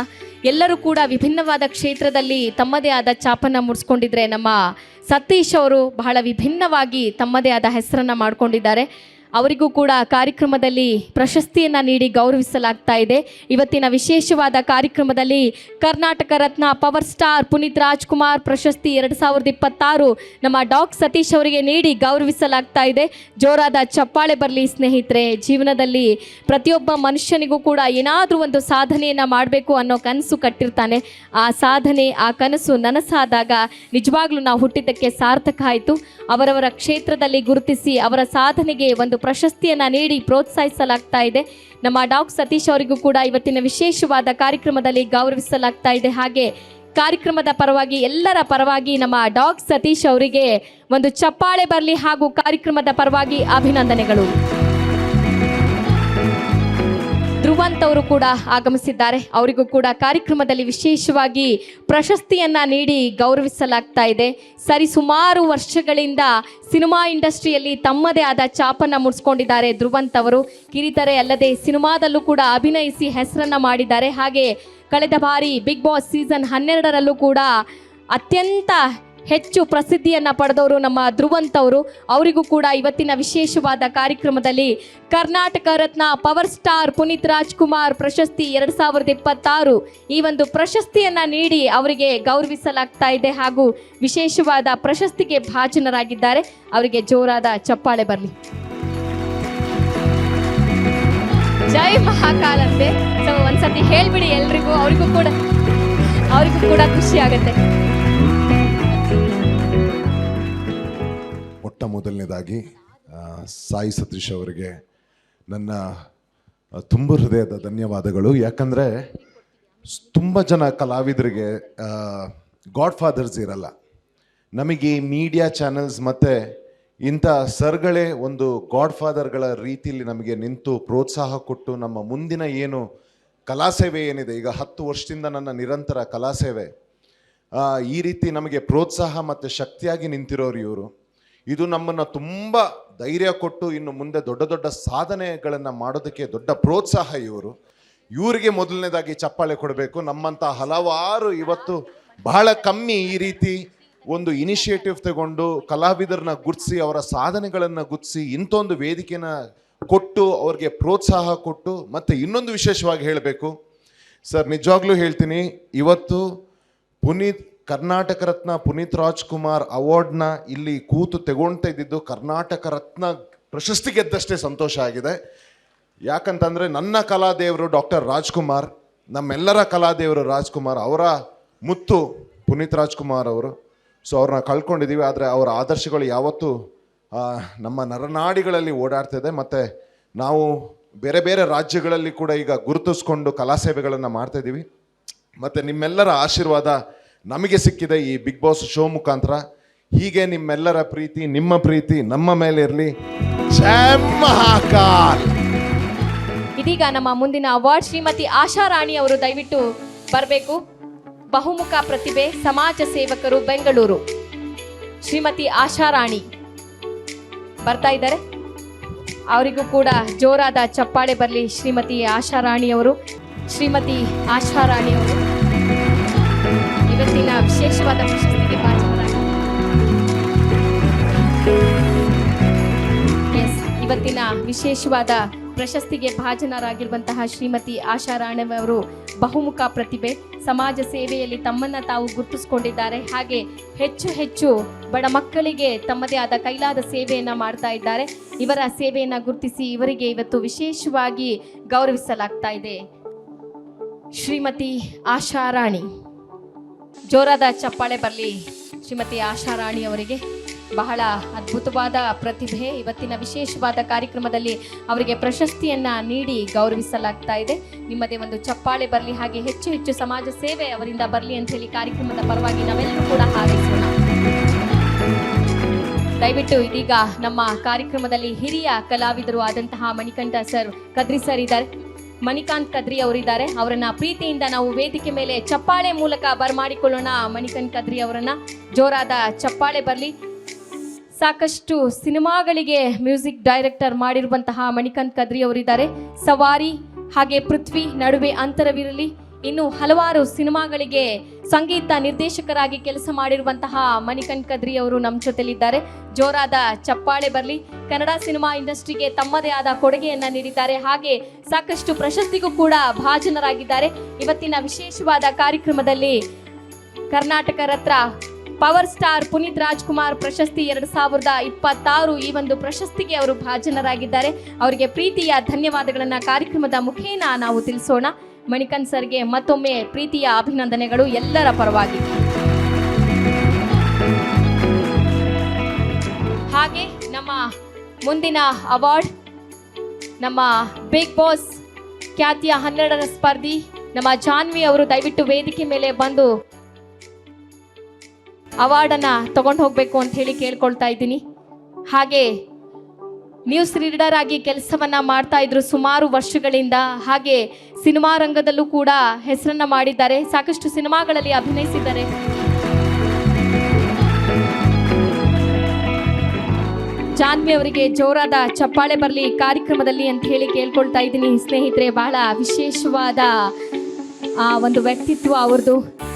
ಎಲ್ಲರೂ ಕೂಡ ವಿಭಿನ್ನವಾದ ಕ್ಷೇತ್ರದಲ್ಲಿ ತಮ್ಮದೇ ಆದ ಛಾಪನ್ನು ಮೂಡಿಸ್ಕೊಂಡಿದ್ರೆ ನಮ್ಮ ಸತೀಶ್ ಅವರು ಬಹಳ ವಿಭಿನ್ನವಾಗಿ ತಮ್ಮದೇ ಆದ ಹೆಸರನ್ನು ಮಾಡಿಕೊಂಡಿದ್ದಾರೆ. ಅವರಿಗೂ ಕೂಡ ಕಾರ್ಯಕ್ರಮದಲ್ಲಿ ಪ್ರಶಸ್ತಿಯನ್ನು ನೀಡಿ ಗೌರವಿಸಲಾಗ್ತಾ ಇದೆ. ಇವತ್ತಿನ ವಿಶೇಷವಾದ ಕಾರ್ಯಕ್ರಮದಲ್ಲಿ ಕರ್ನಾಟಕ ರತ್ನ ಪವರ್ ಸ್ಟಾರ್ ಪುನೀತ್ ರಾಜ್ಕುಮಾರ್ ಪ್ರಶಸ್ತಿ 2026 ನಮ್ಮ ಡಾಕ್ ಸತೀಶ್ ಅವರಿಗೆ ನೀಡಿ ಗೌರವಿಸಲಾಗ್ತಾ ಇದೆ. ಜೋರಾದ ಚಪ್ಪಾಳೆ ಬರಲಿ ಸ್ನೇಹಿತರೆ. ಜೀವನದಲ್ಲಿ ಪ್ರತಿಯೊಬ್ಬ ಮನುಷ್ಯನಿಗೂ ಕೂಡ ಏನಾದರೂ ಒಂದು ಸಾಧನೆಯನ್ನು ಮಾಡಬೇಕು ಅನ್ನೋ ಕನಸು ಕಟ್ಟಿರ್ತಾನೆ. ಆ ಸಾಧನೆ ಆ ಕನಸು ನನಸಾದಾಗ ನಿಜವಾಗ್ಲೂ ನಾವು ಹುಟ್ಟಿದ್ದಕ್ಕೆ ಸಾರ್ಥಕ ಆಯಿತು. ಅವರವರ ಕ್ಷೇತ್ರದಲ್ಲಿ ಗುರುತಿಸಿ ಅವರ ಸಾಧನೆಗೆ ಒಂದು ಪ್ರಶಸ್ತಿಯನ್ನು ನೀಡಿ ಪ್ರೋತ್ಸಾಹಿಸಲಾಗ್ತಾ ಇದೆ. ನಮ್ಮ ಡಾಕ್ ಸತೀಶ್ ಅವರಿಗೂ ಕೂಡ ಇವತ್ತಿನ ವಿಶೇಷವಾದ ಕಾರ್ಯಕ್ರಮದಲ್ಲಿ ಗೌರವಿಸಲಾಗ್ತಾ ಇದೆ. ಹಾಗೆ ಕಾರ್ಯಕ್ರಮದ ಪರವಾಗಿ ಎಲ್ಲರ ಪರವಾಗಿ ನಮ್ಮ ಡಾಕ್ ಸತೀಶ್ ಅವರಿಗೆ ಒಂದು ಚಪ್ಪಾಳೆ ಬರಲಿ ಹಾಗೂ ಕಾರ್ಯಕ್ರಮದ ಪರವಾಗಿ ಅಭಿನಂದನೆಗಳು. ಧ್ರುವಂತ್ ಅವರು ಕೂಡ ಆಗಮಿಸಿದ್ದಾರೆ. ಅವರಿಗೂ ಕೂಡ ಕಾರ್ಯಕ್ರಮದಲ್ಲಿ ವಿಶೇಷವಾಗಿ ಪ್ರಶಸ್ತಿಯನ್ನು ನೀಡಿ ಗೌರವಿಸಲಾಗ್ತಾ ಇದೆ. ಸುಮಾರು ವರ್ಷಗಳಿಂದ ಸಿನಿಮಾ ಇಂಡಸ್ಟ್ರಿಯಲ್ಲಿ ತಮ್ಮದೇ ಆದ ಛಾಪನ್ನು ಮೂಡಿಸ್ಕೊಂಡಿದ್ದಾರೆ ಧ್ರುವಂತ್ ಅವರು. ಕಿರಿತರೆ ಅಲ್ಲದೆ ಸಿನಿಮಾದಲ್ಲೂ ಕೂಡ ಅಭಿನಯಿಸಿ ಹೆಸರನ್ನು ಮಾಡಿದ್ದಾರೆ. ಹಾಗೆ ಕಳೆದ ಬಾರಿ ಬಿಗ್ ಬಾಸ್ ಸೀಸನ್ 12ರಲ್ಲೂ ಕೂಡ ಅತ್ಯಂತ ಹೆಚ್ಚು ಪ್ರಸಿದ್ಧಿಯನ್ನು ಪಡೆದವರು ನಮ್ಮ ಧ್ರುವಂತ್ ಅವರು. ಅವರಿಗೂ ಕೂಡ ಇವತ್ತಿನ ವಿಶೇಷವಾದ ಕಾರ್ಯಕ್ರಮದಲ್ಲಿ ಕರ್ನಾಟಕ ರತ್ನ ಪವರ್ ಸ್ಟಾರ್ ಪುನೀತ್ ರಾಜ್ಕುಮಾರ್ ಪ್ರಶಸ್ತಿ 2026 ಈ ಒಂದು ಪ್ರಶಸ್ತಿಯನ್ನು ನೀಡಿ ಅವರಿಗೆ ಗೌರವಿಸಲಾಗ್ತಾ ಇದೆ ಹಾಗೂ ವಿಶೇಷವಾದ ಪ್ರಶಸ್ತಿಗೆ ಭಾಜನರಾಗಿದ್ದಾರೆ. ಅವರಿಗೆ ಜೋರಾದ ಚಪ್ಪಾಳೆ ಬರಲಿ. ಜೈ ಮಹಾಕಾಲಂತೆ. ಸೊ ಒಂದ್ಸತಿ ಹೇಳ್ಬಿಡಿ ಎಲ್ರಿಗೂ, ಅವರಿಗೂ ಕೂಡ ಖುಷಿ ಆಗುತ್ತೆ. ಮೊಟ್ಟ ಮೊದಲನೇದಾಗಿ ಸಾಯಿ ಸತೀಶ್ ಅವರಿಗೆ ನನ್ನ ತುಂಬ ಹೃದಯದ ಧನ್ಯವಾದಗಳು. ಯಾಕಂದರೆ ತುಂಬ ಜನ ಕಲಾವಿದರಿಗೆ ಗಾಡ್ ಫಾದರ್ಸ್ ಇರಲ್ಲ. ನಮಗೆ ಈ ಮೀಡಿಯಾ ಚಾನೆಲ್ಸ್ ಮತ್ತು ಇಂಥ ಸರ್ಗಳೇ ಒಂದು ಗಾಡ್ ಫಾದರ್ಗಳ ರೀತಿಯಲ್ಲಿ ನಮಗೆ ನಿಂತು ಪ್ರೋತ್ಸಾಹ ಕೊಟ್ಟು ನಮ್ಮ ಮುಂದಿನ ಏನು ಕಲಾಸೇವೆ ಏನಿದೆ, ಈಗ 10 ವರ್ಷದಿಂದ ನನ್ನ ನಿರಂತರ ಕಲಾಸೇವೆ, ಈ ರೀತಿ ನಮಗೆ ಪ್ರೋತ್ಸಾಹ ಮತ್ತು ಶಕ್ತಿಯಾಗಿ ನಿಂತಿರೋರು ಇವರು. ಇದು ನಮ್ಮನ್ನು ತುಂಬ ಧೈರ್ಯ ಕೊಟ್ಟು ಇನ್ನು ಮುಂದೆ ದೊಡ್ಡ ದೊಡ್ಡ ಸಾಧನೆಗಳನ್ನು ಮಾಡೋದಕ್ಕೆ ದೊಡ್ಡ ಪ್ರೋತ್ಸಾಹ ಇವರು. ಇವರಿಗೆ ಮೊದಲನೇದಾಗಿ ಚಪ್ಪಾಳೆ ಕೊಡಬೇಕು. ನಮ್ಮಂಥ ಹಲವಾರು ಇವತ್ತು ಬಹಳ ಕಮ್ಮಿ ಈ ರೀತಿ ಒಂದು ಇನಿಷಿಯೇಟಿವ್ ತಗೊಂಡು ಕಲಾವಿದರನ್ನ ಗುರ್ತಿಸಿ ಅವರ ಸಾಧನೆಗಳನ್ನು ಗುರ್ತಿಸಿ ಇಂಥೊಂದು ವೇದಿಕೆನ ಕೊಟ್ಟು ಅವ್ರಿಗೆ ಪ್ರೋತ್ಸಾಹ ಕೊಟ್ಟು, ಮತ್ತು ಇನ್ನೊಂದು ವಿಶೇಷವಾಗಿ ಹೇಳಬೇಕು ಸರ್, ನಿಜವಾಗ್ಲೂ ಹೇಳ್ತೀನಿ, ಇವತ್ತು ಕರ್ನಾಟಕ ರತ್ನ ಪುನೀತ್ ರಾಜ್ಕುಮಾರ್ ಅವಾರ್ಡ್ನ ಇಲ್ಲಿ ಕೂತು ತಗೊಳ್ತಾ ಇದ್ದಿದ್ದು ಕರ್ನಾಟಕ ರತ್ನ ಪ್ರಶಸ್ತಿ ಗೆದ್ದಷ್ಟೇ ಸಂತೋಷ ಆಗಿದೆ. ಯಾಕಂತಂದರೆ ನನ್ನ ಕಲಾದೇವರು ಡಾಕ್ಟರ್ ರಾಜ್ಕುಮಾರ್, ನಮ್ಮೆಲ್ಲರ ಕಲಾದೇವರು ರಾಜ್ಕುಮಾರ್, ಅವರ ಮುತ್ತು ಪುನೀತ್ ರಾಜ್ಕುಮಾರ್ ಅವರು. ಸೊ ಅವ್ರನ್ನ ಕಳ್ಕೊಂಡಿದ್ದೀವಿ, ಆದರೆ ಅವರ ಆದರ್ಶಗಳು ಯಾವತ್ತೂ ನಮ್ಮ ನರನಾಡಿಗಳಲ್ಲಿ ಓಡಾಡ್ತಿದೆ. ಮತ್ತು ನಾವು ಬೇರೆ ಬೇರೆ ರಾಜ್ಯಗಳಲ್ಲಿ ಕೂಡ ಈಗ ಗುರುತಿಸ್ಕೊಂಡು ಕಲಾ ಸೇವೆಗಳನ್ನು ಮಾಡ್ತಾಯಿದ್ದೀವಿ. ಮತ್ತು ನಿಮ್ಮೆಲ್ಲರ ಆಶೀರ್ವಾದ ನಮಗೆ ಸಿಕ್ಕಿದೆ ಈ ಬಿಗ್ ಬಾಸ್ ಶೋ ಮುಖಾಂತರ. ಹೀಗೆ ನಿಮ್ಮೆಲ್ಲರ ಪ್ರೀತಿ, ನಿಮ್ಮ ಪ್ರೀತಿ ನಮ್ಮ ಮೇಲೆ ಇರಲಿ. ಜೈ ಮಹಾಕಾಲ್. ಇದೀಗ ನಮ್ಮ ಮುಂದಿನ ಅವಾರ್ಡ್ ಶ್ರೀಮತಿ ಆಶಾ ರಾಣಿ ಅವರು ದಯವಿಟ್ಟು ಬರಬೇಕು. ಬಹುಮುಖ ಪ್ರತಿಭೆ, ಸಮಾಜ ಸೇವಕರು, ಬೆಂಗಳೂರು. ಶ್ರೀಮತಿ ಆಶಾ ರಾಣಿ ಬರ್ತಾ ಇದ್ದಾರೆ. ಅವರಿಗೂ ಕೂಡ ಜೋರಾದ ಚಪ್ಪಾಳೆ ಬರಲಿ. ಶ್ರೀಮತಿ ಆಶಾ ರಾಣಿ ಅವರು, ಶ್ರೀಮತಿ ಆಶಾ ರಾಣಿ ಅವರು ಇವತ್ತಿನ ವಿಶೇಷವಾದ ಪ್ರಶಸ್ತಿಗೆ ಭಾಜನರಾಗಿ ಇವತ್ತಿನ ವಿಶೇಷವಾದ ಪ್ರಶಸ್ತಿಗೆ ಭಾಜನರಾಗಿರುವಂತಹ ಶ್ರೀಮತಿ ಆಶಾ ರಾಣಿ ಅವರು ಬಹುಮುಖ ಪ್ರತಿಭೆ, ಸಮಾಜ ಸೇವೆಯಲ್ಲಿ ತಮ್ಮನ್ನು ತಾವು ಗುರುತಿಸಿಕೊಂಡಿದ್ದಾರೆ. ಹಾಗೆ ಹೆಚ್ಚು ಹೆಚ್ಚು ಬಡ ಮಕ್ಕಳಿಗೆ ತಮ್ಮದೇ ಆದ ಕೈಲಾದ ಸೇವೆಯನ್ನು ಮಾಡ್ತಾ ಇದ್ದಾರೆ. ಇವರ ಸೇವೆಯನ್ನು ಗುರುತಿಸಿ ಇವರಿಗೆ ಇವತ್ತು ವಿಶೇಷವಾಗಿ ಗೌರವಿಸಲಾಗ್ತಾ ಇದೆ. ಶ್ರೀಮತಿ ಆಶಾ ರಾಣಿ, ಜೋರಾದ ಚಪ್ಪಾಳೆ ಬರಲಿ ಶ್ರೀಮತಿ ಆಶಾ ರಾಣಿ ಅವರಿಗೆ. ಬಹಳ ಅದ್ಭುತವಾದ ಪ್ರತಿಭೆ. ಇವತ್ತಿನ ವಿಶೇಷವಾದ ಕಾರ್ಯಕ್ರಮದಲ್ಲಿ ಅವರಿಗೆ ಪ್ರಶಸ್ತಿಯನ್ನು ನೀಡಿ ಗೌರವಿಸಲಾಗ್ತಾ ಇದೆ. ನಿಮ್ಮದೇ ಒಂದು ಚಪ್ಪಾಳೆ ಬರಲಿ, ಹಾಗೆ ಹೆಚ್ಚು ಹೆಚ್ಚು ಸಮಾಜ ಸೇವೆ ಅವರಿಂದ ಬರಲಿ ಅಂತ ಹೇಳಿ ಕಾರ್ಯಕ್ರಮದ ಪರವಾಗಿ ನಾವೆಲ್ಲರೂ ಕೂಡ ಹಾರೈಸೋಣ. ದಯವಿಟ್ಟು ಇದೀಗ ನಮ್ಮ ಕಾರ್ಯಕ್ರಮದಲ್ಲಿ ಹಿರಿಯ ಕಲಾವಿದರು ಆದಂತಹ ಮಣಿಕಂಠ ಸರ್, ಕದ್ರಿ ಸರ್ ಇದ್ದಾರೆ, ಮಣಿಕಾಂತ್ ಕದ್ರಿ ಅವರಿದ್ದಾರೆ. ಅವರನ್ನ ಪ್ರೀತಿಯಿಂದ ನಾವು ವೇದಿಕೆ ಮೇಲೆ ಚಪ್ಪಾಳೆ ಮೂಲಕ ಬರಮಾಡಿಕೊಳ್ಳೋಣ. ಮಣಿಕಾಂತ್ ಕದ್ರಿ ಅವರನ್ನ ಜೋರಾದ ಚಪ್ಪಾಳೆ ಬರಲಿ. ಸಾಕಷ್ಟು ಸಿನಿಮಾಗಳಿಗೆ ಮ್ಯೂಸಿಕ್ ಡೈರೆಕ್ಟರ್ ಮಾಡಿರುವಂತಹ ಮಣಿಕಾಂತ್ ಕದ್ರಿ ಅವರಿದ್ದಾರೆ. ಸವಾರಿ ಹಾಗೆ ಪೃಥ್ವಿ, ನಡುವೆ ಅಂತರವಿರಲಿ, ಇನ್ನು ಹಲವಾರು ಸಿನಿಮಾಗಳಿಗೆ ಸಂಗೀತ ನಿರ್ದೇಶಕರಾಗಿ ಕೆಲಸ ಮಾಡಿರುವಂತಹ ಮಣಿಕಾಂತ್ ಕದ್ರಿ ಅವರು ನಮ್ಮ ಜೊತೆಲಿದ್ದಾರೆ. ಜೋರಾದ ಚಪ್ಪಾಳೆ ಬರಲಿ. ಕನ್ನಡ ಸಿನಿಮಾ ಇಂಡಸ್ಟ್ರಿಗೆ ತಮ್ಮದೇ ಆದ ಕೊಡುಗೆಯನ್ನು ನೀಡಿದ್ದಾರೆ. ಹಾಗೆ ಸಾಕಷ್ಟು ಪ್ರಶಸ್ತಿಗೂ ಕೂಡ ಭಾಜನರಾಗಿದ್ದಾರೆ. ಇವತ್ತಿನ ವಿಶೇಷವಾದ ಕಾರ್ಯಕ್ರಮದಲ್ಲಿ ಕರ್ನಾಟಕ ರತ್ನ ಪವರ್ ಸ್ಟಾರ್ ಪುನೀತ್ ರಾಜ್ಕುಮಾರ್ ಪ್ರಶಸ್ತಿ 2026 ಈ ಒಂದು ಪ್ರಶಸ್ತಿಗೆ ಅವರು ಭಾಜನರಾಗಿದ್ದಾರೆ. ಅವರಿಗೆ ಪ್ರೀತಿಯ ಧನ್ಯವಾದಗಳನ್ನು ಕಾರ್ಯಕ್ರಮದ ಮುಖೇನ ನಾವು ತಿಳಿಸೋಣ. ಮಣಿಕಾಂತ್ ಸರ್ಗೆ ಮತ್ತೊಮ್ಮೆ ಪ್ರೀತಿಯ ಅಭಿನಂದನೆಗಳು ಎಲ್ಲರ ಪರವಾಗಿ. ಹಾಗೆ ನಮ್ಮ ಮುಂದಿನ ಅವಾರ್ಡ್ ನಮ್ಮ ಬಿಗ್ ಬಾಸ್ ಖ್ಯಾತಿಯ 12ರ ಸ್ಪರ್ಧಿ ನಮ್ಮ ಜಾನ್ವಿ ಅವರು ದಯವಿಟ್ಟು ವೇದಿಕೆ ಮೇಲೆ ಬಂದು ಅವಾರ್ಡನ್ನು ತಗೊಂಡು ಹೋಗಬೇಕು ಅಂತ ಹೇಳಿ ಕೇಳ್ಕೊಳ್ತಾ ಇದ್ದೀನಿ. ಹಾಗೆ ನ್ಯೂಸ್ ರೀಡರ್ ಆಗಿ ಕೆಲಸವನ್ನ ಮಾಡ್ತಾ ಇದ್ರು ಸುಮಾರು ವರ್ಷಗಳಿಂದ. ಹಾಗೆ ಸಿನಿಮಾ ರಂಗದಲ್ಲೂ ಕೂಡ ಹೆಸರನ್ನ ಮಾಡಿದ್ದಾರೆ. ಸಾಕಷ್ಟು ಸಿನಿಮಾಗಳಲ್ಲಿ ಅಭಿನಯಿಸಿದ್ದಾರೆ. ಜಾನ್ವಿ ಅವರಿಗೆ ಜೋರಾದ ಚಪ್ಪಾಳೆ ಬರಲಿ ಕಾರ್ಯಕ್ರಮದಲ್ಲಿ ಅಂತ ಹೇಳಿ ಕೇಳ್ಕೊಳ್ತಾ ಇದ್ದೀನಿ. ಸ್ನೇಹಿತರೆ, ಬಹಳ ವಿಶೇಷವಾದ ಒಂದು ವ್ಯಕ್ತಿತ್ವ ಅವ್ರದ್ದು.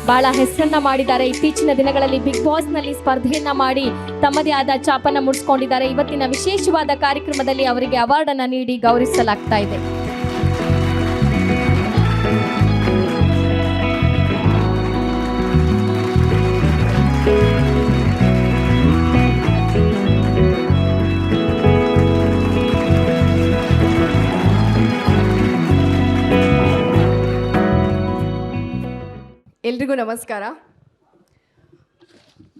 ಬಹಳ ಹೆಸರನ್ನ ಮಾಡಿದ್ದಾರೆ. ಇತ್ತೀಚಿನ ದಿನಗಳಲ್ಲಿ ಬಿಗ್ ಬಾಸ್ನಲ್ಲಿ ಸ್ಪರ್ಧೆಯನ್ನ ಮಾಡಿ ತಮ್ಮದೇ ಆದ ಛಾಪನ್ನ ಮೂಡಿಸ್ಕೊಂಡಿದ್ದಾರೆ. ಇವತ್ತಿನ ವಿಶೇಷವಾದ ಕಾರ್ಯಕ್ರಮದಲ್ಲಿ ಅವರಿಗೆ ಅವಾರ್ಡನ್ನು ನೀಡಿ ಗೌರವಿಸಲಾಗ್ತಾ ಇದೆ. ಎಲ್ರಿಗೂ ನಮಸ್ಕಾರ.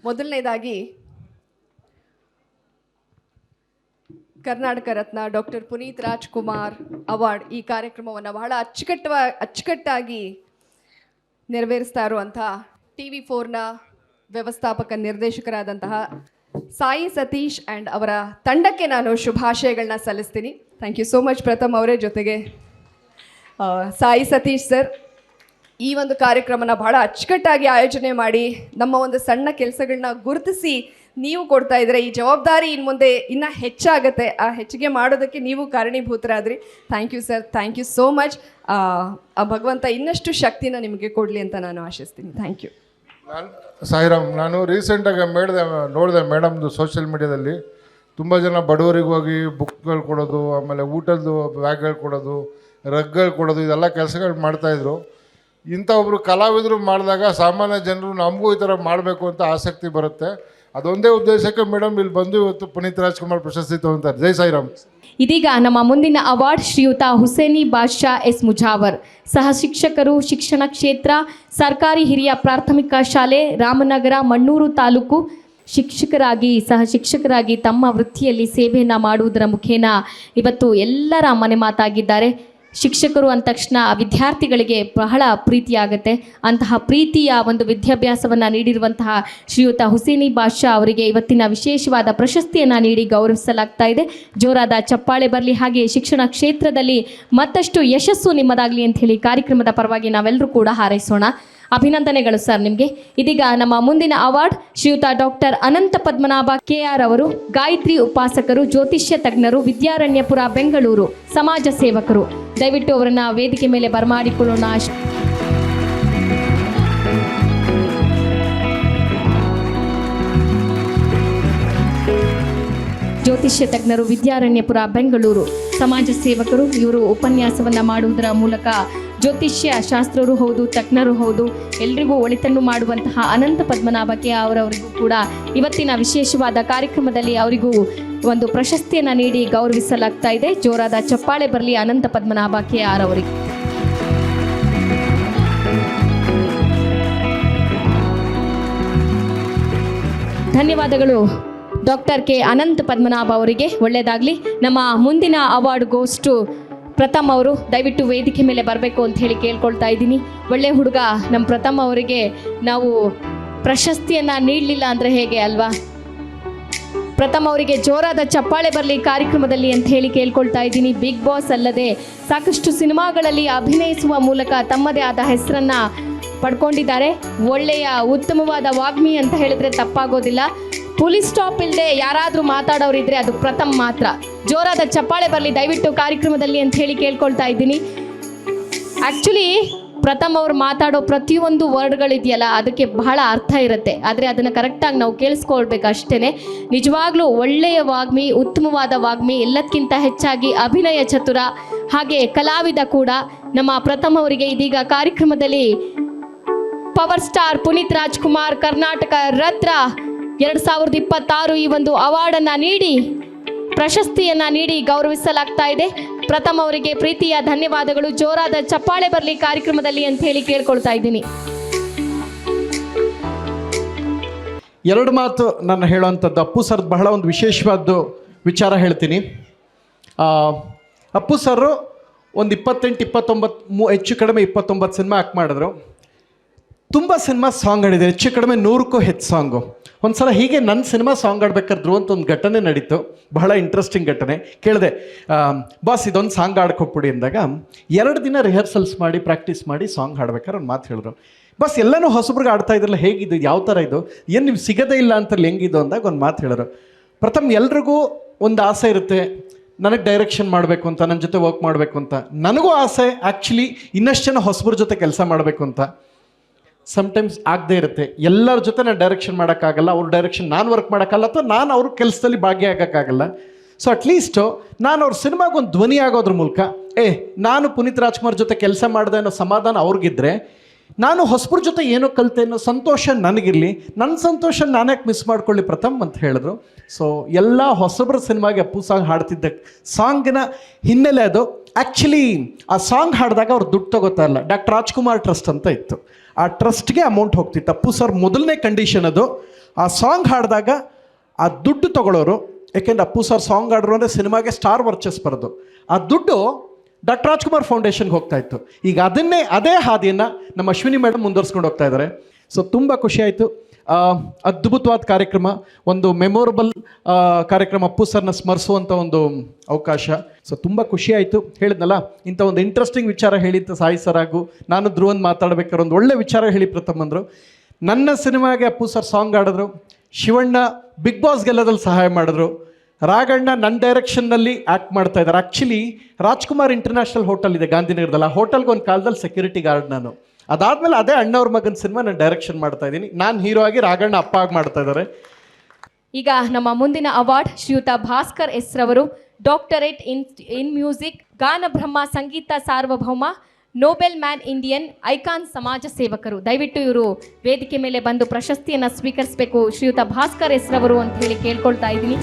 ಮೊದಲನೇದಾಗಿ ಕರ್ನಾಟಕ ರತ್ನ ಡಾಕ್ಟರ್ ಪುನೀತ್ ರಾಜ್ಕುಮಾರ್ ಅವಾರ್ಡ್ ಈ ಕಾರ್ಯಕ್ರಮವನ್ನು ಬಹಳ ಅಚ್ಚುಕಟ್ಟಾಗಿ ನೆರವೇರಿಸ್ತಾ ಇರುವಂಥ TV4ನ ವ್ಯವಸ್ಥಾಪಕ ನಿರ್ದೇಶಕರಾದಂತಹ ಸಾಯಿ ಸತೀಶ್ ಆ್ಯಂಡ್ ಅವರ ತಂಡಕ್ಕೆ ನಾನು ಶುಭಾಶಯಗಳನ್ನ ಸಲ್ಲಿಸ್ತೀನಿ. ಥ್ಯಾಂಕ್ ಯು ಸೋ ಮಚ್ ಪ್ರಥಮ್ ಅವರೇ. ಜೊತೆಗೆ ಸಾಯಿ ಸತೀಶ್ ಸರ್ ಈ ಒಂದು ಕಾರ್ಯಕ್ರಮನ ಬಹಳ ಅಚ್ಚುಕಟ್ಟಾಗಿ ಆಯೋಜನೆ ಮಾಡಿ ನಮ್ಮ ಒಂದು ಸಣ್ಣ ಕೆಲಸಗಳನ್ನ ಗುರುತಿಸಿ ನೀವು ಕೊಡ್ತಾ ಇದ್ರೆ ಈ ಜವಾಬ್ದಾರಿ ಇನ್ನು ಮುಂದೆ ಇನ್ನೂ ಹೆಚ್ಚಾಗುತ್ತೆ. ಆ ಹೆಚ್ಚಿಗೆ ಮಾಡೋದಕ್ಕೆ ನೀವು ಕಾರಣೀಭೂತರಾದ್ರಿ. Thank you sir, thank you so much. ಆ ಭಗವಂತ ಇನ್ನಷ್ಟು ಶಕ್ತಿನ ನಿಮಗೆ ಕೊಡಲಿ ಅಂತ ನಾನು ಆಶಿಸ್ತೀನಿ. Thank you. ಸಾಯಿರಾಮ್, ನಾನು ರೀಸೆಂಟಾಗಿ ನೋಡಿದೆ ಮೇಡಮ್ದು ಸೋಷಿಯಲ್ ಮೀಡ್ಯಾದಲ್ಲಿ ತುಂಬ ಜನ ಬಡವರಿಗೆ ಹೋಗಿ ಬುಕ್ಗಳು ಕೊಡೋದು, ಆಮೇಲೆ ಊಟದ್ದು ಬ್ಯಾಗ್ಗಳು ಕೊಡೋದು, ರಗ್ಗಳು ಕೊಡೋದು, ಇದೆಲ್ಲ ಕೆಲಸಗಳು ಮಾಡ್ತಾಯಿದ್ರು. ಇಂಥ ಒಬ್ಬರು ಕಲಾವಿದರು ಮಾಡಿದಾಗ ಸಾಮಾನ್ಯ ಜನರು ನಮಗೂ ಈ ಥರ ಮಾಡಬೇಕು ಅಂತ ಆಸಕ್ತಿ ಬರುತ್ತೆ. ಅದೊಂದೇ ಉದ್ದೇಶಕ್ಕೆ ಮೇಡಮ್ ಇಲ್ಲಿ ಬಂದು ಇವತ್ತು ಪುನೀತ್ ರಾಜ್ಕುಮಾರ್ ಪ್ರಶಸ್ತಿ ತಗೊಂತಾರೆ. ಜೈ ಸಾಯಿರಾಮ್. ಇದೀಗ ನಮ್ಮ ಮುಂದಿನ ಅವಾರ್ಡ್ ಶ್ರೀಯುತ ಹುಸೇನಿ ಬಾದ್ಶಾ ಎಸ್ ಮುಜಾವರ್, ಸಹ ಶಿಕ್ಷಕರು, ಶಿಕ್ಷಣ ಕ್ಷೇತ್ರ, ಸರ್ಕಾರಿ ಹಿರಿಯ ಪ್ರಾಥಮಿಕ ಶಾಲೆ, ರಾಮನಗರ, ಮಣ್ಣೂರು ತಾಲೂಕು. ಸಹ ಶಿಕ್ಷಕರಾಗಿ ತಮ್ಮ ವೃತ್ತಿಯಲ್ಲಿ ಸೇವೆಯನ್ನು ಮಾಡುವುದರ ಮುಖೇನ ಇವತ್ತು ಎಲ್ಲರ ಮನೆ ಮಾತಾಗಿದ್ದಾರೆ. ಶಿಕ್ಷಕರು ಅಂದ ತಕ್ಷಣ ವಿದ್ಯಾರ್ಥಿಗಳಿಗೆ ಬಹಳ ಪ್ರೀತಿಯಾಗುತ್ತೆ. ಅಂತಹ ಪ್ರೀತಿಯ ಒಂದು ವಿದ್ಯಾಭ್ಯಾಸವನ್ನು ನೀಡಿರುವಂತಹ ಶ್ರೀಯುತ ಹುಸೇನಿ ಬಾದ್ಶಾ ಅವರಿಗೆ ಇವತ್ತಿನ ವಿಶೇಷವಾದ ಪ್ರಶಸ್ತಿಯನ್ನು ನೀಡಿ ಗೌರವಿಸಲಾಗ್ತಾ ಇದೆ. ಜೋರಾದ ಚಪ್ಪಾಳೆ ಬರಲಿ, ಹಾಗೆ ಶಿಕ್ಷಣ ಕ್ಷೇತ್ರದಲ್ಲಿ ಮತ್ತಷ್ಟು ಯಶಸ್ಸು ನಿಮ್ಮದಾಗಲಿ ಅಂತ ಹೇಳಿ ಕಾರ್ಯಕ್ರಮದ ಪರವಾಗಿ ನಾವೆಲ್ಲರೂ ಕೂಡ ಹಾರೈಸೋಣ. ಅಭಿನಂದನೆಗಳು ಸರ್ ನಿಮಗೆ. ಇದೀಗ ನಮ್ಮ ಮುಂದಿನ ಅವಾರ್ಡ್ ಶ್ರೀಯುತ ಡಾಕ್ಟರ್ ಅನಂತ ಪದ್ಮನಾಭ KR ಅವರು, ಗಾಯತ್ರಿ ಉಪಾಸಕರು, ಜ್ಯೋತಿಷ್ಯ ತಜ್ಞರು, ವಿದ್ಯಾರಣ್ಯಪುರ, ಬೆಂಗಳೂರು, ಸಮಾಜ ಸೇವಕರು. ದಯವಿಟ್ಟು ಅವರನ್ನ ವೇದಿಕೆ ಮೇಲೆ ಬರಮಾಡಿಕೊಳ್ಳೋಣ. ಜ್ಯೋತಿಷ್ಯ ತಜ್ಞರು, ವಿದ್ಯಾರಣ್ಯಪುರ, ಬೆಂಗಳೂರು, ಸಮಾಜ ಸೇವಕರು. ಇವರು ಉಪನ್ಯಾಸವನ್ನು ಮಾಡುವುದರ ಮೂಲಕ ಜ್ಯೋತಿಷ್ಯ ಶಾಸ್ತ್ರರು ಹೌದು, ತಜ್ಞರು ಹೌದು, ಎಲ್ರಿಗೂ ಒಳಿತನ್ನು ಮಾಡುವಂತಹ ಅನಂತ ಪದ್ಮನಾಭ KR ಅವರಿಗೂ ಕೂಡ ಇವತ್ತಿನ ವಿಶೇಷವಾದ ಕಾರ್ಯಕ್ರಮದಲ್ಲಿ ಅವರಿಗೂ ಒಂದು ಪ್ರಶಸ್ತಿಯನ್ನು ನೀಡಿ ಗೌರವಿಸಲಾಗ್ತಾ ಇದೆ. ಜೋರಾದ ಚಪ್ಪಾಳೆ ಬರಲಿ ಅನಂತ ಪದ್ಮನಾಭ KR ಅವರಿಗೆ. ಧನ್ಯವಾದಗಳು ಡಾಕ್ಟರ್ ಅನಂತ ಪದ್ಮನಾಭ ಅವರಿಗೆ. ಒಳ್ಳೆಯದಾಗಲಿ. ನಮ್ಮ ಮುಂದಿನ ಅವಾರ್ಡ್ ಗೋಸ್ ಟು ಪ್ರಥಮ್ ಅವರು. ದಯವಿಟ್ಟು ವೇದಿಕೆ ಮೇಲೆ ಬರಬೇಕು ಅಂತ ಹೇಳಿ ಕೇಳ್ಕೊಳ್ತಾ ಇದ್ದೀನಿ. ಒಳ್ಳೆ ಹುಡುಗ ನಮ್ಮ ಪ್ರಥಮ್ ಅವರಿಗೆ ನಾವು ಪ್ರಶಸ್ತಿಯನ್ನು ನೀಡಲಿಲ್ಲ ಅಂದರೆ ಹೇಗೆ ಅಲ್ವಾ? ಪ್ರಥಮ್ ಅವರಿಗೆ ಜೋರಾದ ಚಪ್ಪಾಳೆ ಬರಲಿ ಕಾರ್ಯಕ್ರಮದಲ್ಲಿ ಅಂತ ಹೇಳಿ ಕೇಳ್ಕೊಳ್ತಾ ಇದ್ದೀನಿ. ಬಿಗ್ ಬಾಸ್ ಅಲ್ಲದೆ ಸಾಕಷ್ಟು ಸಿನಿಮಾಗಳಲ್ಲಿ ಅಭಿನಯಿಸುವ ಮೂಲಕ ತಮ್ಮದೇ ಆದ ಹೆಸರನ್ನು ಪಡ್ಕೊಂಡಿದ್ದಾರೆ. ಒಳ್ಳೆಯ ಉತ್ತಮವಾದ ವಾಗ್ಮಿ ಅಂತ ಹೇಳಿದ್ರೆ ತಪ್ಪಾಗೋದಿಲ್ಲ. ಪೊಲೀಸ್ ಸ್ಟಾಪ್ ಇಲ್ಲದೆ ಯಾರಾದರೂ ಮಾತಾಡೋರಿದ್ರೆ ಅದು ಪ್ರಥಮ್ ಮಾತ್ರ. ಜೋರಾದ ಚಪ್ಪಾಳೆ ಬರಲಿ ದಯವಿಟ್ಟು ಕಾರ್ಯಕ್ರಮದಲ್ಲಿ ಅಂತ ಹೇಳಿ ಕೇಳ್ಕೊಳ್ತಾ ಇದ್ದೀನಿ. ಆ್ಯಕ್ಚುಲಿ ಪ್ರಥಮ್ ಅವ್ರು ಮಾತಾಡೋ ಪ್ರತಿಯೊಂದು ವರ್ಡ್ಗಳಿದೆಯಲ್ಲ ಅದಕ್ಕೆ ಬಹಳ ಅರ್ಥ ಇರುತ್ತೆ. ಆದರೆ ಅದನ್ನು ಕರೆಕ್ಟಾಗಿ ನಾವು ಕೇಳಿಸ್ಕೊಳ್ಬೇಕು ಅಷ್ಟೇ. ನಿಜವಾಗ್ಲೂ ಒಳ್ಳೆಯ ವಾಗ್ಮಿ, ಉತ್ತಮವಾದ ವಾಗ್ಮಿ, ಎಲ್ಲದಕ್ಕಿಂತ ಹೆಚ್ಚಾಗಿ ಅಭಿನಯ ಚತುರ, ಹಾಗೆ ಕಲಾವಿದ ಕೂಡ ನಮ್ಮ ಪ್ರಥಮ್ ಅವರಿಗೆ ಇದೀಗ ಕಾರ್ಯಕ್ರಮದಲ್ಲಿ ಪವರ್ ಸ್ಟಾರ್ ಪುನೀತ್ ರಾಜ್ಕುಮಾರ್ ಕರ್ನಾಟಕ ರತ್ನ 2026 ಈ ಒಂದು ಅವಾರ್ಡನ್ನು ನೀಡಿ ಪ್ರಶಸ್ತಿಯನ್ನು ನೀಡಿ ಗೌರವಿಸಲಾಗ್ತಾ ಇದೆ. ಪ್ರಥಮ್ ಅವರಿಗೆ ಪ್ರೀತಿಯ ಧನ್ಯವಾದಗಳು. ಜೋರಾದ ಚಪ್ಪಾಳೆ ಬರಲಿ ಕಾರ್ಯಕ್ರಮದಲ್ಲಿ ಅಂತ ಹೇಳಿ ಕೇಳ್ಕೊಳ್ತಾ ಇದ್ದೀನಿ. ಎರಡು ಮಾತು ನಾನು ಹೇಳುವಂಥದ್ದು. ಅಪ್ಪು ಸರ್ ಬಹಳ ಒಂದು ವಿಶೇಷವಾದ ವಿಚಾರ ಹೇಳ್ತೀನಿ. ಅಪ್ಪು ಸರ್ ಒಂದು 28-29 ಹೆಚ್ಚು ಕಡಿಮೆ 29 ಸಿನಿಮಾ ಆ್ಯಕ್ಟ್ ಮಾಡಿದ್ರು. ತುಂಬ ಸಿನಿಮಾ ಸಾಂಗ್ ಹಾಡಿದ್ದಾರೆ, ಹೆಚ್ಚು ಕಡಿಮೆ 100ಕ್ಕೂ ಹೆಚ್ಚು ಸಾಂಗು. ಒಂದು ಸಲ ಹೀಗೆ ನನ್ನ ಸಿನಿಮಾ ಸಾಂಗ್ ಆಡ್ಬೇಕಾದ್ರು ಅಂತ ಒಂದು ಘಟನೆ ನಡೀತು, ಬಹಳ ಇಂಟ್ರೆಸ್ಟಿಂಗ್ ಘಟನೆ. ಕೇಳಿದೆ, ಬಾಸ್ ಇದೊಂದು ಸಾಂಗ್ ಆಡ್ಕೊಟ್ಬಿಡಿ ಅಂದಾಗ 2 ದಿನ ರಿಹರ್ಸಲ್ಸ್ ಮಾಡಿ ಪ್ರಾಕ್ಟೀಸ್ ಮಾಡಿ ಸಾಂಗ್ ಹಾಡ್ಬೇಕಾದ್ರೆ ಒಂದು ಮಾತು ಹೇಳಿದ್ರು, ಬಸ್ ಎಲ್ಲನೂ ಹೊಸಬ್ರಿಗೆ ಆಡ್ತಾ ಇದ್ರಲ್ಲ, ಹೇಗಿದ್ದು, ಯಾವ ಥರ ಇದು, ಏನು ನೀವು ಸಿಗೋದೇ ಇಲ್ಲ ಅಂತಲ್ಲಿ ಹೆಂಗಿದ್ದು ಅಂದಾಗ ಒಂದು ಮಾತು ಹೇಳಿದ್ರು, ಪ್ರಥಮ್ ಎಲ್ರಿಗೂ ಒಂದು ಆಸೆ ಇರುತ್ತೆ, ನನಗೆ ಡೈರೆಕ್ಷನ್ ಮಾಡಬೇಕು ಅಂತ, ನನ್ನ ಜೊತೆ ವರ್ಕ್ ಮಾಡಬೇಕು ಅಂತ. ನನಗೂ ಆಸೆ ಆ್ಯಕ್ಚುಲಿ ಇನ್ನಷ್ಟು ಜನ ಹೊಸಬ್ರ ಜೊತೆ ಕೆಲಸ ಮಾಡಬೇಕು ಅಂತ. ಸಮ್ಟೈಮ್ಸ್ ಆಗದೇ ಇರುತ್ತೆ, ಎಲ್ಲರ ಜೊತೆ ನಾನು ಡೈರೆಕ್ಷನ್ ಮಾಡೋಕ್ಕಾಗಲ್ಲ, ಅವ್ರ ಡೈರೆಕ್ಷನ್ ನಾನು ವರ್ಕ್ ಮಾಡೋಕ್ಕಲ್ಲ, ಅಥವಾ ನಾನು ಅವ್ರ ಕೆಲಸದಲ್ಲಿ ಭಾಗಿಯಾಗೋಕ್ಕಾಗಲ್ಲ. ಸೊ ಅಟ್ಲೀಸ್ಟು ನಾನು ಅವ್ರ ಸಿನಿಮಾಗೆ ಒಂದು ಧ್ವನಿ ಆಗೋದ್ರ ಮೂಲಕ ನಾನು ಪುನೀತ್ ರಾಜ್ಕುಮಾರ್ ಜೊತೆ ಕೆಲಸ ಮಾಡಿದೆ ಅನ್ನೋ ಸಮಾಧಾನ ಅವ್ರಿಗಿದ್ರೆ, ನಾನು ಹೊಸಬ್ರ ಜೊತೆ ಏನೋ ಕಲಿತೆ ಅನ್ನೋ ಸಂತೋಷ ನನಗಿರಲಿ, ನನ್ನ ಸಂತೋಷ ನಾನ್ಯಾಕೆ ಮಿಸ್ ಮಾಡ್ಕೊಳ್ಳಿ ಪ್ರಥಮ್ ಅಂತ ಹೇಳಿದ್ರು. ಸೊ ಎಲ್ಲ ಹೊಸಬ್ರ ಸಿನಿಮಾಗೆ ಅಪ್ಪು ಸಾಂಗ್ ಹಾಡ್ತಿದ್ದ ಸಾಂಗಿನ ಹಿನ್ನೆಲೆ ಅದು. ಆ್ಯಕ್ಚುಲಿ ಆ ಸಾಂಗ್ ಹಾಡಿದಾಗ ಅವ್ರು ದುಡ್ಡು ತಗೋತಾ ಇಲ್ಲ, ಡಾಕ್ಟರ್ ರಾಜ್ಕುಮಾರ್ ಟ್ರಸ್ಟ್ ಅಂತ ಇತ್ತು, ಆ ಟ್ರಸ್ಟ್ಗೆ ಅಮೌಂಟ್ ಹೋಗ್ತಿತ್ತು. ಅಪ್ಪು ಸರ್ ಮೊದಲನೇ ಕಂಡೀಷನ್ ಅದು, ಆ ಸಾಂಗ್ ಹಾಡಿದಾಗ ಆ ದುಡ್ಡು ತಗೊಳ್ಳೋರು. ಯಾಕೆಂದ್ರೆ ಅಪ್ಪು ಸರ್ ಸಾಂಗ್ ಹಾಡ್ರು ಅಂದರೆ ಸಿನಿಮಾಗೆ ಸ್ಟಾರ್ ವರ್ಚಸ್ ಬರೋದು, ಆ ದುಡ್ಡು ಡಾಕ್ಟರ್ ರಾಜ್ಕುಮಾರ್ ಫೌಂಡೇಶನ್ಗೆ ಹೋಗ್ತಾ ಇತ್ತು. ಈಗ ಅದೇ ಹಾದಿಯನ್ನು ನಮ್ಮ ಅಶ್ವಿನಿ ಮೇಡಮ್ ಮುಂದುವರ್ಸ್ಕೊಂಡು ಹೋಗ್ತಾ ಇದ್ದಾರೆ. ಸೊ ತುಂಬ ಖುಷಿ ಆಯಿತು. ಅದ್ಭುತವಾದ ಕಾರ್ಯಕ್ರಮ, ಒಂದು ಮೆಮೊರಬಲ್ ಕಾರ್ಯಕ್ರಮ, ಅಪ್ಪು ಸರ್ನ ಸ್ಮರಿಸುವಂಥ ಒಂದು ಅವಕಾಶ. ಸೊ ತುಂಬ ಖುಷಿ ಆಯಿತು. ಹೇಳಿದ್ನಲ್ಲ, ಇಂಥ ಒಂದು ಇಂಟ್ರೆಸ್ಟಿಂಗ್ ವಿಚಾರ ಹೇಳಿದ್ದು ಸಾಯಿ ಸರ್ ಹಾಗೂ ನಾನು ಧ್ರುವಂದ್ ಮಾತಾಡ್ಬೇಕಾದ್ರೆ ಒಂದು ಒಳ್ಳೆ ವಿಚಾರ ಹೇಳಿ ಪ್ರಥಮ್ ಅಂದರು. ನನ್ನ ಸಿನಿಮಾಗೆ ಅಪ್ಪು ಸರ್ ಸಾಂಗ್ ಆಡಿದ್ರು, ಶಿವಣ್ಣ ಬಿಗ್ ಬಾಸ್ ಗೆಲ್ಲೋದ್ರಲ್ಲಿ ಸಹಾಯ ಮಾಡಿದ್ರು, ರಾಘಣ್ಣ ನನ್ನ ಡೈರೆಕ್ಷನ್ನಲ್ಲಿ ಆ್ಯಕ್ಟ್ ಮಾಡ್ತಾ ಇದ್ದಾರೆ. ಆ್ಯಕ್ಚುಲಿ ರಾಜ್ಕುಮಾರ್ ಇಂಟರ್ನ್ಯಾಷನಲ್ ಹೋಟೆಲ್ ಇದೆ ಗಾಂಧಿನಗರದಲ್ಲಿ, ಆ ಹೋಟೆಲ್ಗೆ ಒಂದು ಕಾಲದಲ್ಲಿ ಸೆಕ್ಯೂರಿಟಿ ಗಾರ್ಡ್ ನಾನು. ಅದಾದಮೇಲೆ ಅದೇ ಅಣ್ಣವ್ರ ಮಗನ ಸಿನಿಮಾ ನಾನು ಡೈರೆಕ್ಷನ್ ಮಾಡ್ತಾ ಇದ್ದೀನಿ. ನಾನು ಹೀರೋ ಆಗಿ, ರಾಘಣ್ಣ ಅಪ್ಪ ಆಗಿ ಮಾಡ್ತಾ ಇದ್ದಾರೆ. ಈಗ ನಮ್ಮ ಮುಂದಿನ ಅವಾರ್ಡ್ ಶ್ರೀಯುತ ಭಾಸ್ಕರ್ ಎಸ್ ರವರು, ಡಾಕ್ಟರೇಟ್ ಇನ್ ಮ್ಯೂಸಿಕ್, ಗಾನ ಬ್ರಹ್ಮ, ಸಂಗೀತ ಸಾರ್ವಭೌಮ, ನೋಬೆಲ್ ಮ್ಯಾನ್ ಇಂಡಿಯನ್, ಐಕಾನ್ ಸಮಾಜ ಸೇವಕರು. ದಯವಿಟ್ಟು ಇವರು ವೇದಿಕೆ ಮೇಲೆ ಬಂದು ಪ್ರಶಸ್ತಿಯನ್ನು ಸ್ವೀಕರಿಸಬೇಕು ಶ್ರೀಯುತ ಭಾಸ್ಕರ್ ಎಸ್ ರವರು ಅಂತ ಹೇಳಿ ಕೇಳ್ಕೊಳ್ತಾ ಇದ್ದೀನಿ.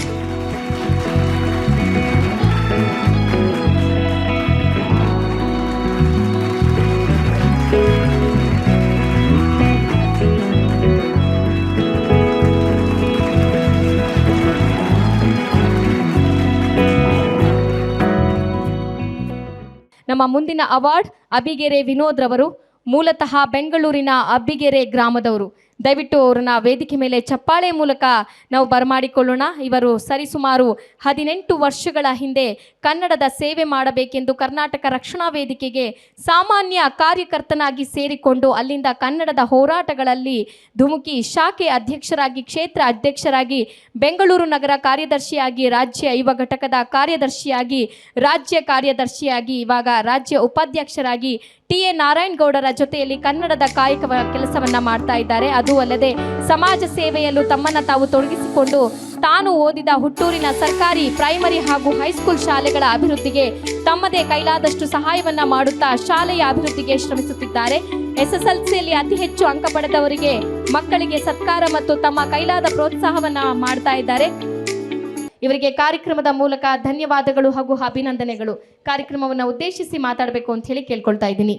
ನಮ್ಮ ಮುಂದಿನ ಅವಾರ್ಡ್ ಅಬ್ಬಿಗೆರೆ ವಿನೋದ್ ರವರು, ಮೂಲತಃ ಬೆಂಗಳೂರಿನ ಅಬ್ಬಿಗೆರೆ ಗ್ರಾಮದವರು. ದಯವಿಟ್ಟು ಅವರನ್ನ ವೇದಿಕೆ ಮೇಲೆ ಚಪ್ಪಾಳೆ ಮೂಲಕ ನಾವು ಬರಮಾಡಿಕೊಳ್ಳೋಣ. ಇವರು ಸರಿಸುಮಾರು 18 ವರ್ಷಗಳ ಹಿಂದೆ ಕನ್ನಡದ ಸೇವೆ ಮಾಡಬೇಕೆಂದು ಕರ್ನಾಟಕ ರಕ್ಷಣಾ ವೇದಿಕೆಗೆ ಸಾಮಾನ್ಯ ಕಾರ್ಯಕರ್ತನಾಗಿ ಸೇರಿಕೊಂಡು ಅಲ್ಲಿಂದ ಕನ್ನಡದ ಹೋರಾಟಗಳಲ್ಲಿ ಧುಮುಕಿ ಶಾಖೆ ಅಧ್ಯಕ್ಷರಾಗಿ, ಕ್ಷೇತ್ರ ಅಧ್ಯಕ್ಷರಾಗಿ, ಬೆಂಗಳೂರು ನಗರ ಕಾರ್ಯದರ್ಶಿಯಾಗಿ, ರಾಜ್ಯ ಯುವ ಘಟಕದ ಕಾರ್ಯದರ್ಶಿಯಾಗಿ, ರಾಜ್ಯ ಕಾರ್ಯದರ್ಶಿಯಾಗಿ, ಇವಾಗ ರಾಜ್ಯ ಉಪಾಧ್ಯಕ್ಷರಾಗಿ ಟಿ.ಎ. ನಾರಾಯಣಗೌಡರ ಜೊತೆಯಲ್ಲಿ ಕನ್ನಡದ ಕಾಯಕ ಕೆಲಸವನ್ನು ಮಾಡ್ತಾ ಇದ್ದಾರೆ. ಅದು ಅಲ್ಲದೆ ಸಮಾಜ ಸೇವೆಯಲ್ಲೂ ತಮ್ಮನ್ನು ತಾವು ತೊಡಗಿಸಿಕೊಂಡು ತಾನು ಓದಿದ ಹುಟ್ಟೂರಿನ ಸರ್ಕಾರಿ ಪ್ರೈಮರಿ ಹಾಗೂ ಹೈಸ್ಕೂಲ್ ಶಾಲೆಗಳ ಅಭಿವೃದ್ಧಿಗೆ ತಮ್ಮದೇ ಕೈಲಾದಷ್ಟು ಸಹಾಯವನ್ನು ಮಾಡುತ್ತಾ ಶಾಲೆಯ ಅಭಿವೃದ್ಧಿಗೆ ಶ್ರಮಿಸುತ್ತಿದ್ದಾರೆ. SSLCಯಲ್ಲಿ ಅತಿ ಹೆಚ್ಚು ಅಂಕ ಪಡೆದವರಿಗೆ ಮಕ್ಕಳಿಗೆ ಸತ್ಕಾರ ಮತ್ತು ತಮ್ಮ ಕೈಲಾದ ಪ್ರೋತ್ಸಾಹವನ್ನು ಮಾಡ್ತಾ ಇದ್ದಾರೆ. ಇವರಿಗೆ ಕಾರ್ಯಕ್ರಮದ ಮೂಲಕ ಧನ್ಯವಾದಗಳು ಹಾಗೂ ಅಭಿನಂದನೆಗಳು. ಕಾರ್ಯಕ್ರಮವನ್ನು ಉದ್ದೇಶಿಸಿ ಮಾತಾಡಬೇಕು ಅಂತ ಹೇಳಿ ಕೇಳ್ಕೊಳ್ತಾ ಇದ್ದೀನಿ.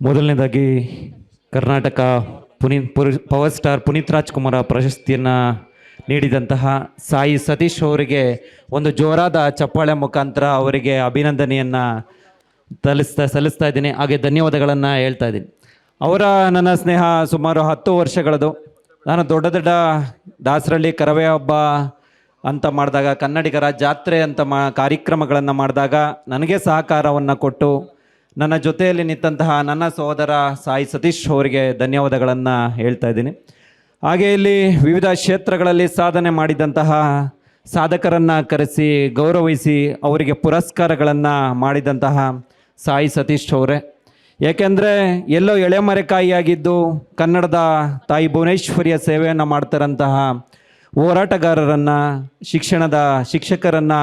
ಮೊದಲನೇದಾಗಿ ಕರ್ನಾಟಕ ಪವರ್ ಸ್ಟಾರ್ ಪುನೀತ್ ರಾಜ್ಕುಮಾರ ಪ್ರಶಸ್ತಿಯನ್ನು ನೀಡಿದಂತಹ ಸಾಯಿ ಸತೀಶ್ ಅವರಿಗೆ ಒಂದು ಜೋರಾದ ಚಪ್ಪಾಳೆ ಮುಖಾಂತರ ಅವರಿಗೆ ಅಭಿನಂದನೆಯನ್ನು ಸಲ್ಲಿಸ್ತಾ ಇದ್ದೀನಿ. ಹಾಗೆ ಧನ್ಯವಾದಗಳನ್ನು ಹೇಳ್ತಾ ಇದ್ದೀನಿ. ಅವರ ನನ್ನ ಸ್ನೇಹ ಸುಮಾರು 10 ವರ್ಷಗಳದು. ನಾನು ದೊಡ್ಡ ದಾಸರಳ್ಳಿ ಕರವೇ ಹಬ್ಬ ಅಂತ ಮಾಡಿದಾಗ, ಕನ್ನಡಿಗರ ಜಾತ್ರೆ ಅಂತ ಕಾರ್ಯಕ್ರಮಗಳನ್ನು ಮಾಡಿದಾಗ ನನಗೆ ಸಹಕಾರವನ್ನು ಕೊಟ್ಟು ನನ್ನ ಜೊತೆಯಲ್ಲಿ ನಿಂತಹ ನನ್ನ ಸಹೋದರ ಸಾಯಿ ಸತೀಶ್ ಅವರಿಗೆ ಧನ್ಯವಾದಗಳನ್ನು ಹೇಳ್ತಾ ಇದ್ದೀನಿ. ಹಾಗೆ ಇಲ್ಲಿ ವಿವಿಧ ಕ್ಷೇತ್ರಗಳಲ್ಲಿ ಸಾಧನೆ ಮಾಡಿದಂತಹ ಸಾಧಕರನ್ನು ಕರೆಸಿ ಗೌರವಿಸಿ ಅವರಿಗೆ ಪುರಸ್ಕಾರಗಳನ್ನು ಮಾಡಿದಂತಹ ಸಾಯಿ ಸತೀಶ್ ಅವರೇ. ಏಕೆಂದರೆ ಎಲ್ಲೋ ಎಳೆಮರೆಕಾಯಿಯಾಗಿದ್ದು ಕನ್ನಡದ ತಾಯಿ ಭುವನೇಶ್ವರಿಯ ಸೇವೆಯನ್ನು ಮಾಡ್ತಾರಂತಹ ಹೋರಾಟಗಾರರನ್ನು, ಶಿಕ್ಷಕರನ್ನು,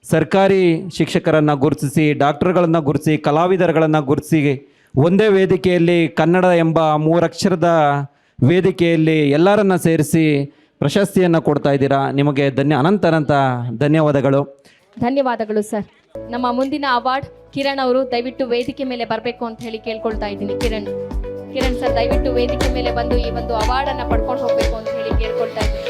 ಸರ್ಕಾರಿ ಶಿಕ್ಷಕರನ್ನು ಗುರುತಿಸಿ, ಡಾಕ್ಟರ್ಗಳನ್ನು ಗುರುತಿಸಿ, ಕಲಾವಿದರುಗಳನ್ನು ಗುರುತಿಸಿ ಒಂದೇ ವೇದಿಕೆಯಲ್ಲಿ ಕನ್ನಡ ಎಂಬ 3 ಅಕ್ಷರದ ವೇದಿಕೆಯಲ್ಲಿ ಎಲ್ಲರನ್ನ ಸೇರಿಸಿ ಪ್ರಶಸ್ತಿಯನ್ನು ಕೊಡ್ತಾ ಇದ್ದೀರಾ. ನಿಮಗೆ ಅನಂತ ಧನ್ಯವಾದಗಳು. ಧನ್ಯವಾದಗಳು ಸರ್. ನಮ್ಮ ಮುಂದಿನ ಅವಾರ್ಡ್ ಕಿರಣ್ ಅವರು ದಯವಿಟ್ಟು ವೇದಿಕೆ ಮೇಲೆ ಬರಬೇಕು ಅಂತ ಹೇಳಿ ಕೇಳ್ಕೊಳ್ತಾ ಇದ್ದೀನಿ. ಕಿರಣ್ ಸರ್ ದಯವಿಟ್ಟು ವೇದಿಕೆ ಮೇಲೆ ಬಂದು ಈ ಒಂದು ಅವಾರ್ಡನ್ನು ಪಡ್ಕೊಂಡು ಹೋಗಬೇಕು ಅಂತ ಹೇಳಿ ಕೇಳ್ಕೊಳ್ತಾ ಇದ್ದೀನಿ.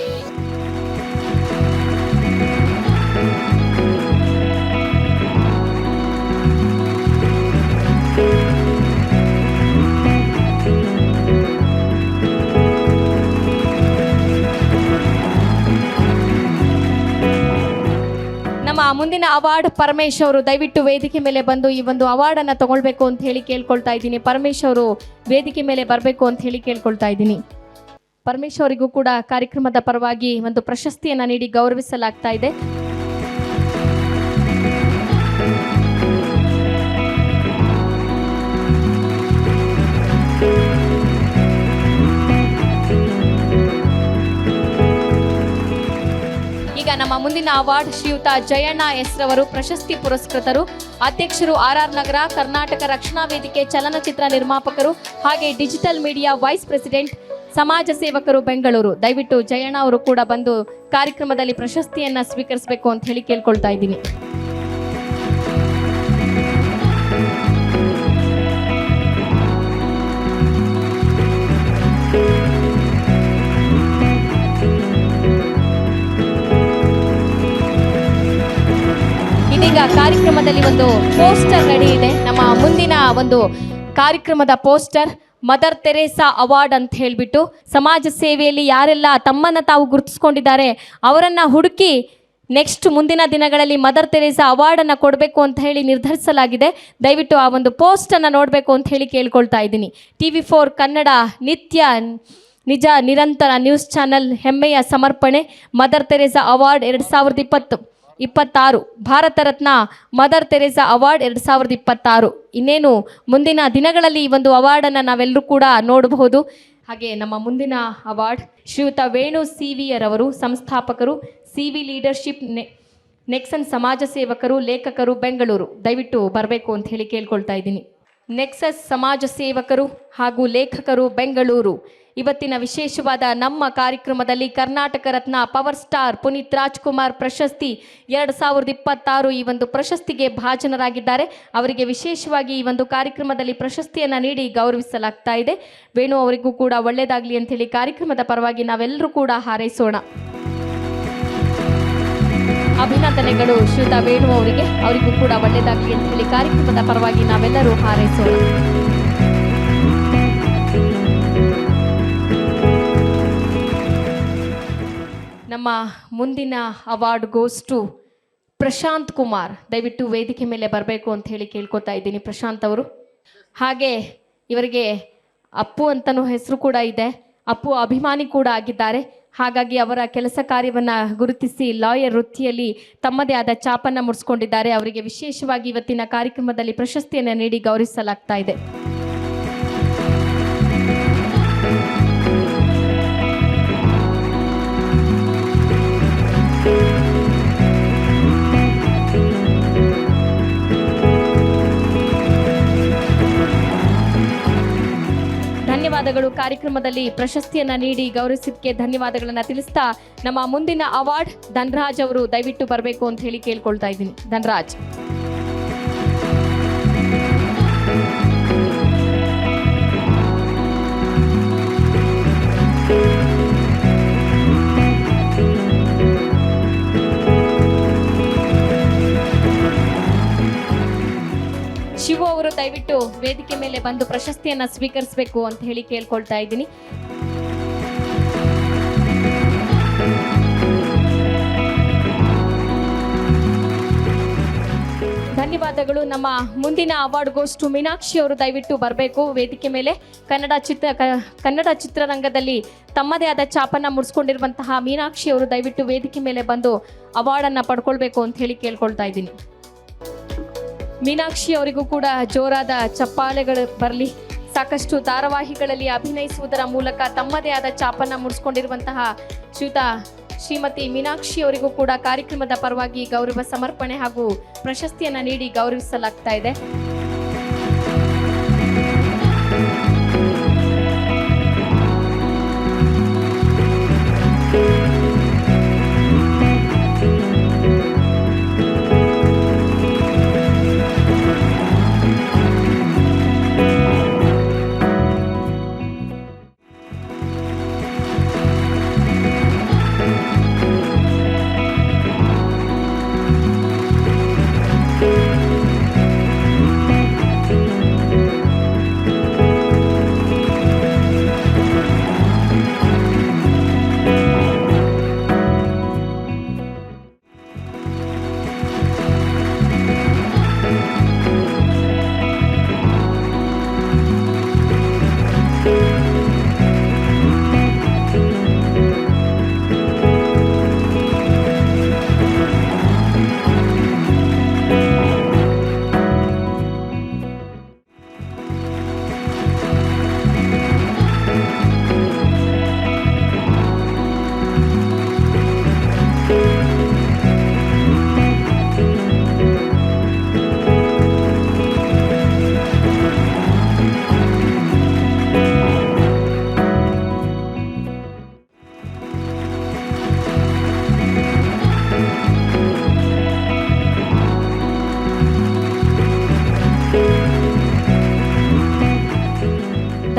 ನಮ್ಮ ಮುಂದಿನ ಅವಾರ್ಡ್ ಪರಮೇಶ್ ಅವರು ದಯವಿಟ್ಟು ವೇದಿಕೆ ಮೇಲೆ ಬಂದು ಈ ಒಂದು ಅವಾರ್ಡನ್ನು ತಗೊಳ್ಬೇಕು ಅಂತ ಹೇಳಿ ಕೇಳ್ಕೊಳ್ತಾ ಇದ್ದೀನಿ. ಪರಮೇಶ್ ಅವರು ವೇದಿಕೆ ಮೇಲೆ ಬರಬೇಕು ಅಂತ ಹೇಳಿ ಕೇಳ್ಕೊಳ್ತಾ ಇದ್ದೀನಿ. ಪರಮೇಶ್ ಅವರಿಗೂ ಕೂಡ ಕಾರ್ಯಕ್ರಮದ ಪರವಾಗಿ ಒಂದು ಪ್ರಶಸ್ತಿಯನ್ನು ನೀಡಿ ಗೌರವಿಸಲಾಗ್ತಾ ಇದೆ. ಈಗ ನಮ್ಮ ಮುಂದಿನ ಅವಾರ್ಡ್ ಶ್ರೀಯುತ ಜಯಣ್ಣ ಎಸ್ ರವರು, ಪ್ರಶಸ್ತಿ ಪುರಸ್ಕೃತರು, ಅಧ್ಯಕ್ಷರು RR ನಗರ, ಕರ್ನಾಟಕ ರಕ್ಷಣಾ ವೇದಿಕೆ, ಚಲನಚಿತ್ರ ನಿರ್ಮಾಪಕರು ಹಾಗೆ ಡಿಜಿಟಲ್ ಮೀಡಿಯಾ ವೈಸ್ ಪ್ರೆಸಿಡೆಂಟ್, ಸಮಾಜ ಸೇವಕರು, ಬೆಂಗಳೂರು. ದಯವಿಟ್ಟು ಜಯಣ್ಣ ಅವರು ಕೂಡ ಬಂದು ಕಾರ್ಯಕ್ರಮದಲ್ಲಿ ಪ್ರಶಸ್ತಿಯನ್ನು ಸ್ವೀಕರಿಸಬೇಕು ಅಂತ ಹೇಳಿ ಕೇಳ್ಕೊಳ್ತಾ ಇದ್ದೀನಿ. ಇದೀಗ ಕಾರ್ಯಕ್ರಮದಲ್ಲಿ ಒಂದು ಪೋಸ್ಟರ್ ರೆಡಿ ಇದೆ. ನಮ್ಮ ಮುಂದಿನ ಒಂದು ಕಾರ್ಯಕ್ರಮದ ಪೋಸ್ಟರ್ ಮದರ್ ತೆರೇಸಾ ಅವಾರ್ಡ್ ಅಂತ ಹೇಳಿಬಿಟ್ಟು ಸಮಾಜ ಸೇವೆಯಲ್ಲಿ ಯಾರೆಲ್ಲ ತಮ್ಮನ್ನು ತಾವು ಗುರುತಿಸ್ಕೊಂಡಿದ್ದಾರೆ ಅವರನ್ನು ಹುಡುಕಿ ನೆಕ್ಸ್ಟ್ ಮುಂದಿನ ದಿನಗಳಲ್ಲಿ ಮದರ್ ತೆರೇಸಾ ಅವಾರ್ಡನ್ನು ಕೊಡಬೇಕು ಅಂತ ಹೇಳಿ ನಿರ್ಧರಿಸಲಾಗಿದೆ. ದಯವಿಟ್ಟು ಆ ಒಂದು ಪೋಸ್ಟನ್ನು ನೋಡಬೇಕು ಅಂತ ಹೇಳಿ ಕೇಳ್ಕೊಳ್ತಾ ಇದ್ದೀನಿ. TV4 ಕನ್ನಡ ನಿಜ ನಿರಂತರ ನ್ಯೂಸ್ ಚಾನಲ್ ಹೆಮ್ಮೆಯ ಸಮರ್ಪಣೆ mother Teresa award 2026 Bharat Ratna mother Teresa award 2026. ಇನ್ನೇನು ಮುಂದಿನ ದಿನಗಳಲ್ಲಿ ಈ ಒಂದು ಅವಾರ್ಡನ್ನು ನಾವೆಲ್ಲರೂ ಕೂಡ ನೋಡಬಹುದು. ಹಾಗೆ ನಮ್ಮ ಮುಂದಿನ ಅವಾರ್ಡ್ ಶ್ರೀಯುತ ವೇಣು CVR ಅವರು, ಸಂಸ್ಥಾಪಕರು, CV ಲೀಡರ್ಶಿಪ್ ನೆಕ್ಸನ್ ಸಮಾಜ ಸೇವಕರು, ಲೇಖಕರು, ಬೆಂಗಳೂರು. ದಯವಿಟ್ಟು ಬರಬೇಕು ಅಂತ ಹೇಳಿ ಕೇಳ್ಕೊಳ್ತಾ ಇದ್ದೀನಿ. ನೆಕ್ಸಸ್ ಸಮಾಜ ಸೇವಕರು ಹಾಗೂ ಲೇಖಕರು, ಬೆಂಗಳೂರು. ಇವತ್ತಿನ ವಿಶೇಷವಾದ ನಮ್ಮ ಕಾರ್ಯಕ್ರಮದಲ್ಲಿ ಕರ್ನಾಟಕ ರತ್ನ ಪವರ್ ಸ್ಟಾರ್ ಪುನೀತ್ ರಾಜ್ಕುಮಾರ್ ಪ್ರಶಸ್ತಿ 2026 ಈ ಒಂದು ಪ್ರಶಸ್ತಿಗೆ ಭಾಜನರಾಗಿದ್ದಾರೆ. ಅವರಿಗೆ ವಿಶೇಷವಾಗಿ ಈ ಒಂದು ಕಾರ್ಯಕ್ರಮದಲ್ಲಿ ಪ್ರಶಸ್ತಿಯನ್ನು ನೀಡಿ ಗೌರವಿಸಲಾಗ್ತಾ ಇದೆ. ವೇಣು ಅವರಿಗೂ ಕೂಡ ಒಳ್ಳೆಯದಾಗಲಿ ಅಂಥೇಳಿ ಕಾರ್ಯಕ್ರಮದ ಪರವಾಗಿ ನಾವೆಲ್ಲರೂ ಕೂಡ ಹಾರೈಸೋಣ. ಅಭಿನಂದನೆಗಳು ಶ್ರೀಯುತ ವೇಣು ಅವರಿಗೂ ಕೂಡ ಒಳ್ಳೆಯದಾಗಲಿ ಅಂತ ಹೇಳಿ ಕಾರ್ಯಕ್ರಮದ ಪರವಾಗಿ ನಾವೆಲ್ಲರೂ ಹಾರೈಸೋಣ. ನಮ್ಮ ಮುಂದಿನ award goes to Prashanth Kumar. ದಯವಿಟ್ಟು ವೇದಿಕೆ ಮೇಲೆ ಬರಬೇಕು ಅಂತ ಹೇಳಿ ಕೇಳ್ಕೊತಾ ಇದ್ದೀನಿ ಪ್ರಶಾಂತ್ ಅವರು. ಹಾಗೆ ಇವರಿಗೆ ಅಪ್ಪು ಅಂತನೂ ಹೆಸರು ಕೂಡ ಇದೆ, ಅಪ್ಪು ಅಭಿಮಾನಿ ಕೂಡ ಆಗಿದ್ದಾರೆ. ಹಾಗಾಗಿ ಅವರ ಕೆಲಸ ಕಾರ್ಯವನ್ನು ಗುರುತಿಸಿ ಲಾಯರ್ ವೃತ್ತಿಯಲ್ಲಿ ತಮ್ಮದೇ ಆದ ಛಾಪನ್ನು ಮೂಡಿಸ್ಕೊಂಡಿದ್ದಾರೆ. ಅವರಿಗೆ ವಿಶೇಷವಾಗಿ ಇವತ್ತಿನ ಕಾರ್ಯಕ್ರಮದಲ್ಲಿ ಪ್ರಶಸ್ತಿಯನ್ನು ನೀಡಿ ಗೌರವಿಸಲಾಗ್ತಾ ಇದೆ. ಧನ್ಯವಾದಗಳು. ಕಾರ್ಯಕ್ರಮದಲ್ಲಿ ಪ್ರಶಸ್ತಿಯನ್ನು ನೀಡಿ ಗೌರವಿಸಿದ್ದಕ್ಕೆ ಧನ್ಯವಾದಗಳನ್ನು ತಿಳಿಸ್ತಾ ನಮ್ಮ ಮುಂದಿನ ಅವಾರ್ಡ್ ಧನ್ರಾಜ್ ಅವರು ದಯವಿಟ್ಟು ಬರಬೇಕು ಅಂತ ಹೇಳಿ ಕೇಳ್ಕೊಳ್ತಾ ಇದ್ದೀನಿ. ಧನ್ರಾಜ್. ಶಿವು ಅವರು ದಯವಿಟ್ಟು ವೇದಿಕೆ ಮೇಲೆ ಬಂದು ಪ್ರಶಸ್ತಿಯನ್ನು ಸ್ವೀಕರಿಸಬೇಕು ಅಂತ ಹೇಳಿ ಕೇಳ್ಕೊಳ್ತಾ ಇದ್ದೀನಿ. ಧನ್ಯವಾದಗಳು. ನಮ್ಮ ಮುಂದಿನ ಅವಾರ್ಡ್ ಗೋಸ್ ಟು ಮೀನಾಕ್ಷಿ ಅವರು ದಯವಿಟ್ಟು ಬರಬೇಕು ವೇದಿಕೆ ಮೇಲೆ. ಕನ್ನಡ ಚಿತ್ರರಂಗದಲ್ಲಿ ತಮ್ಮದೇ ಆದ ಛಾಪನ್ನು ಮೂಡಿಸ್ಕೊಂಡಿರುವಂತಹ ಮೀನಾಕ್ಷಿ ಅವರು ದಯವಿಟ್ಟು ವೇದಿಕೆ ಮೇಲೆ ಬಂದು ಅವಾರ್ಡನ್ನು ಪಡ್ಕೊಳ್ಬೇಕು ಅಂತ ಹೇಳಿ ಕೇಳ್ಕೊಳ್ತಾ ಇದ್ದೀನಿ. ಮೀನಾಕ್ಷಿ ಅವರಿಗೂ ಕೂಡ ಜೋರಾದ ಚಪ್ಪಾಳೆಗಳು ಬರಲಿ. ಸಾಕಷ್ಟು ಧಾರಾವಾಹಿಗಳಲ್ಲಿ ಅಭಿನಯಿಸುವುದರ ಮೂಲಕ ತಮ್ಮದೇ ಆದ ಛಾಪನ್ನು ಮೂಡಿಸ್ಕೊಂಡಿರುವಂತಹ ಶ್ರೀಮತಿ ಮೀನಾಕ್ಷಿ ಅವರಿಗೂ ಕೂಡ ಕಾರ್ಯಕ್ರಮದ ಪರವಾಗಿ ಗೌರವ ಸಮರ್ಪಣೆ ಹಾಗೂ ಪ್ರಶಸ್ತಿಯನ್ನು ನೀಡಿ ಗೌರವಿಸಲಾಗ್ತಾ ಇದೆ.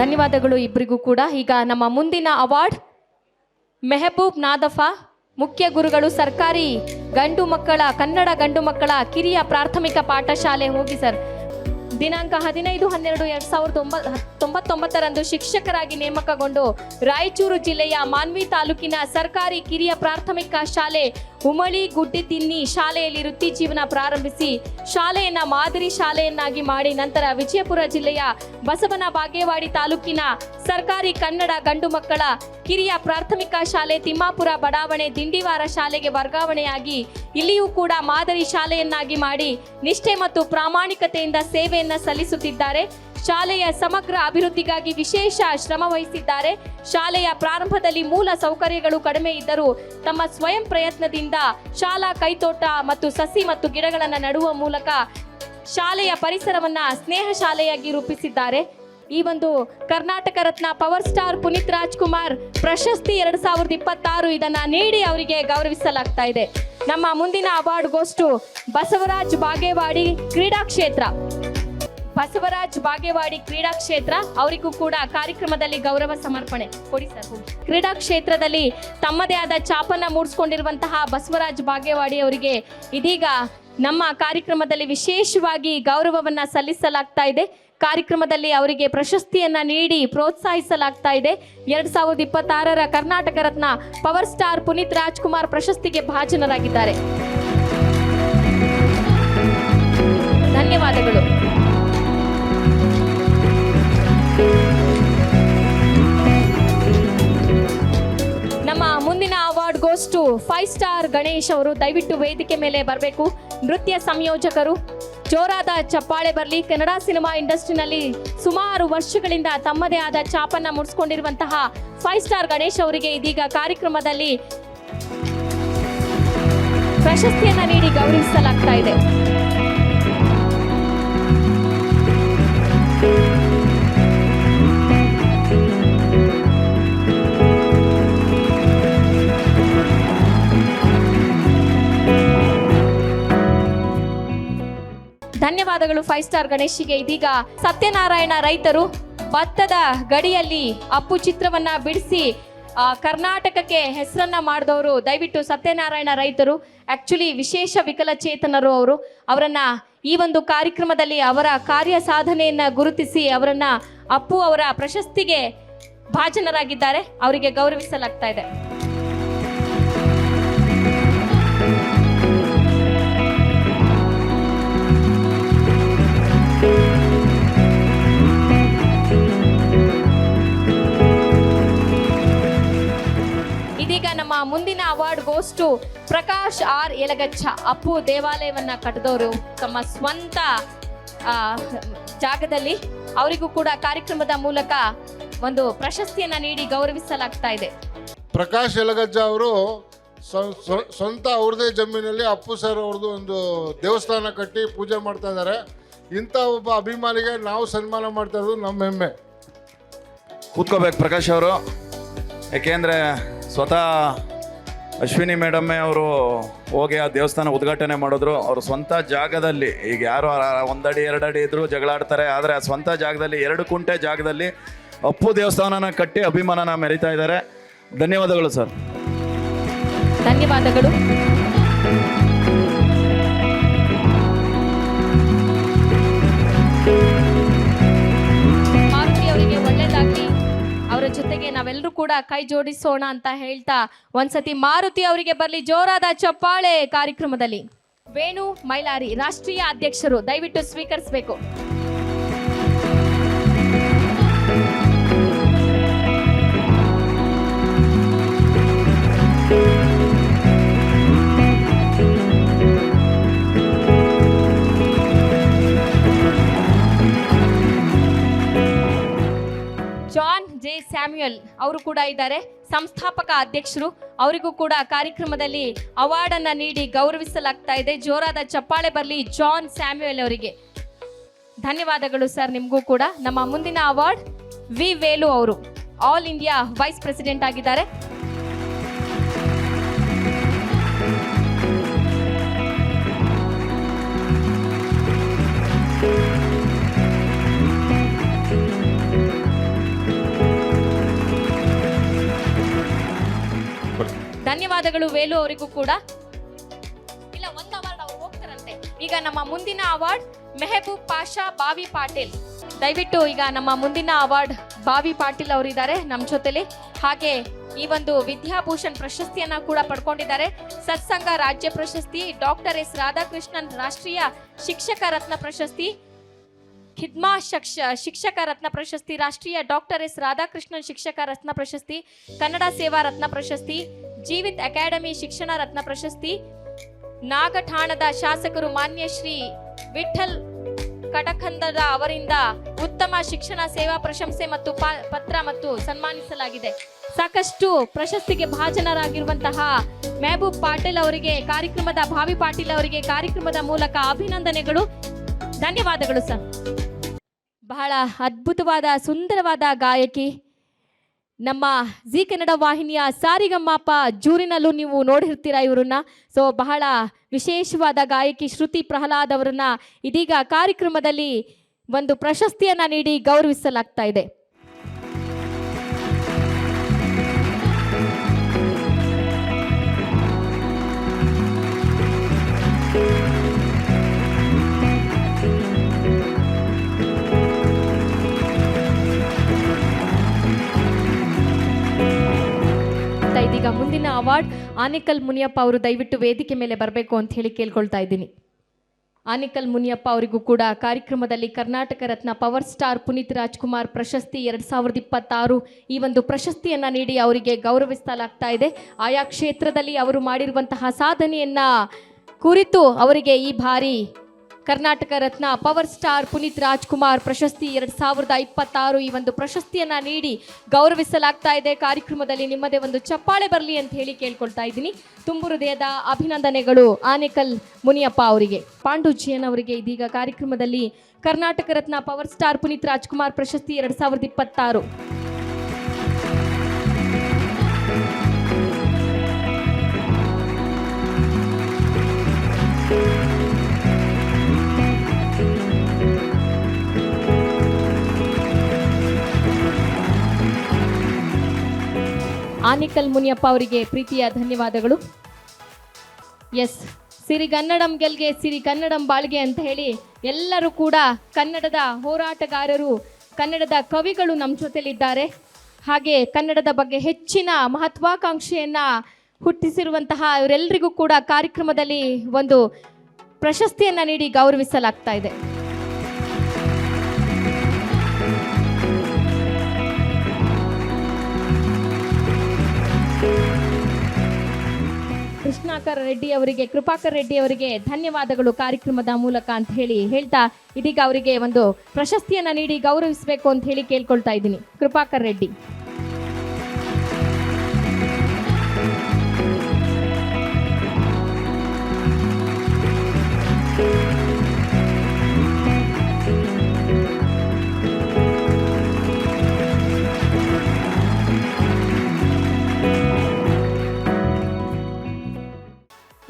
ಧನ್ಯವಾದಗಳು ಇಬ್ಬರಿಗೂ ಕೂಡ. ಈಗ ನಮ್ಮ ಮುಂದಿನ ಅವಾರ್ಡ್ ಮೆಹಬೂಬ್ ನಾದಫಾ, ಮುಖ್ಯ ಗುರುಗಳು, ಸರ್ಕಾರಿ ಕನ್ನಡ ಗಂಡು ಮಕ್ಕಳ ಕಿರಿಯ ಪ್ರಾಥಮಿಕ ಪಾಠಶಾಲೆ. ಹೋಗಿ ಸರ್. ದಿನಾಂಕ 15/12/2099 ಶಿಕ್ಷಕರಾಗಿ ನೇಮಕಗೊಂಡು ರಾಯಚೂರು ಜಿಲ್ಲೆಯ ಮಾನ್ವಿ ತಾಲೂಕಿನ ಸರ್ಕಾರಿ ಕಿರಿಯ ಪ್ರಾಥಮಿಕ ಶಾಲೆ ಉಮಳಿ ಗುಡ್ಡಿತಿನ್ನಿ ಶಾಲೆಯಲ್ಲಿ ವೃತ್ತಿ ಜೀವನ ಪ್ರಾರಂಭಿಸಿ ಶಾಲೆಯನ್ನ ಮಾದರಿ ಶಾಲೆಯನ್ನಾಗಿ ಮಾಡಿ ನಂತರ ವಿಜಯಪುರ ಜಿಲ್ಲೆಯ ಬಸವನ ಬಾಗೇವಾಡಿ ತಾಲೂಕಿನ ಸರ್ಕಾರಿ ಕನ್ನಡ ಗಂಡು ಮಕ್ಕಳ ಕಿರಿಯ ಪ್ರಾಥಮಿಕ ಶಾಲೆ ತಿಮ್ಮಾಪುರ ಬಡಾವಣೆ ದಿಂಡಿವಾರ ಶಾಲೆಗೆ ವರ್ಗಾವಣೆಯಾಗಿ ಇಲ್ಲಿಯೂ ಕೂಡ ಮಾದರಿ ಶಾಲೆಯನ್ನಾಗಿ ಮಾಡಿ ನಿಷ್ಠೆ ಮತ್ತು ಪ್ರಾಮಾಣಿಕತೆಯಿಂದ ಸೇವೆಯನ್ನ ಸಲ್ಲಿಸುತ್ತಿದ್ದಾರೆ. ಶಾಲೆಯ ಸಮಗ್ರ ಅಭಿವೃದ್ಧಿಗಾಗಿ ವಿಶೇಷ ಶ್ರಮ ವಹಿಸಿದ್ದಾರೆ. ಶಾಲೆಯ ಪ್ರಾರಂಭದಲ್ಲಿ ಮೂಲ ಸೌಕರ್ಯಗಳು ಕಡಿಮೆ ಇದ್ದರೂ ತಮ್ಮ ಸ್ವಯಂ ಪ್ರಯತ್ನದಿಂದ ಶಾಲಾ ಕೈತೋಟ ಮತ್ತು ಸಸಿ ಮತ್ತು ಗಿಡಗಳನ್ನು ನೆಡುವ ಮೂಲಕ ಶಾಲೆಯ ಪರಿಸರವನ್ನ ಸ್ನೇಹ ಶಾಲೆಯಾಗಿ ರೂಪಿಸಿದ್ದಾರೆ. ಈ ಒಂದು ಕರ್ನಾಟಕ ರತ್ನ ಪವರ್ ಸ್ಟಾರ್ ಪುನೀತ್ ರಾಜ್ಕುಮಾರ್ ಪ್ರಶಸ್ತಿ 2026 ಇದನ್ನ ನೀಡಿ ಅವರಿಗೆ ಗೌರವಿಸಲಾಗ್ತಾ ಇದೆ. ನಮ್ಮ ಮುಂದಿನ ಅವಾರ್ಡ್ ಗೋಸ್ಟು ಬಸವರಾಜ್ ಬಾಗೇವಾಡಿ ಕ್ರೀಡಾ ಕ್ಷೇತ್ರ ಅವರಿಗೂ ಕೂಡ ಕಾರ್ಯಕ್ರಮದಲ್ಲಿ ಗೌರವ ಸಮರ್ಪಣೆ ಕೊಡಿ ಸರ್. ಕ್ರೀಡಾ ಕ್ಷೇತ್ರದಲ್ಲಿ ತಮ್ಮದೇ ಆದ ಛಾಪನ್ನ ಮೂಡಿಸಿಕೊಂಡಿರುವಂತಹ ಬಸವರಾಜ್ ಬಾಗೇವಾಡಿ ಅವರಿಗೆ ಇದೀಗ ನಮ್ಮ ಕಾರ್ಯಕ್ರಮದಲ್ಲಿ ವಿಶೇಷವಾಗಿ ಗೌರವವನ್ನ ಸಲ್ಲಿಸಲಾಗ್ತಾ ಇದೆ. ಕಾರ್ಯಕ್ರಮದಲ್ಲಿ ಅವರಿಗೆ ಪ್ರಶಸ್ತಿಯನ್ನ ನೀಡಿ ಪ್ರೋತ್ಸಾಹಿಸಲಾಗ್ತಾ ಇದೆ. 2026 ಕರ್ನಾಟಕ ರತ್ನ ಪವರ್ ಸ್ಟಾರ್ ಪುನೀತ್ ರಾಜ್ಕುಮಾರ್ ಪ್ರಶಸ್ತಿಗೆ ಭಾಜನರಾಗಿದ್ದಾರೆ. ಧನ್ಯವಾದಗಳು. ನಮ್ಮ ಮುಂದಿನ ಅವಾರ್ಡ್ ಗೋಸ್ಟು 5 ಸ್ಟಾರ್ ಗಣೇಶ್ ಅವರು. ದಯವಿಟ್ಟು ವೇದಿಕೆ ಮೇಲೆ ಬರಬೇಕು. ನೃತ್ಯ ಸಂಯೋಜಕರು, ಜೋರಾದ ಚಪ್ಪಾಳೆ ಬರಲಿ. ಕನ್ನಡ ಸಿನಿಮಾ ಇಂಡಸ್ಟ್ರಿನಲ್ಲಿ ಸುಮಾರು ವರ್ಷಗಳಿಂದ ತಮ್ಮದೇ ಆದ ಛಾಪನ್ನ ಮೂಡಿಸಿಕೊಂಡಿರುವಂತಹ 5 ಸ್ಟಾರ್ ಗಣೇಶ್ ಅವರಿಗೆ ಇದೀಗ ಕಾರ್ಯಕ್ರಮದಲ್ಲಿ ಪ್ರಶಸ್ತಿಯನ್ನ ನೀಡಿ ಗೌರವಿಸಲಾಗ್ತಾ ಇದೆ. ಧನ್ಯವಾದಗಳು 5 ಸ್ಟಾರ್ ಗಣೇಶಿಗೆ. ಇದೀಗ ಸತ್ಯನಾರಾಯಣ ರೈತರು ಭತ್ತದ ಗಡಿಯಲ್ಲಿ ಅಪ್ಪು ಚಿತ್ರವನ್ನ ಬಿಡಿಸಿ ಕರ್ನಾಟಕಕ್ಕೆ ಹೆಸರನ್ನ ಮಾಡಿದವರು. ದಯವಿಟ್ಟು ಸತ್ಯನಾರಾಯಣ ರೈತರು ಆಕ್ಚುಲಿ ವಿಶೇಷ ವಿಕಲಚೇತನರು ಅವರು. ಅವರನ್ನ ಈ ಒಂದು ಕಾರ್ಯಕ್ರಮದಲ್ಲಿ ಅವರ ಕಾರ್ಯ ಸಾಧನೆಯನ್ನ ಗುರುತಿಸಿ ಅವರನ್ನ ಅಪ್ಪು ಅವರ ಪ್ರಶಸ್ತಿಗೆ ಭಾಜನರಾಗಿದ್ದಾರೆ. ಅವರಿಗೆ ಗೌರವಿಸಲಾಗ್ತಾ ಇದೆ. ಇದೀಗ ನಮ್ಮ ಮುಂದಿನ award goes to Prakash R Yalagachcha. Appu ದೇವಾಲಯವನ್ನ ಕಟ್ಟಿದವರು ತಮ್ಮ ಸ್ವಂತ ಜಾಗದಲ್ಲಿ. ಅವರಿಗೂ ಕೂಡ ಕಾರ್ಯಕ್ರಮದ ಮೂಲಕ ಒಂದು ಪ್ರಶಸ್ತಿಯನ್ನ ನೀಡಿ ಗೌರವಿಸಲಾಗ್ತಾ ಇದೆ. ಪ್ರಕಾಶ್ ಯಲಗಜ್ಜ ಅವರು ಸ್ವಂತ ಅವ್ರದೇ ಜಮೀನಲ್ಲಿ ಅಪ್ಪು ಸರ್ ಅವ್ರದ್ದು ಒಂದು ದೇವಸ್ಥಾನ ಕಟ್ಟಿ ಪೂಜೆ ಮಾಡ್ತಾ ಇದ್ದಾರೆ. ಇಂಥ ಒಬ್ಬ ಅಭಿಮಾನಿಗೆ ನಾವು ಸನ್ಮಾನ ಮಾಡ್ತಾ ಇರೋದು ನಮ್ಮ ಹೆಮ್ಮೆ. ಕೂತ್ಕೋಬೇಕು ಪ್ರಕಾಶ್ ಅವರು, ಯಾಕೆಂದರೆ ಸ್ವತಃ ಅಶ್ವಿನಿ ಮೇಡಮ್ಮೆ ಅವರು ಹೋಗಿ ಆ ದೇವಸ್ಥಾನ ಉದ್ಘಾಟನೆ ಮಾಡಿದ್ರು. ಅವರು ಸ್ವಂತ ಜಾಗದಲ್ಲಿ, ಈಗ ಯಾರು 1 ಅಡಿ 2 ಅಡಿ ಇದ್ರೂ ಜಗಳಾಡ್ತಾರೆ, ಆದರೆ ಆ ಸ್ವಂತ ಜಾಗದಲ್ಲಿ 2 ಕುಂಟೆ ಜಾಗದಲ್ಲಿ ಅಪ್ಪು ದೇವಸ್ಥಾನನ ಕಟ್ಟಿ ಅಭಿಮಾನನ ಮೆರೀತಾ ಇದ್ದಾರೆ. ಧನ್ಯವಾದಗಳು ಸರ್. ಧನ್ಯವಾದಗಳು. ಮಾರುತಿ ಅವರಿಗೆ ಒಳ್ಳೆಯದಾಗಲಿ. ಅವರ ಜೊತೆಗೆ ನಾವೆಲ್ಲರೂ ಕೂಡ ಕೈ ಜೋಡಿಸೋಣ ಅಂತ ಹೇಳ್ತಾ ಒಂದ್ಸತಿ ಮಾರುತಿ ಅವರಿಗೆ ಬರಲಿ ಜೋರಾದ ಚಪ್ಪಾಳೆ. ಕಾರ್ಯಕ್ರಮದಲ್ಲಿ ವೇಣು ಮೈಲಾರಿ ರಾಷ್ಟ್ರೀಯ ಅಧ್ಯಕ್ಷರು ದಯವಿಟ್ಟು ಸ್ವೀಕರಿಸಬೇಕು. ಜಾನ್ ಜೆ ಸ್ಯಾಮ್ಯುಯಲ್ ಅವರು ಕೂಡ ಇದ್ದಾರೆ, ಸಂಸ್ಥಾಪಕ ಅಧ್ಯಕ್ಷರು. ಅವರಿಗೂ ಕೂಡ ಕಾರ್ಯಕ್ರಮದಲ್ಲಿ ಅವಾರ್ಡ್ ಅನ್ನ ನೀಡಿ ಗೌರವಿಸಲಾಗ್ತಾ ಇದೆ. ಜೋರಾದ ಚಪ್ಪಾಳೆ ಬರಲಿ ಜಾನ್ ಸ್ಯಾಮ್ಯುಯಲ್ ಅವರಿಗೆ. ಧನ್ಯವಾದಗಳು ಸರ್ ನಿಮಗೂ ಕೂಡ. ನಮ್ಮ ಮುಂದಿನ ಅವಾರ್ಡ್ ವಿ ವೇಲು ಅವರು ಆಲ್ ಇಂಡಿಯಾ ವೈಸ್ ಪ್ರೆಸಿಡೆಂಟ್ ಆಗಿದ್ದಾರೆ. ಧನ್ಯವಾದಗಳು ವೇಲು ಅವರಿಗೂ ಕೂಡ. ಇಲ್ಲ, ಒಂದು ಅವಾರ್ಡ್ ಅವ್ರು ಹೋಗ್ತಾರಂತೆ. ಈಗ ನಮ್ಮ ಮುಂದಿನ ಅವಾರ್ಡ್ ಮೆಹಬೂಬ್ ಪಾಷಾ ಬಾವಿ ಪಾಟೀಲ್. ದಯವಿಟ್ಟು ಈಗ ನಮ್ಮ ಮುಂದಿನ ಅವಾರ್ಡ್ ಬಾವಿ ಪಾಟೀಲ್ ಅವರಿದ್ದಾರೆ ನಮ್ಮ ಜೊತೆಲಿ. ಹಾಗೆ ಈ ಒಂದು ವಿದ್ಯಾಭೂಷಣ್ ಪ್ರಶಸ್ತಿಯನ್ನ ಕೂಡ ಪಡ್ಕೊಂಡಿದ್ದಾರೆ. ಸತ್ಸಂಗ ರಾಜ್ಯ ಪ್ರಶಸ್ತಿ, ಡಾಕ್ಟರ್ ಎಸ್ ರಾಧಾಕೃಷ್ಣನ್ ರಾಷ್ಟ್ರೀಯ ಶಿಕ್ಷಕ ರತ್ನ ಪ್ರಶಸ್ತಿ, ಖಿದ್ಮಾ ಶಿಕ್ಷಕ ರತ್ನ ಪ್ರಶಸ್ತಿ, ರಾಷ್ಟ್ರೀಯ ಡಾಕ್ಟರ್ ಎಸ್ ರಾಧಾಕೃಷ್ಣನ್ ಶಿಕ್ಷಕ ರತ್ನ ಪ್ರಶಸ್ತಿ, ಕನ್ನಡ ಸೇವಾ ರತ್ನ ಪ್ರಶಸ್ತಿ, ಜೀವಿತ್ ಅಕಾಡೆಮಿ ಶಿಕ್ಷಣ ರತ್ನ ಪ್ರಶಸ್ತಿ, ನಾಗಠಾಣದ ಶಾಸಕರು ಮಾನ್ಯ ಶ್ರೀ ವಿಠಲ್ ಕಟಕಂದದ ಅವರಿಂದ ಉತ್ತಮ ಶಿಕ್ಷಣ ಸೇವಾ ಪ್ರಶಂಸೆ ಮತ್ತು ಪತ್ರ ಮತ್ತು ಸನ್ಮಾನಿಸಲಾಗಿದೆ. ಸಾಕಷ್ಟು ಪ್ರಶಸ್ತಿಗೆ ಭಾಜನರಾಗಿರುವಂತಹ ಮೆಹಬೂಬ್ ಪಾಟೀಲ್ ಅವರಿಗೆ, ಕಾರ್ಯಕ್ರಮದ ಭಾವಿ ಪಾಟೀಲ್ ಅವರಿಗೆ ಕಾರ್ಯಕ್ರಮದ ಮೂಲಕ ಅಭಿನಂದನೆಗಳು, ಧನ್ಯವಾದಗಳು ಸರ್. ಬಹಳ ಅದ್ಭುತವಾದ ಸುಂದರವಾದ ಗಾಯಕಿ. ನಮ್ಮ ಜಿ ಕನ್ನಡ ವಾಹಿನಿಯ ಸಾರಿಗಮ್ಮಪ್ಪ ಜೂರಿನಲ್ಲೂ ನೀವು ನೋಡಿರ್ತೀರ ಇವರನ್ನ. ಸೊ ಬಹಳ ವಿಶೇಷವಾದ ಗಾಯಕಿ ಶ್ರುತಿ ಪ್ರಹ್ಲಾದ್ ಅವರನ್ನ ಇದೀಗ ಕಾರ್ಯಕ್ರಮದಲ್ಲಿ ಒಂದು ಪ್ರಶಸ್ತಿಯನ್ನ ನೀಡಿ ಗೌರವಿಸಲಾಗ್ತಾ ಇದೆ. ಇದೀಗ ಮುಂದಿನ ಅವಾರ್ಡ್ ಆನೇಕಲ್ ಮುನಿಯಪ್ಪ ಅವರು ದಯವಿಟ್ಟು ವೇದಿಕೆ ಮೇಲೆ ಬರಬೇಕು ಅಂತ ಹೇಳಿ ಕೇಳ್ಕೊಳ್ತಾ ಇದ್ದೀನಿ. ಆನೇಕಲ್ ಮುನಿಯಪ್ಪ ಅವರಿಗೂ ಕೂಡ ಕಾರ್ಯಕ್ರಮದಲ್ಲಿ ಕರ್ನಾಟಕ ರತ್ನ ಪವರ್ ಸ್ಟಾರ್ ಪುನೀತ್ ರಾಜ್ಕುಮಾರ್ ಪ್ರಶಸ್ತಿ 2026 ಈ ಒಂದು ಪ್ರಶಸ್ತಿಯನ್ನ ನೀಡಿ ಅವರಿಗೆ ಗೌರವಿಸಲಾಗ್ತಾ ಇದೆ. ಆಯಾ ಕ್ಷೇತ್ರದಲ್ಲಿ ಅವರು ಮಾಡಿರುವಂತಹ ಸಾಧನೆಯನ್ನ ಕುರಿತು ಅವರಿಗೆ ಈ ಬಾರಿ ಕರ್ನಾಟಕ ರತ್ನ ಪವರ್ ಸ್ಟಾರ್ ಪುನೀತ್ ರಾಜ್ಕುಮಾರ್ ಪ್ರಶಸ್ತಿ 2026 ಈ ಒಂದು ಪ್ರಶಸ್ತಿಯನ್ನ ನೀಡಿ ಗೌರವಿಸಲಾಗ್ತಾ ಇದೆ. ಕಾರ್ಯಕ್ರಮದಲ್ಲಿ ನಿಮ್ಮದೇ ಒಂದು ಚಪ್ಪಾಳೆ ಬರಲಿ ಅಂತ ಹೇಳಿ ಕೇಳ್ಕೊಳ್ತಾ ಇದ್ದೀನಿ. ತುಂಬು ಹೃದಯದ ಅಭಿನಂದನೆಗಳು ಆನೇಕಲ್ ಮುನಿಯಪ್ಪ ಅವರಿಗೆ. ಪಾಂಡುಜಿಯನ್ ಅವರಿಗೆ ಇದೀಗ ಕಾರ್ಯಕ್ರಮದಲ್ಲಿ ಕರ್ನಾಟಕ ರತ್ನ ಪವರ್ ಸ್ಟಾರ್ ಪುನೀತ್ ರಾಜ್ಕುಮಾರ್ ಪ್ರಶಸ್ತಿ 2026. ಆನೇಕಲ್ ಮುನಿಯಪ್ಪ ಅವರಿಗೆ ಪ್ರೀತಿಯ ಧನ್ಯವಾದಗಳು. ಎಸ್, ಸಿರಿಗನ್ನಡಂ ಗೆಲ್ಗೆ ಸಿರಿ ಕನ್ನಡಂ ಬಾಳ್ಗೆ ಅಂತ ಹೇಳಿ ಎಲ್ಲರೂ ಕೂಡ ಕನ್ನಡದ ಹೋರಾಟಗಾರರು, ಕನ್ನಡದ ಕವಿಗಳು ನಮ್ಮ ಜೊತೆಲಿದ್ದಾರೆ. ಹಾಗೆ ಕನ್ನಡದ ಬಗ್ಗೆ ಹೆಚ್ಚಿನ ಮಹತ್ವಾಕಾಂಕ್ಷೆಯನ್ನ ಹುಟ್ಟಿಸಿರುವಂತಹ ಇವರೆಲ್ಲರಿಗೂ ಕೂಡ ಕಾರ್ಯಕ್ರಮದಲ್ಲಿ ಒಂದು ಪ್ರಶಸ್ತಿಯನ್ನ ನೀಡಿ ಗೌರವಿಸಲಾಗ್ತಾ ಇದೆ. ಕೃಷ್ಣಾಕರ್ ರೆಡ್ಡಿ ಅವರಿಗೆ, ಕೃಪಾಕರ್ ರೆಡ್ಡಿ ಅವರಿಗೆ ಧನ್ಯವಾದಗಳು ಕಾರ್ಯಕ್ರಮದ ಮೂಲಕ ಅಂತ ಹೇಳಿ ಹೇಳ್ತಾ ಇದೀಗ ಅವರಿಗೆ ಒಂದು ಪ್ರಶಸ್ತಿಯನ್ನ ನೀಡಿ ಗೌರವಿಸಬೇಕು ಅಂತ ಹೇಳಿ ಕೇಳ್ಕೊಳ್ತಾ ಇದ್ದೀನಿ. ಕೃಪಾಕರ್ ರೆಡ್ಡಿ.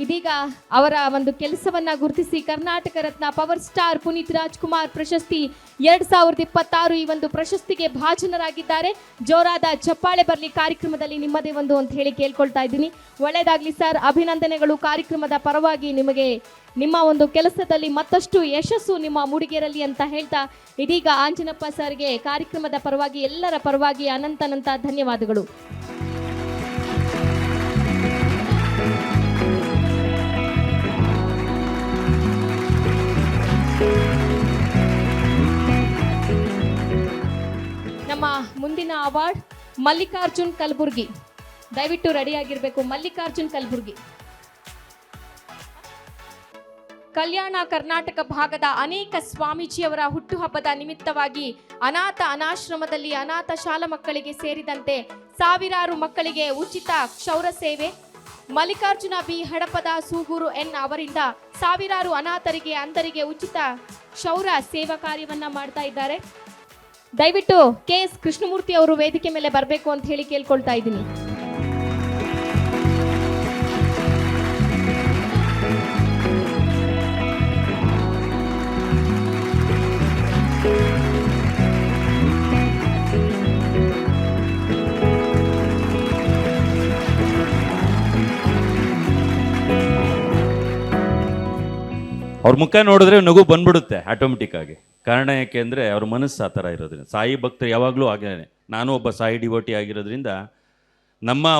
ಇದೀಗ ಅವರ ಒಂದು ಕೆಲಸವನ್ನ ಗುರುತಿಸಿ ಕರ್ನಾಟಕ ರತ್ನ ಪವರ್ ಸ್ಟಾರ್ ಪುನೀತ್ ರಾಜ್ಕುಮಾರ್ ಪ್ರಶಸ್ತಿ 2026 ಈ ಒಂದು ಪ್ರಶಸ್ತಿಗೆ ಭಾಜನರಾಗಿದ್ದಾರೆ. ಜೋರಾದ ಚಪ್ಪಾಳೆ ಬರಲಿ ಕಾರ್ಯಕ್ರಮದಲ್ಲಿ ನಿಮ್ಮದೇ ಒಂದು ಅಂತ ಹೇಳಿ ಕೇಳ್ಕೊಳ್ತಾ ಇದ್ದೀನಿ. ಒಳ್ಳೆಯದಾಗಲಿ ಸರ್, ಅಭಿನಂದನೆಗಳು. ಕಾರ್ಯಕ್ರಮದ ಪರವಾಗಿ ನಿಮಗೆ ನಿಮ್ಮ ಒಂದು ಕೆಲಸದಲ್ಲಿ ಮತ್ತಷ್ಟು ಯಶಸ್ಸು ನಿಮ್ಮ ಮೂಡಿಗೆರಲಿ ಅಂತ ಹೇಳ್ತಾ ಇದೀಗ ಆಂಜನಪ್ಪ ಸರ್ಗೆ ಕಾರ್ಯಕ್ರಮದ ಪರವಾಗಿ ಎಲ್ಲರ ಪರವಾಗಿ ಅನಂತ ಧನ್ಯವಾದಗಳು. ನಮ್ಮ ಮುಂದಿನ ಅವಾರ್ಡ್ ಮಲ್ಲಿಕಾರ್ಜುನ್ ಕಲಬುರ್ಗಿ. ದಯವಿಟ್ಟು ರೆಡಿಯಾಗಿರಬೇಕು. ಮಲ್ಲಿಕಾರ್ಜುನ್ ಕಲಬುರ್ಗಿ ಕಲ್ಯಾಣ ಕರ್ನಾಟಕ ಭಾಗದ ಅನೇಕ ಸ್ವಾಮೀಜಿಯವರ ಹುಟ್ಟುಹಬ್ಬದ ನಿಮಿತ್ತವಾಗಿ ಅನಾಥ ಅನಾಶ್ರಮದಲ್ಲಿ ಅನಾಥ ಶಾಲಾ ಮಕ್ಕಳಿಗೆ ಸೇರಿದಂತೆ ಸಾವಿರಾರು ಮಕ್ಕಳಿಗೆ ಉಚಿತ ಕ್ಷೌರ ಸೇವೆ. ಮಲ್ಲಿಕಾರ್ಜುನ ಬಿ ಹಡಪದ ಸೂಗೂರು ಎನ್ ಅವರಿಂದ ಸಾವಿರಾರು ಅನಾಥರಿಗೆ ಅಂಧರಿಗೆ ಉಚಿತ ಕ್ಷೌರ ಸೇವಾ ಕಾರ್ಯವನ್ನ ಮಾಡ್ತಾ ಇದ್ದಾರೆ. ದಯವಿಟ್ಟು KS ಕೃಷ್ಣಮೂರ್ತಿ ಅವರು ವೇದಿಕೆ ಮೇಲೆ ಬರಬೇಕು ಅಂತ ಹೇಳಿ ಕೇಳ್ಕೊಳ್ತಾ ಇದ್ದೀನಿ. ಅವ್ರ ಮುಖ ನೋಡಿದ್ರೆ ನಗು ಬಂದ್ಬಿಡುತ್ತೆ ಆಟೋಮೆಟಿಕ್ಕಾಗಿ. ಕಾರಣ ಯಾಕೆ ಅಂದರೆ ಅವ್ರ ಮನಸ್ಸು ಆ ಥರ ಇರೋದ್ರಿಂದ. ಸಾಯಿ ಭಕ್ತರು ಯಾವಾಗಲೂ ಹಾಗೇನೆ. ನಾನು ಒಬ್ಬ ಸಾಯಿ ಡಿವೋಟಿ ಆಗಿರೋದ್ರಿಂದ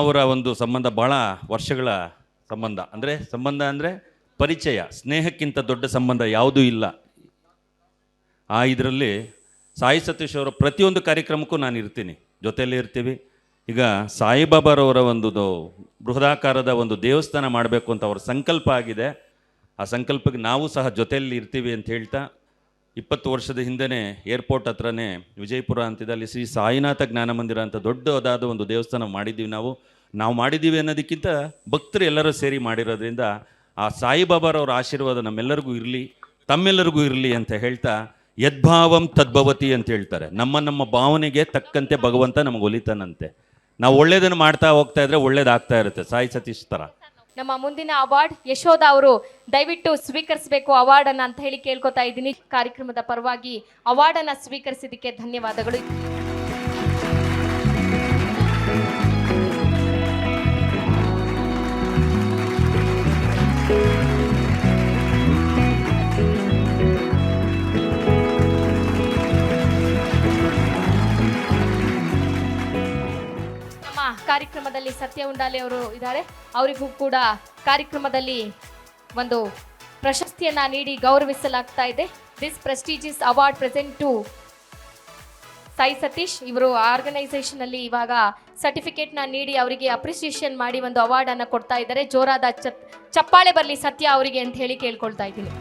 ಅವರ ಒಂದು ಸಂಬಂಧ ಭಾಳ ವರ್ಷಗಳ ಸಂಬಂಧ. ಸಂಬಂಧ ಪರಿಚಯ, ಸ್ನೇಹಕ್ಕಿಂತ ದೊಡ್ಡ ಸಂಬಂಧ ಯಾವುದೂ ಇಲ್ಲ. ಇದರಲ್ಲಿ ಸಾಯಿ ಸತೀಶ್ ಅವರ ಪ್ರತಿಯೊಂದು ಕಾರ್ಯಕ್ರಮಕ್ಕೂ ನಾನು ಇರ್ತೀನಿ, ಜೊತೆಯಲ್ಲೇ ಇರ್ತೀವಿ. ಈಗ ಸಾಯಿಬಾಬಾರವರ ಒಂದು ಬೃಹದಾಕಾರದ ಒಂದು ದೇವಸ್ಥಾನ ಮಾಡಬೇಕು ಅಂತ ಅವ್ರ ಸಂಕಲ್ಪ ಆಗಿದೆ. ಆ ಸಂಕಲ್ಪಕ್ಕೆ ನಾವು ಸಹ ಜೊತೆಯಲ್ಲಿ ಇರ್ತೀವಿ ಅಂತ ಹೇಳ್ತಾ, 20 ವರ್ಷದ ಹಿಂದೆಯೇ ಏರ್ಪೋರ್ಟ್ ಹತ್ರನೇ ವಿಜಯಪುರ ಅಂತಿದೆ, ಅಲ್ಲಿ ಶ್ರೀ ಸಾಯಿನಾಥ ಜ್ಞಾನ ಮಂದಿರ ಅಂತ ದೊಡ್ಡದಾದ ಒಂದು ದೇವಸ್ಥಾನ ಮಾಡಿದ್ದೀವಿ. ನಾವು ಮಾಡಿದ್ದೀವಿ ಅನ್ನೋದಕ್ಕಿಂತ ಭಕ್ತರು ಎಲ್ಲರೂ ಸೇರಿ ಮಾಡಿರೋದ್ರಿಂದ ಆ ಸಾಯಿಬಾಬಾರವರ ಆಶೀರ್ವಾದ ನಮ್ಮೆಲ್ಲರಿಗೂ ಇರಲಿ, ತಮ್ಮೆಲ್ಲರಿಗೂ ಇರಲಿ ಅಂತ ಹೇಳ್ತಾ, ಯದ್ಭಾವಂ ತದ್ಭವತಿ ಅಂತ ಹೇಳ್ತಾರೆ. ನಮ್ಮ ಭಾವನೆಗೆ ತಕ್ಕಂತೆ ಭಗವಂತ ನಮಗೆ ಒಲಿತಾನಂತೆ. ನಾವು ಒಳ್ಳೇದನ್ನು ಮಾಡ್ತಾ ಹೋಗ್ತಾ ಇದ್ರೆ ಒಳ್ಳೇದಾಗ್ತಾ ಇರುತ್ತೆ, ಸಾಯಿ ಸತೀಶ್ ಥರ. ನಮ್ಮ ಮುಂದಿನ ಅವಾರ್ಡ್ ಯಶೋಧ ಅವರು ದಯವಿಟ್ಟು ಸ್ವೀಕರಿಸಬೇಕು ಅವಾರ್ಡನ್ನು ಅಂತ ಹೇಳಿ ಕೇಳ್ಕೊತಾ ಇದ್ದೀನಿ. ಕಾರ್ಯಕ್ರಮದ ಪರವಾಗಿ ಅವಾರ್ಡನ್ನು ಸ್ವೀಕರಿಸಿದ್ದಕ್ಕೆ ಧನ್ಯವಾದಗಳು. ಕಾರ್ಯಕ್ರಮದಲ್ಲಿ ಸತ್ಯ ಉಂಡಾಲೆ ಅವರು ಇದ್ದಾರೆ. ಅವರಿಗೂ ಕೂಡ ಕಾರ್ಯಕ್ರಮದಲ್ಲಿ ಒಂದು ಪ್ರಶಸ್ತಿಯನ್ನ ನೀಡಿ ಗೌರವಿಸಲಾಗ್ತಾ ಇದೆ. This prestigious award present to Sai Satish. ಇವರು ಆರ್ಗನೈಸೇಷನ್ ಅಲ್ಲಿ ಇವಾಗ ಸರ್ಟಿಫಿಕೇಟ್ ನ ನೀಡಿ ಅವರಿಗೆ ಅಪ್ರಿಸಿಯೇಷನ್ ಮಾಡಿ ಒಂದು ಅವಾರ್ಡ್ ಅನ್ನ ಕೊಡ್ತಾ ಇದ್ದಾರೆ. ಜೋರಾದ ಚಪ್ಪಾಳೆ ಬರಲಿ ಸತ್ಯ ಅವರಿಗೆ ಅಂತ ಹೇಳಿ ಕೇಳ್ಕೊಳ್ತಾ ಇದ್ದೀನಿ.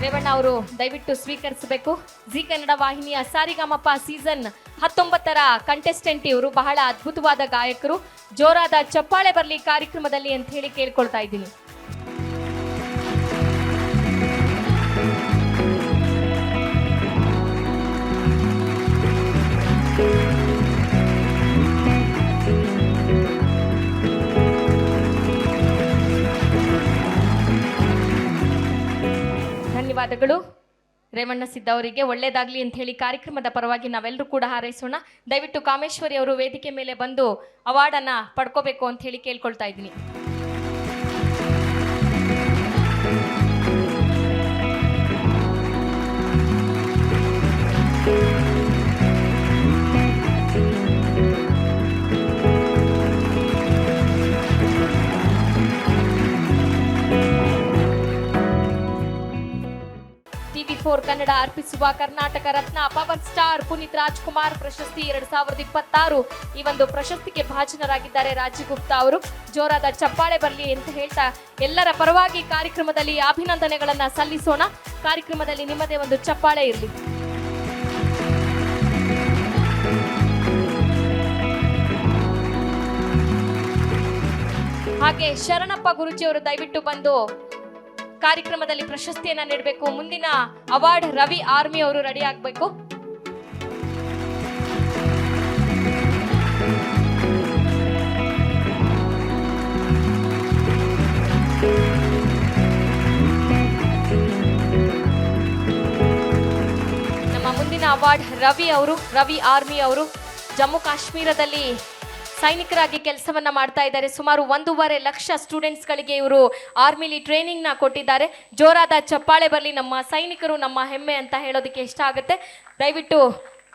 ರೇವಣ್ಣ ಅವರು ದಯವಿಟ್ಟು ಸ್ವೀಕರಿಸಬೇಕು. ಜಿ ಕನ್ನಡ ವಾಹಿನಿಯ ಸಾರಿಗಮಪ ಸೀಸನ್ 19ರ ಕಂಟೆಸ್ಟೆಂಟ್ ಇವರು. ಬಹಳ ಅದ್ಭುತವಾದ ಗಾಯಕರು. ಜೋರಾದ ಚಪ್ಪಾಳೆ ಬರಲಿ ಕಾರ್ಯಕ್ರಮದಲ್ಲಿ ಅಂತ ಹೇಳಿ ಕೇಳ್ಕೊಳ್ತಾ ಇದ್ದೀನಿ. ಧನ್ಯವಾದಗಳು ರೇವಣ್ಣ ಸಿದ್ಧ ಅವರಿಗೆ. ಒಳ್ಳೇದಾಗ್ಲಿ ಅಂತ ಹೇಳಿ ಕಾರ್ಯಕ್ರಮದ ಪರವಾಗಿ ನಾವೆಲ್ಲರೂ ಕೂಡ ಹಾರೈಸೋಣ. ದಯವಿಟ್ಟು ಕಾಮೇಶ್ವರಿ ಅವರು ವೇದಿಕೆ ಮೇಲೆ ಬಂದು ಅವಾರ್ಡನ್ನ ಪಡ್ಕೋಬೇಕು ಅಂತ ಹೇಳಿ ಕೇಳ್ಕೊಳ್ತಾ ಇದ್ದೀನಿ. TV4 ಕನ್ನಡ ಅರ್ಪಿಸುವ ಕರ್ನಾಟಕ ರತ್ನ ಪವರ್ ಸ್ಟಾರ್ ಪುನೀತ್ ರಾಜ್ಕುಮಾರ್ ಪ್ರಶಸ್ತಿ 2026. ಈ ಒಂದು ಪ್ರಶಸ್ತಿಗೆ ಭಾಜನರಾಗಿದ್ದಾರೆ ರಾಜೀವ್ ಗುಪ್ತಾ ಅವರು. ಜೋರಾದ ಚಪ್ಪಾಳೆ ಬರಲಿ ಅಂತ ಹೇಳ್ತಾ ಎಲ್ಲರ ಪರವಾಗಿ ಕಾರ್ಯಕ್ರಮದಲ್ಲಿ ಅಭಿನಂದನೆಗಳನ್ನ ಸಲ್ಲಿಸೋಣ. ಕಾರ್ಯಕ್ರಮದಲ್ಲಿ ನಿಮ್ಮದೇ ಒಂದು ಚಪ್ಪಾಳೆ ಇರಲಿ. ಹಾಗೆ ಶರಣಪ್ಪ ಗುರುಜಿ ಅವರು ದಯವಿಟ್ಟು ಬಂದು ಕಾರ್ಯಕ್ರಮದಲ್ಲಿ ಪ್ರಶಸ್ತಿಯನ್ನ ನೀಡಬೇಕು. ಮುಂದಿನ ಅವಾರ್ಡ್ ರವಿ ಆರ್ಮಿ ಅವರು ರೆಡಿ ಆಗಬೇಕು. ನಮ್ಮ ಮುಂದಿನ ಅವಾರ್ಡ್ ರವಿ ಆರ್ಮಿ ಅವರು ಜಮ್ಮು ಕಾಶ್ಮೀರದಲ್ಲಿ ಸೈನಿಕರಾಗಿ ಕೆಲಸವನ್ನ ಮಾಡ್ತಾ ಇದ್ದಾರೆ. ಸುಮಾರು 1.5 ಲಕ್ಷ ಸ್ಟೂಡೆಂಟ್ಸ್ಗಳಿಗೆ ಇವರು ಆರ್ಮಿಲಿ ಟ್ರೈನಿಂಗ್ನ ಕೊಟ್ಟಿದ್ದಾರೆ. ಜೋರಾದ ಚಪ್ಪಾಳೆ ಬರಲಿ. ನಮ್ಮ ಸೈನಿಕರು ನಮ್ಮ ಹೆಮ್ಮೆ ಅಂತ ಹೇಳೋದಕ್ಕೆ ಇಷ್ಟ ಆಗುತ್ತೆ. ದಯವಿಟ್ಟು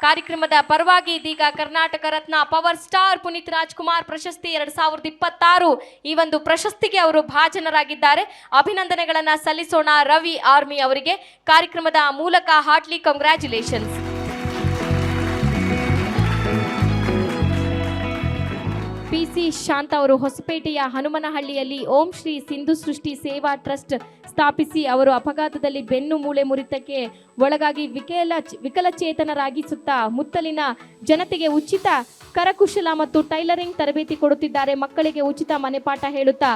ಕಾರ್ಯಕ್ರಮದ ಪರವಾಗಿ ಇದೀಗ ಕರ್ನಾಟಕ ರತ್ನ ಪವರ್ ಸ್ಟಾರ್ ಪುನೀತ್ ರಾಜ್ಕುಮಾರ್ ಪ್ರಶಸ್ತಿ 2026 ಈ ಒಂದು ಪ್ರಶಸ್ತಿಗೆ ಅವರು ಭಾಜನರಾಗಿದ್ದಾರೆ. ಅಭಿನಂದನೆಗಳನ್ನ ಸಲ್ಲಿಸೋಣ ರವಿ ಆರ್ಮಿ ಅವರಿಗೆ. ಕಾರ್ಯಕ್ರಮದ ಮೂಲಕ ಹಾರ್ಟ್ಲಿ ಕಂಗ್ರ್ಯಾಚುಲೇಷನ್ಸ್. ಪಿಸಿ ಶಾಂತ ಅವರು ಹೊಸಪೇಟೆಯ ಹನುಮನಹಳ್ಳಿಯಲ್ಲಿ ಓಂ ಶ್ರೀ ಸಿಂಧು ಸೃಷ್ಟಿ ಸೇವಾ ಟ್ರಸ್ಟ್ ಸ್ಥಾಪಿಸಿ ಅವರು ಅಪಘಾತದಲ್ಲಿ ಬೆನ್ನು ಮೂಳೆ ಮುರಿತಕ್ಕೆ ಒಳಗಾಗಿ ವಿಕಲಚೇತನರಾಗಿ ಮುತ್ತಲಿನ ಜನತೆಗೆ ಉಚಿತ ಕರಕುಶಲ ಮತ್ತು ಟೈಲರಿಂಗ್ ತರಬೇತಿ ಕೊಡುತ್ತಿದ್ದಾರೆ. ಮಕ್ಕಳಿಗೆ ಉಚಿತ ಮನೆಪಾಠ ಹೇಳುತ್ತಾ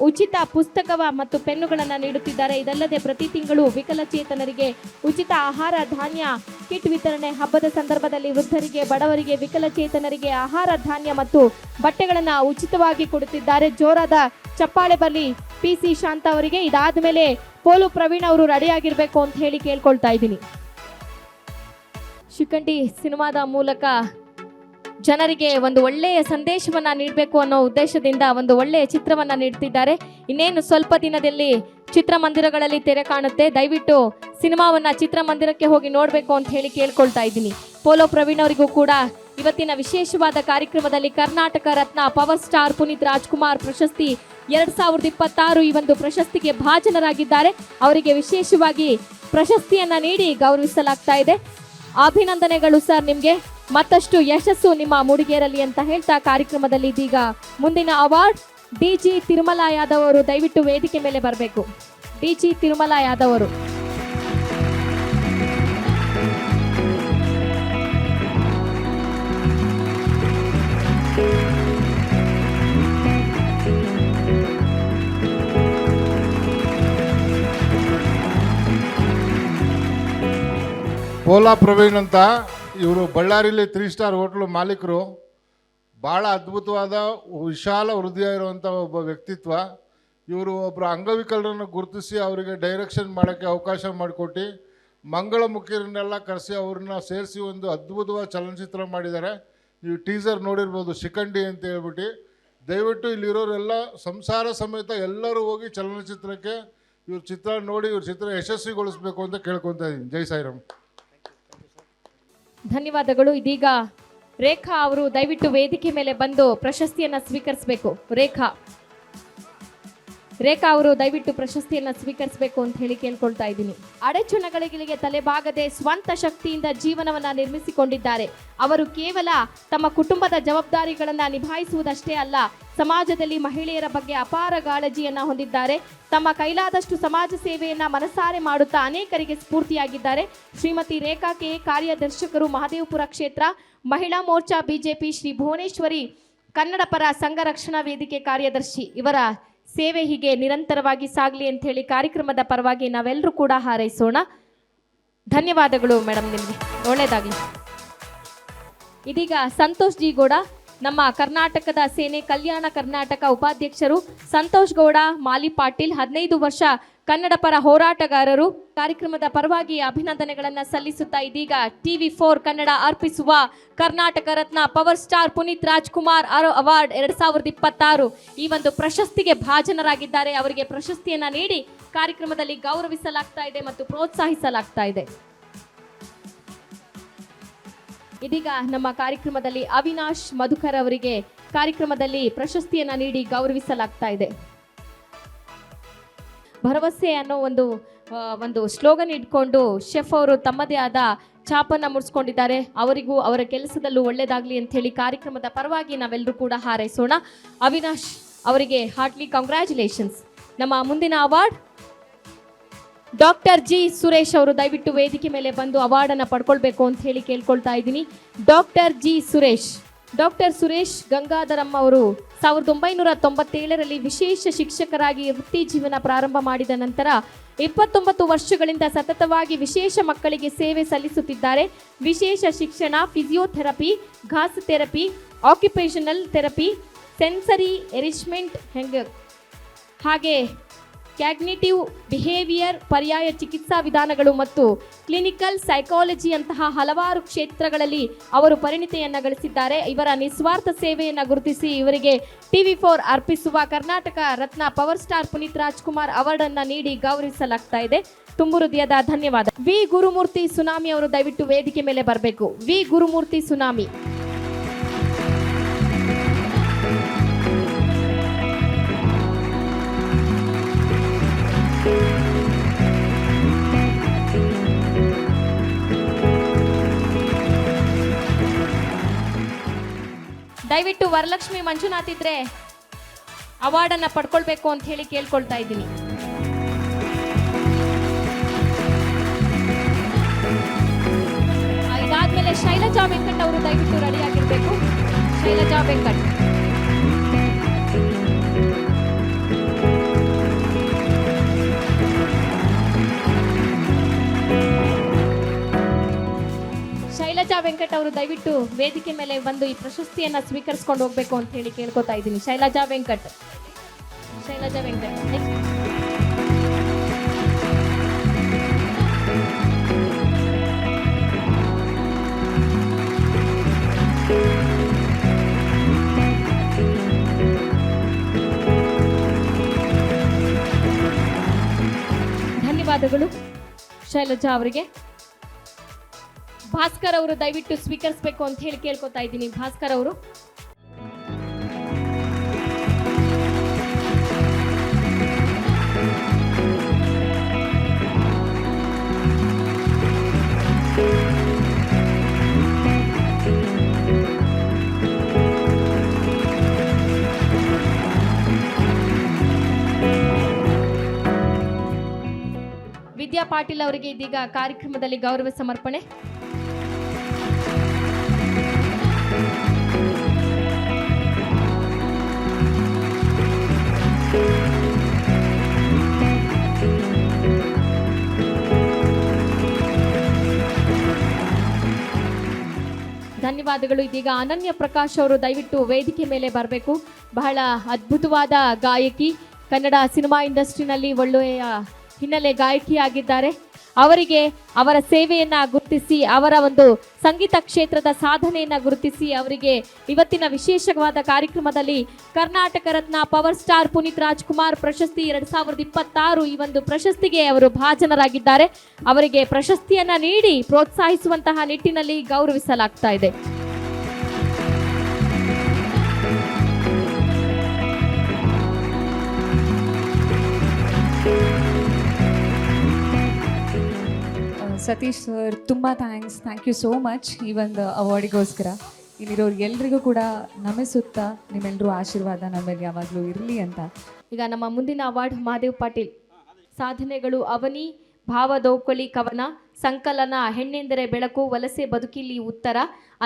ಉಚಿತ ಪುಸ್ತಕ ಮತ್ತು ಪೆನ್ನುಗಳನ್ನು ನೀಡುತ್ತಿದ್ದಾರೆ. ಇದಲ್ಲದೆ ಪ್ರತಿ ತಿಂಗಳು ವಿಕಲಚೇತನರಿಗೆ ಉಚಿತ ಆಹಾರ ಧಾನ್ಯ ಕಿಟ್ ವಿತರಣೆ, ಹಬ್ಬದ ಸಂದರ್ಭದಲ್ಲಿ ವೃದ್ಧರಿಗೆ, ಬಡವರಿಗೆ, ವಿಕಲಚೇತನರಿಗೆ ಆಹಾರ ಧಾನ್ಯ ಮತ್ತು ಬಟ್ಟೆಗಳನ್ನು ಉಚಿತವಾಗಿ ಕೊಡುತ್ತಿದ್ದಾರೆ. ಜೋರಾದ ಚಪ್ಪಾಳೆ ಬರಲಿ ಪಿಸಿ ಶಾಂತ ಅವರಿಗೆ. ಇದಾದ ಮೇಲೆ ಪೋಲು ಪ್ರವೀಣ್ ಅವರು ರೆಡಿ ಆಗಿರಬೇಕು ಅಂತ ಹೇಳಿ ಕೇಳ್ಕೊಳ್ತಾ ಇದ್ದೀನಿ. ಶಿಖಂಡಿ ಸಿನಿಮಾದ ಮೂಲಕ ಜನರಿಗೆ ಒಂದು ಒಳ್ಳೆಯ ಸಂದೇಶವನ್ನ ನೀಡಬೇಕು ಅನ್ನೋ ಉದ್ದೇಶದಿಂದ ಒಂದು ಒಳ್ಳೆಯ ಚಿತ್ರವನ್ನ ನೀಡ್ತಿದ್ದಾರೆ. ಇನ್ನೇನು ಸ್ವಲ್ಪ ದಿನದಲ್ಲಿ ಚಿತ್ರಮಂದಿರಗಳಲ್ಲಿ ತೆರೆ ಕಾಣುತ್ತೆ. ದಯವಿಟ್ಟು ಸಿನಿಮಾವನ್ನ ಚಿತ್ರಮಂದಿರಕ್ಕೆ ಹೋಗಿ ನೋಡಬೇಕು ಅಂತ ಹೇಳಿ ಕೇಳ್ಕೊಳ್ತಾ ಇದ್ದೀನಿ. ಪೋಲೋ ಪ್ರವೀಣ್ ಅವರಿಗೂ ಕೂಡ ಇವತ್ತಿನ ವಿಶೇಷವಾದ ಕಾರ್ಯಕ್ರಮದಲ್ಲಿ ಕರ್ನಾಟಕ ರತ್ನ ಪವರ್ ಸ್ಟಾರ್ ಪುನೀತ್ ರಾಜ್ಕುಮಾರ್ ಪ್ರಶಸ್ತಿ 2026 ಈ ಒಂದು ಪ್ರಶಸ್ತಿಗೆ ಭಾಜನರಾಗಿದ್ದಾರೆ. ಅವರಿಗೆ ವಿಶೇಷವಾಗಿ ಪ್ರಶಸ್ತಿಯನ್ನ ನೀಡಿ ಗೌರವಿಸಲಾಗ್ತಾ ಇದೆ. ಅಭಿನಂದನೆಗಳು ಸರ್, ನಿಮಗೆ ಮತ್ತಷ್ಟು ಯಶಸ್ಸು ನಿಮ್ಮ ಮೂಡಿಗೆರಲಿ ಅಂತ ಹೇಳ್ತಾ ಕಾರ್ಯಕ್ರಮದಲ್ಲಿ ಇದೀಗ ಮುಂದಿನ ಅವಾರ್ಡ್ DG ತಿರುಮಲ ಯಾದವ್ ಅವರು ದಯವಿಟ್ಟು ವೇದಿಕೆ ಮೇಲೆ ಬರಬೇಕು. DG ತಿರುಮಲ ಯಾದವ್ ಅವರು. ಪೋಲಾ ಪ್ರವೀಣ್ ಅಂತ ಇವರು ಬಳ್ಳಾರಿಲಿ 3 ಸ್ಟಾರ್ ಹೋಟ್ಲು ಮಾಲೀಕರು. ಭಾಳ ಅದ್ಭುತವಾದ ವಿಶಾಲ ಹೃದಯ ಇರುವಂಥ ಒಬ್ಬ ವ್ಯಕ್ತಿತ್ವ. ಇವರು ಒಬ್ಬರು ಅಂಗವಿಕಲರನ್ನು ಗುರುತಿಸಿ ಅವರಿಗೆ ಡೈರೆಕ್ಷನ್ ಮಾಡೋಕ್ಕೆ ಅವಕಾಶ ಮಾಡಿಕೊಟ್ಟು ಮಂಗಳಮುಖಿಯರನ್ನೆಲ್ಲ ಕರೆಸಿ ಅವ್ರನ್ನ ಸೇರಿಸಿ ಒಂದು ಅದ್ಭುತವಾದ ಚಲನಚಿತ್ರ ಮಾಡಿದ್ದಾರೆ. ನೀವು ಟೀಸರ್ ನೋಡಿರ್ಬೋದು, ಶಿಖಂಡಿ ಅಂತ ಹೇಳ್ಬಿಟ್ಟು. ದಯವಿಟ್ಟು ಇಲ್ಲಿರೋರೆಲ್ಲ ಸಂಸಾರ ಸಮೇತ ಎಲ್ಲರೂ ಹೋಗಿ ಚಲನಚಿತ್ರಕ್ಕೆ ಇವ್ರ ಚಿತ್ರ ನೋಡಿ ಇವ್ರ ಚಿತ್ರ ಯಶಸ್ವಿಗೊಳಿಸ್ಬೇಕು ಅಂತ ಕೇಳ್ಕೊತಾ ಇದ್ದೀನಿ. ಜೈ ಸಾಯಿರಾಮ್. ಧನ್ಯವಾದಗಳು. ಇದೀಗ ರೇಖಾ ಅವರು ದಯವಿಟ್ಟು ವೇದಿಕೆ ಮೇಲೆ ಬಂದು ಪ್ರಶಸ್ತಿಯನ್ನ ಸ್ವೀಕರಿಸಬೇಕು. ರೇಖಾ ಅವರು ದಯವಿಟ್ಟು ಪ್ರಶಸ್ತಿಯನ್ನ ಸ್ವೀಕರಿಸಬೇಕು ಅಂತ ಹೇಳಿ ಕೇಳ್ಕೊಳ್ತಾ ಇದ್ದೀನಿ. ಅಡೆಚಣೆಗಳಿಗೆ ತಲೆಬಾಗದೆ ಸ್ವಂತ ಶಕ್ತಿಯಿಂದ ಜೀವನವನ್ನ ನಿರ್ಮಿಸಿಕೊಂಡಿದ್ದಾರೆ. ಅವರು ಕೇವಲ ತಮ್ಮ ಕುಟುಂಬದ ಜವಾಬ್ದಾರಿಗಳನ್ನ ನಿಭಾಯಿಸುವುದಷ್ಟೇ ಅಲ್ಲ, ಸಮಾಜದಲ್ಲಿ ಮಹಿಳೆಯರ ಬಗ್ಗೆ ಅಪಾರ ಕಾಳಜಿಯನ್ನ ಹೊಂದಿದ್ದಾರೆ. ತಮ್ಮ ಕೈಲಾದಷ್ಟು ಸಮಾಜ ಸೇವೆಯನ್ನ ಮನಸಾರೆ ಮಾಡುತ್ತಾ ಅನೇಕರಿಗೆ ಸ್ಫೂರ್ತಿಯಾಗಿದ್ದಾರೆ. ಶ್ರೀಮತಿ ರೇಖಾ ಕೆ, ಕಾರ್ಯದರ್ಶಕರು, ಮಹದೇವಪುರ ಕ್ಷೇತ್ರ ಮಹಿಳಾ ಮೋರ್ಚಾ ಬಿಜೆಪಿ, ಶ್ರೀ ಭುವನೇಶ್ವರಿ ಕನ್ನಡ ಪರ ಸಂಘ ರಕ್ಷಣಾ ವೇದಿಕೆ ಕಾರ್ಯದರ್ಶಿ. ಇವರ ಸೇವೆ ಹೀಗೆ ನಿರಂತರವಾಗಿ ಸಾಗಲಿ ಅಂತ ಹೇಳಿ ಕಾರ್ಯಕ್ರಮದ ಪರವಾಗಿ ನಾವೆಲ್ಲರೂ ಕೂಡ ಹಾರೈಸೋಣ. ಧನ್ಯವಾದಗಳು ಮೇಡಮ್, ನಿಮಗೆ ಒಳ್ಳೆಯದಾಗಲಿ. ಇದೀಗ ಸಂತೋಷ್ ಜಿ ಗೌಡ, ನಮ್ಮ ಕರ್ನಾಟಕದ ಸೇನೆ ಕಲ್ಯಾಣ ಕರ್ನಾಟಕ ಉಪಾಧ್ಯಕ್ಷರು ಸಂತೋಷ್ ಗೌಡ ಮಾಲಿ ಪಾಟೀಲ್, 15 ವರ್ಷ ಕನ್ನಡ ಪರ ಹೋರಾಟಗಾರರು. ಕಾರ್ಯಕ್ರಮದ ಪರವಾಗಿ ಅಭಿನಂದನೆಗಳನ್ನು ಸಲ್ಲಿಸುತ್ತಾ ಇದೀಗ TV4 ಕನ್ನಡ ಅರ್ಪಿಸುವ Karnataka Ratna power star Puneeth Rajkumar award 2026 ಈ ಒಂದು ಪ್ರಶಸ್ತಿಗೆ ಭಾಜನರಾಗಿದ್ದಾರೆ. ಅವರಿಗೆ ಪ್ರಶಸ್ತಿಯನ್ನ ನೀಡಿ ಕಾರ್ಯಕ್ರಮದಲ್ಲಿ ಗೌರವಿಸಲಾಗ್ತಾ ಇದೆ ಮತ್ತು ಪ್ರೋತ್ಸಾಹಿಸಲಾಗ್ತಾ ಇದೆ. ಇದೀಗ ನಮ್ಮ ಕಾರ್ಯಕ್ರಮದಲ್ಲಿ ಅವಿನಾಶ್ ಮಧುಕರ್ ಅವರಿಗೆ ಕಾರ್ಯಕ್ರಮದಲ್ಲಿ ಪ್ರಶಸ್ತಿಯನ್ನ ನೀಡಿ ಗೌರವಿಸಲಾಗ್ತಾ ಇದೆ. ಭರವಸೆ ಅನ್ನೋ ಒಂದು ಸ್ಲೋಗನ್ ಇಟ್ಕೊಂಡು ಶೆಫ್ ಅವರು ತಮ್ಮದೇ ಆದ ಛಾಪನ್ನು ಮೂಡಿಸ್ಕೊಂಡಿದ್ದಾರೆ. ಅವರಿಗೂ ಅವರ ಕೆಲಸದಲ್ಲೂ ಒಳ್ಳೆಯದಾಗಲಿ ಅಂತ ಹೇಳಿ ಕಾರ್ಯಕ್ರಮದ ಪರವಾಗಿ ನಾವೆಲ್ಲರೂ ಕೂಡ ಹಾರೈಸೋಣ. ಅವಿನಾಶ್ ಅವರಿಗೆ ಹಾರ್ಟ್ಲಿ ಕಂಗ್ರ್ಯಾಚುಲೇಷನ್ಸ್. ನಮ್ಮ ಮುಂದಿನ ಅವಾರ್ಡ್ ಡಾಕ್ಟರ್ G ಸುರೇಶ್ ಅವರು ದಯವಿಟ್ಟು ವೇದಿಕೆ ಮೇಲೆ ಬಂದು ಅವಾರ್ಡನ್ನು ಪಡ್ಕೊಳ್ಬೇಕು ಅಂತ ಹೇಳಿ ಕೇಳ್ಕೊಳ್ತಾ ಇದ್ದೀನಿ. ಡಾಕ್ಟರ್ ಸುರೇಶ್ ಗಂಗಾಧರಮ್ಮ ಅವರು 1997ರಲ್ಲಿ ವಿಶೇಷ ಶಿಕ್ಷಕರಾಗಿ ವೃತ್ತಿ ಜೀವನ ಪ್ರಾರಂಭ ಮಾಡಿದ ನಂತರ 29 ವರ್ಷಗಳಿಂದ ಸತತವಾಗಿ ವಿಶೇಷ ಮಕ್ಕಳಿಗೆ ಸೇವೆ ಸಲ್ಲಿಸುತ್ತಿದ್ದಾರೆ. ವಿಶೇಷ ಶಿಕ್ಷಣ, ಫಿಸಿಯೋಥೆರಪಿ, ಘಾಸ್ therapy, occupational therapy, sensory enrichment ಹಾಗೆ ಕ್ಯಾಗ್ನಿಟಿವ್ ಬಿಹೇವಿಯರ್, ಪರ್ಯಾಯ ಚಿಕಿತ್ಸಾ ವಿಧಾನಗಳು ಮತ್ತು ಕ್ಲಿನಿಕಲ್ ಸೈಕಾಲಜಿಯಂತಹ ಹಲವಾರು ಕ್ಷೇತ್ರಗಳಲ್ಲಿ ಅವರು ಪರಿಣಿತಿಯನ್ನು ಗಳಿಸಿದ್ದಾರೆ. ಇವರ ನಿಸ್ವಾರ್ಥ ಸೇವೆಯನ್ನು ಗುರುತಿಸಿ ಇವರಿಗೆ TV4 ಅರ್ಪಿಸುವ Karnataka Ratna power star Puneeth Rajkumar award ಅನ್ನು ನೀಡಿ ಗೌರವಿಸಲಾಗ್ತಾ ಇದೆ. ತುಂಬು ಹೃದಯದ ಧನ್ಯವಾದ. ವಿ ಗುರುಮೂರ್ತಿ ಸುನಾಮಿ ಅವರು ದಯವಿಟ್ಟು ವೇದಿಕೆ ಮೇಲೆ ಬರಬೇಕು. V Gurumurthy tsunami. ದಯವಿಟ್ಟು ವರಲಕ್ಷ್ಮಿ ಮಂಜುನಾಥ್ ಇದ್ರೆ ಅವಾರ್ಡನ್ನು ಪಡ್ಕೊಳ್ಬೇಕು ಅಂತ ಹೇಳಿ ಕೇಳ್ಕೊಳ್ತಾ ಇದ್ದೀನಿ. ಇದಾದ್ಮೇಲೆ ಶೈಲಜಾ ವೆಂಕಟ್ ಅವರು ದಯವಿಟ್ಟು ರೆಡಿ ಆಗಿರ್ಬೇಕು. ಶೈಲಜಾ ವೆಂಕಟ್. ಶೈಲಜಾ ವೆಂಕಟ್ ಅವರು ದಯವಿಟ್ಟು ವೇದಿಕೆ ಮೇಲೆ ಬಂದು ಈ ಪ್ರಶಸ್ತಿಯನ್ನ ಸ್ವೀಕರಿಸಿಕೊಂಡು ಹೋಗ್ಬೇಕು ಅಂತ ಹೇಳಿ ಕೇಳ್ಕೊತಾ ಇದ್ದೀನಿ. ಶೈಲಜಾ ವೆಂಕಟ್. Next. ಧನ್ಯವಾದಗಳು ಶೈಲಜಾ ಅವರಿಗೆ. ಭಾಸ್ಕರ್ ಅವರು ದಯವಿಟ್ಟು ಸ್ವೀಕರಿಸಬೇಕು ಅಂತ ಹೇಳಿ ಕೇಳ್ಕೊತಾ ಇದ್ದೀನಿ. ಭಾಸ್ಕರ್ ಅವರು. ವಿದ್ಯಾ ಪಾಟೀಲ್ ಅವರಿಗೆ ಇದೀಗ ಕಾರ್ಯಕ್ರಮದಲ್ಲಿ ಗೌರವ ಸಮರ್ಪಣೆ. ಧನ್ಯವಾದಗಳು. ಇದೀಗ ಅನನ್ಯ ಪ್ರಕಾಶ್ ಅವರು ದಯವಿಟ್ಟು ವೇದಿಕೆ ಮೇಲೆ ಬರಬೇಕು. ಬಹಳ ಅದ್ಭುತವಾದ ಗಾಯಕಿ, ಕನ್ನಡ ಸಿನಿಮಾ ಇಂಡಸ್ಟ್ರಿನಲ್ಲಿ ಒಳ್ಳೆಯ ಹಿನ್ನೆಲೆ ಗಾಯಕಿಯಾಗಿದ್ದಾರೆ. ಅವರಿಗೆ ಅವರ ಸೇವೆಯನ್ನು ಗುರುತಿಸಿ, ಅವರ ಒಂದು ಸಂಗೀತ ಕ್ಷೇತ್ರದ ಸಾಧನೆಯನ್ನು ಗುರುತಿಸಿ ಅವರಿಗೆ ಇವತ್ತಿನ ವಿಶೇಷವಾದ ಕಾರ್ಯಕ್ರಮದಲ್ಲಿ ಕರ್ನಾಟಕ ರತ್ನ ಪವರ್ ಸ್ಟಾರ್ ಪುನೀತ್ ರಾಜ್ಕುಮಾರ್ ಪ್ರಶಸ್ತಿ 2026 ಈ ಒಂದು ಪ್ರಶಸ್ತಿಗೆ ಅವರು ಭಾಜನರಾಗಿದ್ದಾರೆ. ಅವರಿಗೆ ಪ್ರಶಸ್ತಿಯನ್ನು ನೀಡಿ ಪ್ರೋತ್ಸಾಹಿಸುವಂತಹ ನಿಟ್ಟಿನಲ್ಲಿ ಗೌರವಿಸಲಾಗ್ತಾ ಇದೆ. ಸತೀಶ್ ಸರ್ ತುಂಬ ಥ್ಯಾಂಕ್ ಯು ಸೋ ಮಚ್ ಈ ಒಂದು ಅವಾರ್ಡಿಗೋಸ್ಕರ. ಇಲ್ಲಿರೋರಿಗೆಲ್ರಿಗೂ ಕೂಡ ನಮಿಸುತ್ತಾ ನಿಮ್ಮೆಲ್ಲರೂ ಆಶೀರ್ವಾದ ನಮ್ಮ ಮೇಲೆ ಯಾವಾಗಲೂ ಇರಲಿ ಅಂತ. ಈಗ ನಮ್ಮ ಮುಂದಿನ ಅವಾರ್ಡ್ ಮಹಾದೇವ್ ಪಾಟೀಲ್. ಸಾಧನೆಗಳು: ಅವನಿ, ಭಾವದೌಕಳಿ ಕವನ ಸಂಕಲನ, ಹೆಣ್ಣೆಂದರೆ ಬೆಳಕು, ವಲಸೆ ಬದುಕಿಲಿ ಉತ್ತರ,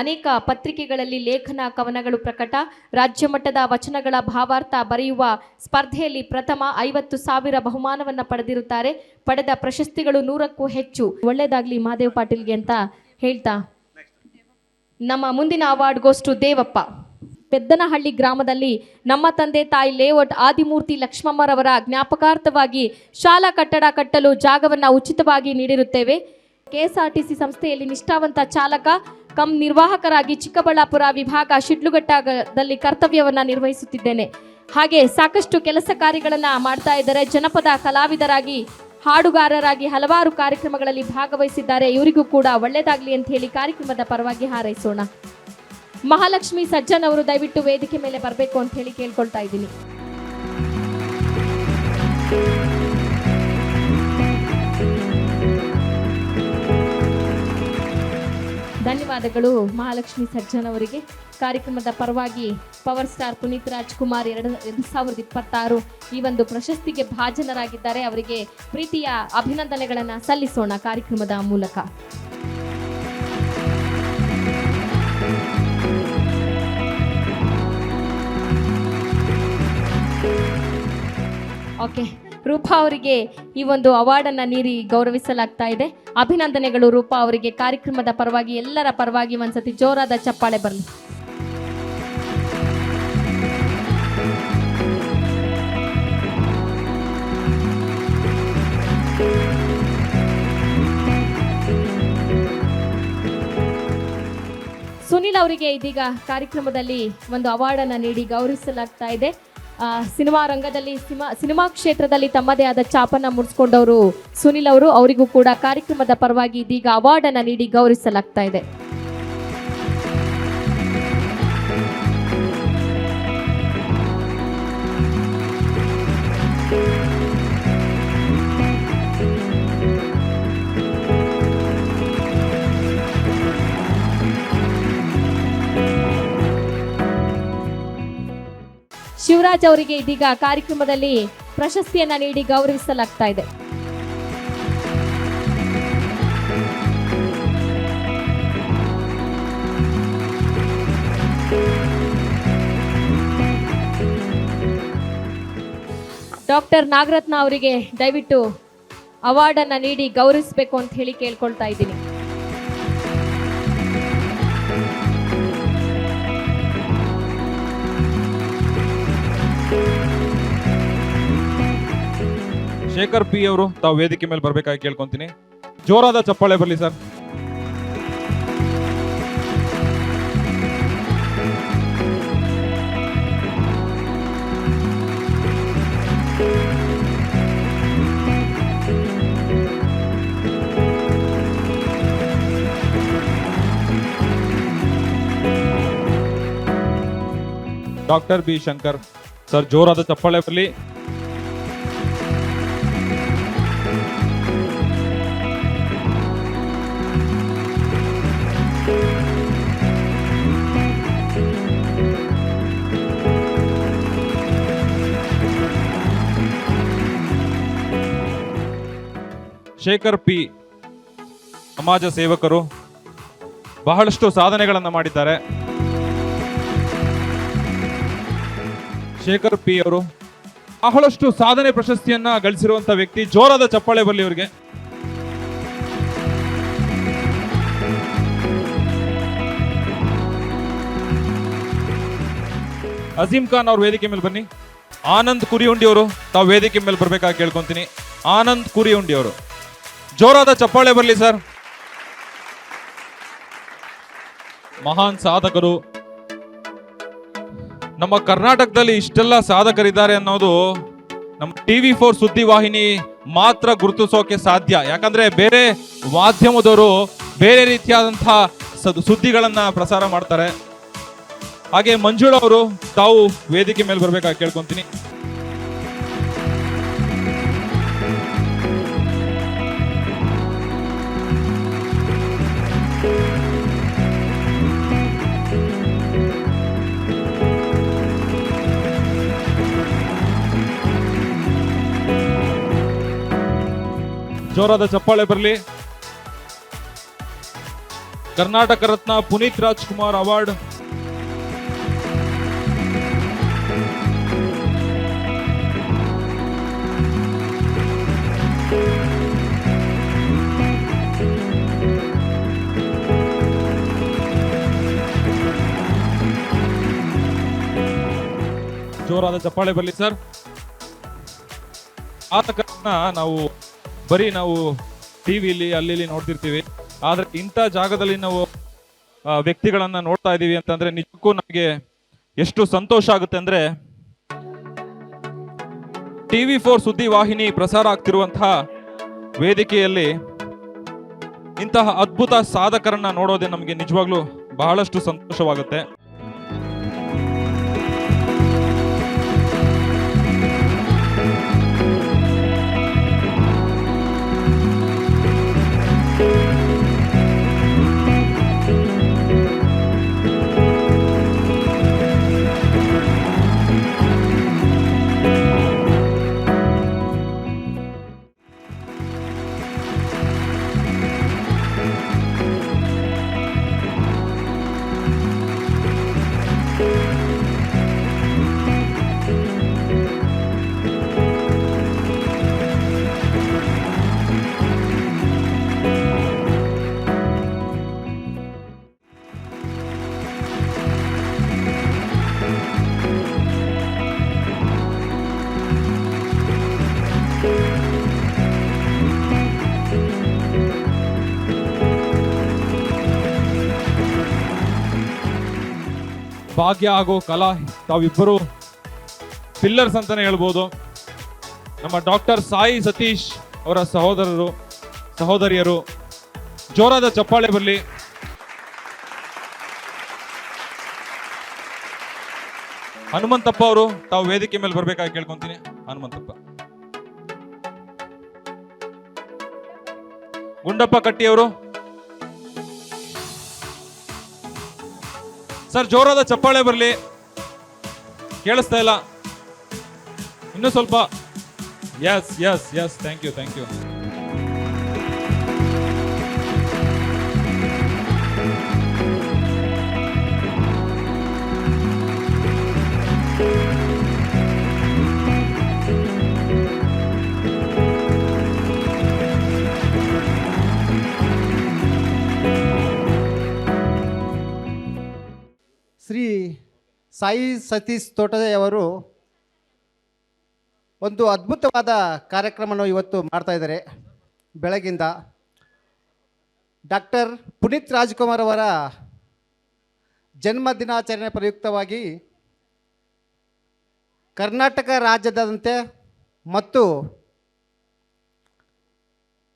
ಅನೇಕ ಪತ್ರಿಕೆಗಳಲ್ಲಿ ಲೇಖನ ಕವನಗಳು ಪ್ರಕಟ, ರಾಜ್ಯ ಮಟ್ಟದ ವಚನಗಳ ಭಾವಾರ್ಥ ಬರೆಯುವ ಸ್ಪರ್ಧೆಯಲ್ಲಿ ಪ್ರಥಮ, 50,000 ಬಹುಮಾನವನ್ನು ಪಡೆದಿರುತ್ತಾರೆ. ಪಡೆದ ಪ್ರಶಸ್ತಿಗಳು 100ಕ್ಕೂ ಹೆಚ್ಚು. ಒಳ್ಳೆಯದಾಗಲಿ ಮಹಾದೇವ್ ಪಾಟೀಲ್ಗೆ ಅಂತ ಹೇಳ್ತಾ ನಮ್ಮ ಮುಂದಿನ ಅವಾರ್ಡ್ ಗೋಸ್ಟು ದೇವಪ್ಪ. ಪೆದ್ದನಹಳ್ಳಿ ಗ್ರಾಮದಲ್ಲಿ ನಮ್ಮ ತಂದೆ ತಾಯಿ ಲೇಔಟ್ ಆದಿಮೂರ್ತಿ ಲಕ್ಷ್ಮಮ್ಮರವರ ಜ್ಞಾಪಕಾರ್ಥವಾಗಿ ಶಾಲಾ ಕಟ್ಟಡ ಕಟ್ಟಲು ಜಾಗವನ್ನು ಉಚಿತವಾಗಿ ನೀಡಿರುತ್ತೇವೆ. KSRTC ಸಂಸ್ಥೆಯಲ್ಲಿ ನಿಷ್ಠಾವಂತ ಚಾಲಕ ಕಮ್ ನಿರ್ವಾಹಕರಾಗಿ ಚಿಕ್ಕಬಳ್ಳಾಪುರ ವಿಭಾಗ ಶಿಡ್ಲಘಟ್ಟದಲ್ಲಿ ಕರ್ತವ್ಯವನ್ನು ನಿರ್ವಹಿಸುತ್ತಿದ್ದೇನೆ. ಹಾಗೆ ಸಾಕಷ್ಟು ಕೆಲಸ ಕಾರ್ಯಗಳನ್ನು ಮಾಡ್ತಾ ಇದ್ದಾರೆ. ಜನಪದ ಕಲಾವಿದರಾಗಿ, ಹಾಡುಗಾರರಾಗಿ ಹಲವಾರು ಕಾರ್ಯಕ್ರಮಗಳಲ್ಲಿ ಭಾಗವಹಿಸಿದ್ದಾರೆ. ಇವರಿಗೂ ಕೂಡ ಒಳ್ಳೆಯದಾಗಲಿ ಅಂತ ಹೇಳಿ ಕಾರ್ಯಕ್ರಮದ ಪರವಾಗಿ ಹಾರೈಸೋಣ. ಮಹಾಲಕ್ಷ್ಮಿ ಸಜ್ಜನ್ ಅವರು ದಯವಿಟ್ಟು ವೇದಿಕೆ ಮೇಲೆ ಬರಬೇಕು ಅಂತ ಹೇಳಿ ಕೇಳ್ಕೊಳ್ತಾ ಇದ್ದೀನಿ. ಧನ್ಯವಾದಗಳು ಮಹಾಲಕ್ಷ್ಮಿ ಸಜ್ಜನ್ ಅವರಿಗೆ. ಕಾರ್ಯಕ್ರಮದ ಪರವಾಗಿ ಪವರ್ ಸ್ಟಾರ್ ಪುನೀತ್ ರಾಜ್ಕುಮಾರ್ 2026 ಈ ಒಂದು ಪ್ರಶಸ್ತಿಗೆ ಭಾಜನರಾಗಿದ್ದಾರೆ. ಅವರಿಗೆ ಪ್ರೀತಿಯ ಅಭಿನಂದನೆಗಳನ್ನು ಸಲ್ಲಿಸೋಣ ಕಾರ್ಯಕ್ರಮದ ಮೂಲಕ. ಓಕೆ, ರೂಪಾ ಅವರಿಗೆ ಈ ಒಂದು ಅವಾರ್ಡನ್ನು ನೀಡಿ ಗೌರವಿಸಲಾಗ್ತಾ ಇದೆ. ಅಭಿನಂದನೆಗಳು ರೂಪಾ ಅವರಿಗೆ. ಕಾರ್ಯಕ್ರಮದ ಪರವಾಗಿ ಎಲ್ಲರ ಪರವಾಗಿ ಒಂದ್ಸತಿ ಜೋರಾದ ಚಪ್ಪಾಳೆ ಬರಲಿ. ಸುನಿಲ್ ಅವರಿಗೆ ಇದೀಗ ಕಾರ್ಯಕ್ರಮದಲ್ಲಿ ಒಂದು ಅವಾರ್ಡನ್ನು ನೀಡಿ ಗೌರವಿಸಲಾಗ್ತಾ ಇದೆ. ಸಿನಿಮಾ ರಂಗದಲ್ಲಿ ಸಿನಿಮಾ ಕ್ಷೇತ್ರದಲ್ಲಿ ತಮ್ಮದೇ ಆದ ಛಾಪನ್ನು ಮೂಡಿಸ್ಕೊಂಡವರು ಸುನಿಲ್ ಅವರು. ಅವರಿಗೂ ಕೂಡ ಕಾರ್ಯಕ್ರಮದ ಪರವಾಗಿ ಇದೀಗ ಅವಾರ್ಡನ್ನು ನೀಡಿ ಗೌರವಿಸಲಾಗ್ತಾ ಇದೆ. ಶಿವರಾಜ್ ಅವರಿಗೆ ಇದೀಗ ಕಾರ್ಯಕ್ರಮದಲ್ಲಿ ಪ್ರಶಸ್ತಿಯನ್ನ ನೀಡಿ ಗೌರವಿಸಲಾಗ್ತಾ ಇದೆ. ಡಾಕ್ಟರ್ ನಾಗರತ್ನ ಅವರಿಗೆ ದಯವಿಟ್ಟು ಅವಾರ್ಡನ್ನು ನೀಡಿ ಗೌರವಿಸಬೇಕು ಅಂತ ಹೇಳಿ ಕೇಳ್ಕೊಳ್ತಾ ಇದ್ದೀನಿ. ಶೇಖರ್ ಪಿ ಅವರು ತಾವು ವೇದಿಕೆ ಮೇಲೆ ಬರಬೇಕಾಗಿ ಕೇಳ್ಕೊಂತೀನಿ. ಜೋರಾದ ಚಪ್ಪಾಳೆ ಬರಲಿ sir. Doctor B Shankar sir, ಜೋರಾದ ಚಪ್ಪಾಳೆ ಬರಲಿ. ಶೇಖರ್ ಪಿ ಸಮಾಜ ಸೇವಕರು, ಬಹಳಷ್ಟು ಸಾಧನೆಗಳನ್ನು ಮಾಡಿದ್ದಾರೆ. ಶೇಖರ್ ಪಿ ಅವರು ಬಹಳಷ್ಟು ಸಾಧನೆ ಪ್ರಶಸ್ತಿಯನ್ನ ಗಳಿಸಿರುವಂತ ವ್ಯಕ್ತಿ. ಜೋರಾದ ಚಪ್ಪಾಳೆ ಬರಲಿ ಅವರಿಗೆ. ಅಜೀಂ ಖಾನ್ ಅವ್ರ ವೇದಿಕೆ ಮೇಲೆ ಬನ್ನಿ. ಆನಂದ್ ಕುರಿಯುಂಡಿ ಅವರು ತಾವು ವೇದಿಕೆ ಮೇಲೆ ಬರ್ಬೇಕಾಗಿ ಕೇಳ್ಕೊಂತೀನಿ. ಆನಂದ್ ಕುರಿಯುಂಡಿ ಅವರು, ಜೋರಾದ ಚಪ್ಪಾಳೆ ಬರಲಿ ಸರ್. ಮಹಾನ್ ಸಾಧಕರು. ನಮ್ಮ ಕರ್ನಾಟಕದಲ್ಲಿ ಇಷ್ಟೆಲ್ಲ ಸಾಧಕರಿದ್ದಾರೆ ಅನ್ನೋದು ನಮ್ಮ TV4 ಸುದ್ದಿವಾಹಿನಿ ಮಾತ್ರ ಗುರುತಿಸೋಕೆ ಸಾಧ್ಯ. ಯಾಕಂದ್ರೆ ಬೇರೆ ಮಾಧ್ಯಮದವರು ಬೇರೆ ರೀತಿಯಾದಂತಹ ಸುದ್ದಿಗಳನ್ನ ಪ್ರಸಾರ ಮಾಡ್ತಾರೆ. ಹಾಗೆ ಮಂಜುಳಾ ಅವರು ತಾವು ವೇದಿಕೆ ಮೇಲೆ ಬರ್ಬೇಕಾಗಿ ಕೇಳ್ಕೊಂತೀನಿ. ಜೋರಾದ ಚಪ್ಪಾಳೆ ಬರಲಿ. ಕರ್ನಾಟಕ ರತ್ನ ಪುನೀತ್ ರಾಜ್ಕುಮಾರ್ ಅವಾರ್ಡ್ ಜೋರಾದ ಚಪ್ಪಾಳೆ ಬರಲಿ ಸರ್. ಆತಕರನ್ನ ನಾವು ಟಿವಿಲಿ ಅಲ್ಲಿ ನೋಡ್ತಿರ್ತೀವಿ. ಆದ್ರೆ ಇಂಥ ಜಾಗದಲ್ಲಿ ನಾವು ವ್ಯಕ್ತಿಗಳನ್ನ ನೋಡ್ತಾ ಇದೀವಿ ಅಂತಂದ್ರೆ ನಿಜಕ್ಕೂ ನಮಗೆ ಎಷ್ಟು ಸಂತೋಷ ಆಗುತ್ತೆ ಅಂದ್ರೆ, TV4 ಸುದ್ದಿವಾಹಿನಿ ಪ್ರಸಾರ ಆಗ್ತಿರುವಂತಹ ವೇದಿಕೆಯಲ್ಲಿ ಇಂತಹ ಅದ್ಭುತ ಸಾಧಕರನ್ನ ನೋಡೋದೇ ನಮಗೆ ನಿಜವಾಗ್ಲೂ ಬಹಳಷ್ಟು ಸಂತೋಷವಾಗುತ್ತೆ. ಭಾಗ್ಯ ಹಾಗೂ ಕಲಾ ತಾವಿಬ್ಬರು ಪಿಲ್ಲರ್ಸ್ ಅಂತಾನೆ ಹೇಳ್ಬೋದು. ನಮ್ಮ ಡಾಕ್ಟರ್ ಸಾಯಿ ಸತೀಶ್ ಅವರ ಸಹೋದರಿಯರು, ಜೋರಾದ ಚಪ್ಪಾಳೆ ಬರಲಿ. ಹನುಮಂತಪ್ಪ ಅವರು ತಾವು ವೇದಿಕೆ ಮೇಲೆ ಬರ್ಬೇಕಾಗಿ ಕೇಳ್ಕೊಂತೀನಿ. ಹನುಮಂತಪ್ಪ. ಗುಂಡಪ್ಪ ಕಟ್ಟಿಯವರು ಸರ್, ಜೋರಾದ ಚಪ್ಪಾಳೆ ಬರಲಿ. ಕೇಳಿಸ್ತಾ ಇಲ್ಲ, ಇನ್ನೂ ಸ್ವಲ್ಪ. Yes yes yes, thank you thank you. Shri Sai Satish ತೋಟದೆಯವರು ಒಂದು ಅದ್ಭುತವಾದ ಕಾರ್ಯಕ್ರಮವನ್ನು ಇವತ್ತು ಮಾಡ್ತಾ ಇದ್ದಾರೆ. ಬೆಳಗಿಂದ ಡಾಕ್ಟರ್ ಪುನೀತ್ ರಾಜ್ಕುಮಾರ್ ಅವರ ಜನ್ಮ ದಿನಾಚರಣೆ ಪ್ರಯುಕ್ತವಾಗಿ ಕರ್ನಾಟಕ ರಾಜ್ಯದಾದ್ಯಂತ ಮತ್ತು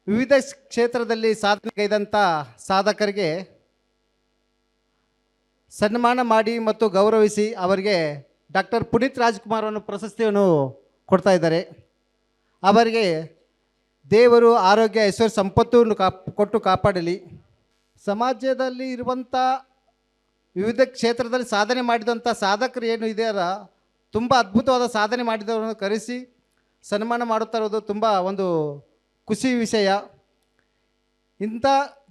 ವಿವಿಧ ಕ್ಷೇತ್ರದಲ್ಲಿ ಸಾಧನೆಗೈದಂಥ ಸಾಧಕರಿಗೆ ಸನ್ಮಾನ ಮಾಡಿ ಮತ್ತು ಗೌರವಿಸಿ ಅವರಿಗೆ ಡಾಕ್ಟರ್ ಪುನೀತ್ ರಾಜ್ಕುಮಾರ್ ಅವರ ಪ್ರಶಸ್ತಿಯನ್ನು ಕೊಡ್ತಾ ಇದ್ದಾರೆ. ಅವರಿಗೆ ದೇವರು ಆರೋಗ್ಯ ಐಶ್ವರ್ಯ ಸಂಪತ್ತನ್ನು ಕೊಟ್ಟು ಕಾಪಾಡಲಿ. ಸಮಾಜದಲ್ಲಿ ಇರುವಂಥ ವಿವಿಧ ಕ್ಷೇತ್ರದಲ್ಲಿ ಸಾಧನೆ ಮಾಡಿದಂಥ ಸಾಧಕರು ಏನು ಇದೆಯಲ್ಲ, ತುಂಬ ಅದ್ಭುತವಾದ ಸಾಧನೆ ಮಾಡಿದವರನ್ನು ಕರೆಸಿ ಸನ್ಮಾನ ಮಾಡುತ್ತಾ ಇರೋದು ತುಂಬ ಒಂದು ಖುಷಿ ವಿಷಯ. ಇಂಥ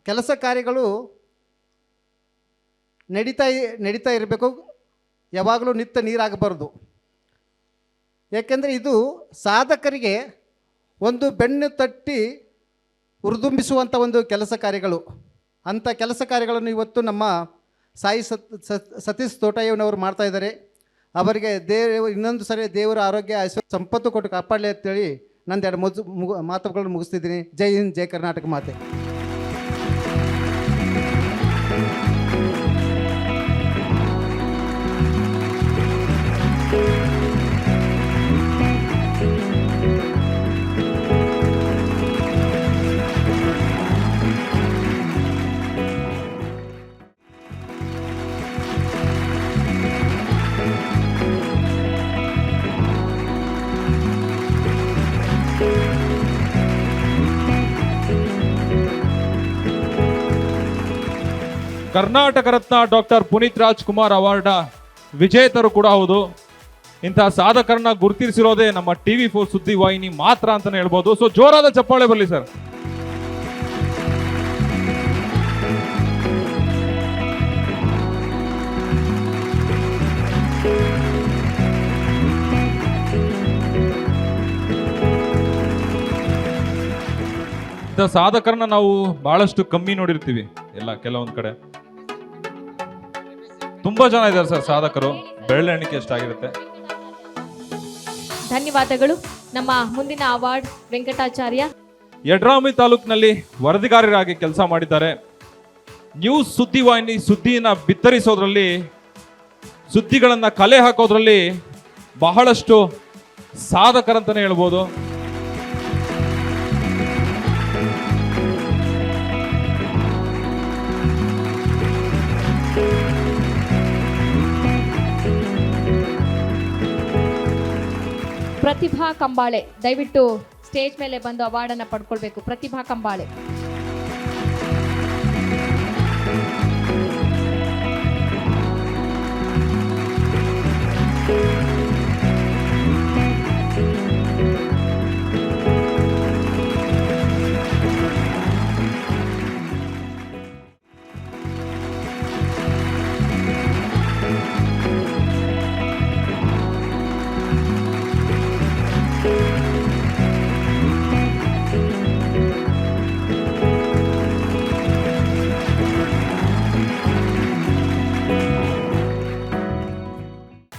ಕೆಲಸ ಕಾರ್ಯಗಳು ನಡೀತಾ ಇರಬೇಕು, ಯಾವಾಗಲೂ ನಿತ್ಯ ನೀರಾಗಬಾರ್ದು. ಯಾಕೆಂದರೆ ಇದು ಸಾಧಕರಿಗೆ ಒಂದು ಬೆನ್ನು ತಟ್ಟಿ ಹುರಿದುಂಬಿಸುವಂಥ ಒಂದು ಕೆಲಸ ಕಾರ್ಯಗಳು. ಅಂಥ ಕೆಲಸ ಕಾರ್ಯಗಳನ್ನು ಇವತ್ತು ನಮ್ಮ ಸಾಯಿ ಸತೀಶ್ ತೋಟಯ್ಯನವರು ಮಾಡ್ತಾಯಿದ್ದಾರೆ. ಅವರಿಗೆ ಇನ್ನೊಂದು ಸರಿ ದೇವರ ಆರೋಗ್ಯ ಐಶ್ವರ್ಯ ಸಂಪತ್ತು ಕೊಟ್ಟು ಕಾಪಾಡಲಿ ಅಂತೇಳಿ ನಂದೆರಡು ಮಾತುಗಳನ್ನು ಮುಗಿಸ್ತಿದ್ದೀನಿ. ಜೈ ಹಿಂದ್, ಜೈ ಕರ್ನಾಟಕ ಮಾತೆ. ಕರ್ನಾಟಕ ರತ್ನ ಡಾಕ್ಟರ್ ಪುನೀತ್ ರಾಜ್ಕುಮಾರ್ ಅವಾರ್ಡ್ ವಿಜೇತರು ಕೂಡ ಹೌದು. ಇಂತಹ ಸಾಧಕರನ್ನ ಗುರುತಿಸಿರೋದೇ ನಮ್ಮ TV4 ಸುದ್ದಿವಾಹಿನಿ ಮಾತ್ರ ಅಂತಾನೆ ಹೇಳ್ಬೋದು. ಸೊ ಜೋರಾದ ಚಪ್ಪಾಳೆ ಬರಲಿ ಸರ್. ಇಂಥ ಸಾಧಕರನ್ನ ನಾವು ಬಹಳಷ್ಟು ಕಮ್ಮಿ ನೋಡಿರ್ತೀವಿ ಎಲ್ಲ ಕೆಲವೊಂದ್ ಕಡೆ. ತುಂಬಾ ಜನ ಇದ್ದಾರೆ ಸರ್ ಸಾಧಕರು, ಬೆರಳೆಣಿಕೆ ಎಷ್ಟಾಗಿರುತ್ತೆ. ಧನ್ಯವಾದಗಳು. ನಮ್ಮ ಮುಂದಿನ ಅವಾರ್ಡ್ ವೆಂಕಟಾಚಾರ್ಯ. ಯಡ್ರಾಮಿ ತಾಲೂಕಿನಲ್ಲಿ ವರದಿಗಾರರಾಗಿ ಕೆಲಸ ಮಾಡಿದ್ದಾರೆ. ನ್ಯೂಸ್ ಸುದ್ದಿವಾಹಿನಿ ಸುದ್ದಿನ ಬಿತ್ತರಿಸೋದ್ರಲ್ಲಿ, ಸುದ್ದಿಗಳನ್ನ ಕಲೆ ಹಾಕೋದ್ರಲ್ಲಿ ಬಹಳಷ್ಟು ಸಾಧಕರಂತಾನೆ ಹೇಳ್ಬೋದು. ಪ್ರತಿಭಾ ಕಂಬಾಳೆ, ದಯವಿಟ್ಟು ಸ್ಟೇಜ್ ಮೇಲೆ ಬಂದು ಅವಾರ್ಡನ್ನು ಪಡ್ಕೊಳ್ಬೇಕು. ಪ್ರತಿಭಾ ಕಂಬಾಳೆ.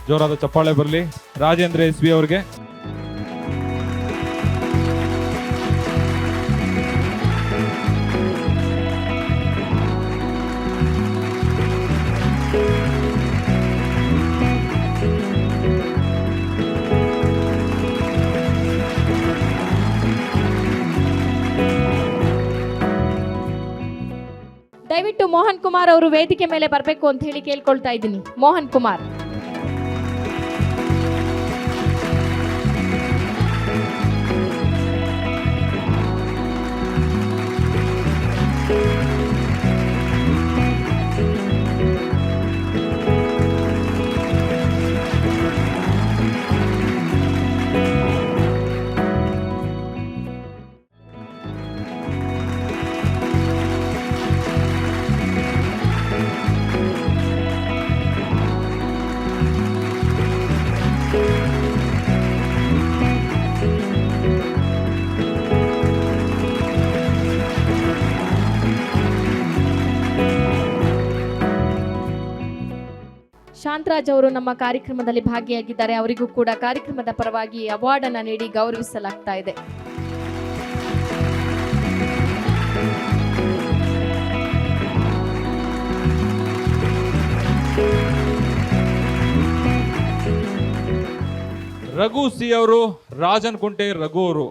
ಜೋರಾದ ಚಪ್ಪಾಳೆ ಬರಲಿ ರಾಜೇಂದ್ರ SB ಅವರಿಗೆ. ದಯವಿಟ್ಟು ಮೋಹನ್ ಕುಮಾರ್ ಅವರು ವೇದಿಕೆ ಮೇಲೆ ಬರಬೇಕು ಅಂತ ಹೇಳಿ ಕೇಳ್ಕೊಳ್ತಾ ಇದ್ದೀನಿ. ಮೋಹನ್ ಕುಮಾರ್. ಶಾಂತರಾಜ್ ಅವರು ನಮ್ಮ ಕಾರ್ಯಕ್ರಮದಲ್ಲಿ ಭಾಗಿಯಾಗಿದ್ದಾರೆ. ಅವರಿಗೂ ಕೂಡ ಕಾರ್ಯಕ್ರಮದ ಪರವಾಗಿ ಅವಾರ್ಡ್ ಅನ್ನು ನೀಡಿ ಗೌರವಿಸಲಾಗ್ತಾ ಇದೆ. ರಘು ಸಿ ಅವರು, ರಾಜನ್ ಕುಂಟೆ ರಘು ಅವರು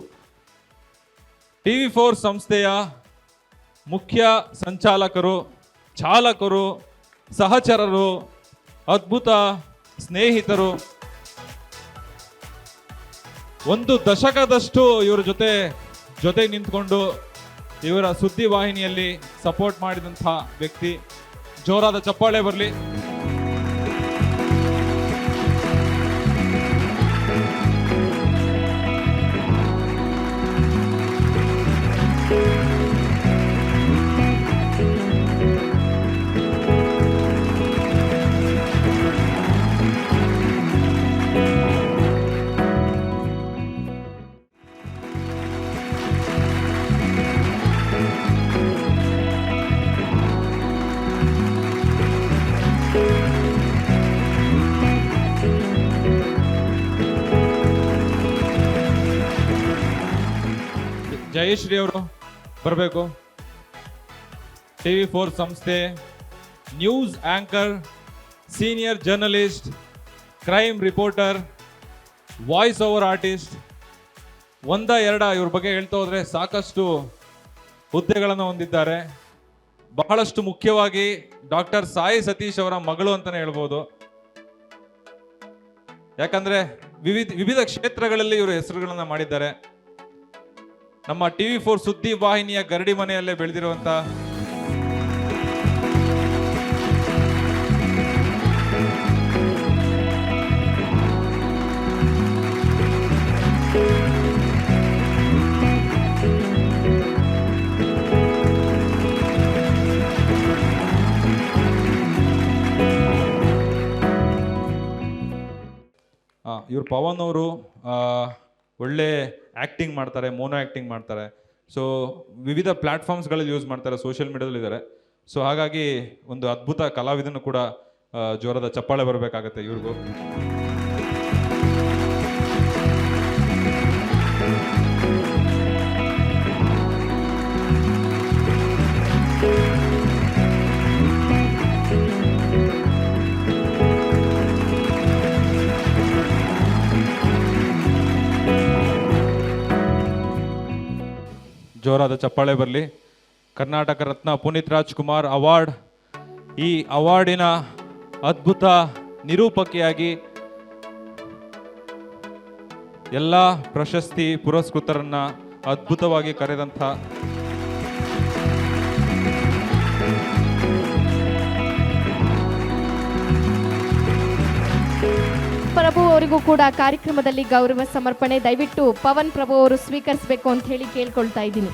TV4 ಸಂಸ್ಥೆಯ ಮುಖ್ಯ ಸಂಚಾಲಕರು, ಚಾಲಕರು, ಸಹಚರರು, ಅದ್ಭುತ ಸ್ನೇಹಿತರು, ಒಂದು ದಶಕದಷ್ಟು ಇವರ ಜೊತೆ ನಿಂತ್ಕೊಂಡು ಇವರ ಸುದ್ದಿ ವಾಹಿನಿಯಲ್ಲಿ ಸಪೋರ್ಟ್ ಮಾಡಿದಂಥ ವ್ಯಕ್ತಿ. ಜೋರಾದ ಚಪ್ಪಾಳೆ ಬರಲಿ. ಜಯಶ್ರೀ ಅವರು ಬರಬೇಕು. TV4 ಸಂಸ್ಥೆ, news anchor, senior journalist, crime reporter, voice over artist, ಇವ್ರ ಬಗ್ಗೆ ಹೇಳ್ತಾ ಹೋದ್ರೆ ಸಾಕಷ್ಟು ಹುದ್ದೆಗಳನ್ನು ಹೊಂದಿದ್ದಾರೆ. ಬಹಳಷ್ಟು ಮುಖ್ಯವಾಗಿ ಡಾಕ್ಟರ್ ಸಾಯಿ ಸತೀಶ್ ಅವರ ಮಗಳು ಅಂತಾನೆ ಹೇಳ್ಬೋದು. ಯಾಕಂದ್ರೆ ವಿವಿಧ ಕ್ಷೇತ್ರಗಳಲ್ಲಿ ಇವರು ಹೆಸರುಗಳನ್ನ ಮಾಡಿದ್ದಾರೆ. ನಮ್ಮ TV4 ಸುದ್ದಿ ವಾಹಿನಿಯ ಗರಡಿ ಮನೆಯಲ್ಲೇ ಬೆಳೆದಿರುವಂತ ಇವ್ರು ಪವನ್ ಅವರು ಒಳ್ಳೆ ಆ್ಯಕ್ಟಿಂಗ್ ಮಾಡ್ತಾರೆ, ಮೋನೋ ಆ್ಯಕ್ಟಿಂಗ್ ಮಾಡ್ತಾರೆ. ಸೊ ವಿವಿಧ ಪ್ಲ್ಯಾಟ್ಫಾರ್ಮ್ಸ್ಗಳಲ್ಲಿ ಯೂಸ್ ಮಾಡ್ತಾರೆ, ಸೋಷಿಯಲ್ ಮೀಡಿಯಾದಲ್ಲಿ ಇದ್ದಾರೆ. ಸೊ ಹಾಗಾಗಿ ಒಂದು ಅದ್ಭುತ ಕಲಾವಿದನು ಕೂಡ ಜೋರದ ಚಪ್ಪಾಳೆ ಬರಬೇಕಾಗತ್ತೆ ಇವ್ರಿಗೂ. ಜೋರಾದ ಚಪ್ಪಾಳೆ ಬರಲಿ. ಕರ್ನಾಟಕ ರತ್ನ ಪುನೀತ್ ರಾಜ್ಕುಮಾರ್ ಅವಾರ್ಡ್, ಈ ಅವಾರ್ಡಿನ ಅದ್ಭುತ ನಿರೂಪಕಿಯಾಗಿ ಎಲ್ಲ ಪ್ರಶಸ್ತಿ ಪುರಸ್ಕೃತರನ್ನ ಅದ್ಭುತವಾಗಿ ಕರೆದಂಥ ಪ್ರಭು ಅವರಿಗೂ ಕೂಡ ಕಾರ್ಯಕ್ರಮದಲ್ಲಿ ಗೌರವ ಸಮರ್ಪಣೆ. ದಯವಿಟ್ಟು ಪವನ್ ಪ್ರಭು ಅವರು ಸ್ವೀಕರಿಸಬೇಕು ಅಂತ ಹೇಳಿ ಕೇಳ್ಕೊಳ್ತಾ ಇದ್ದೀನಿ.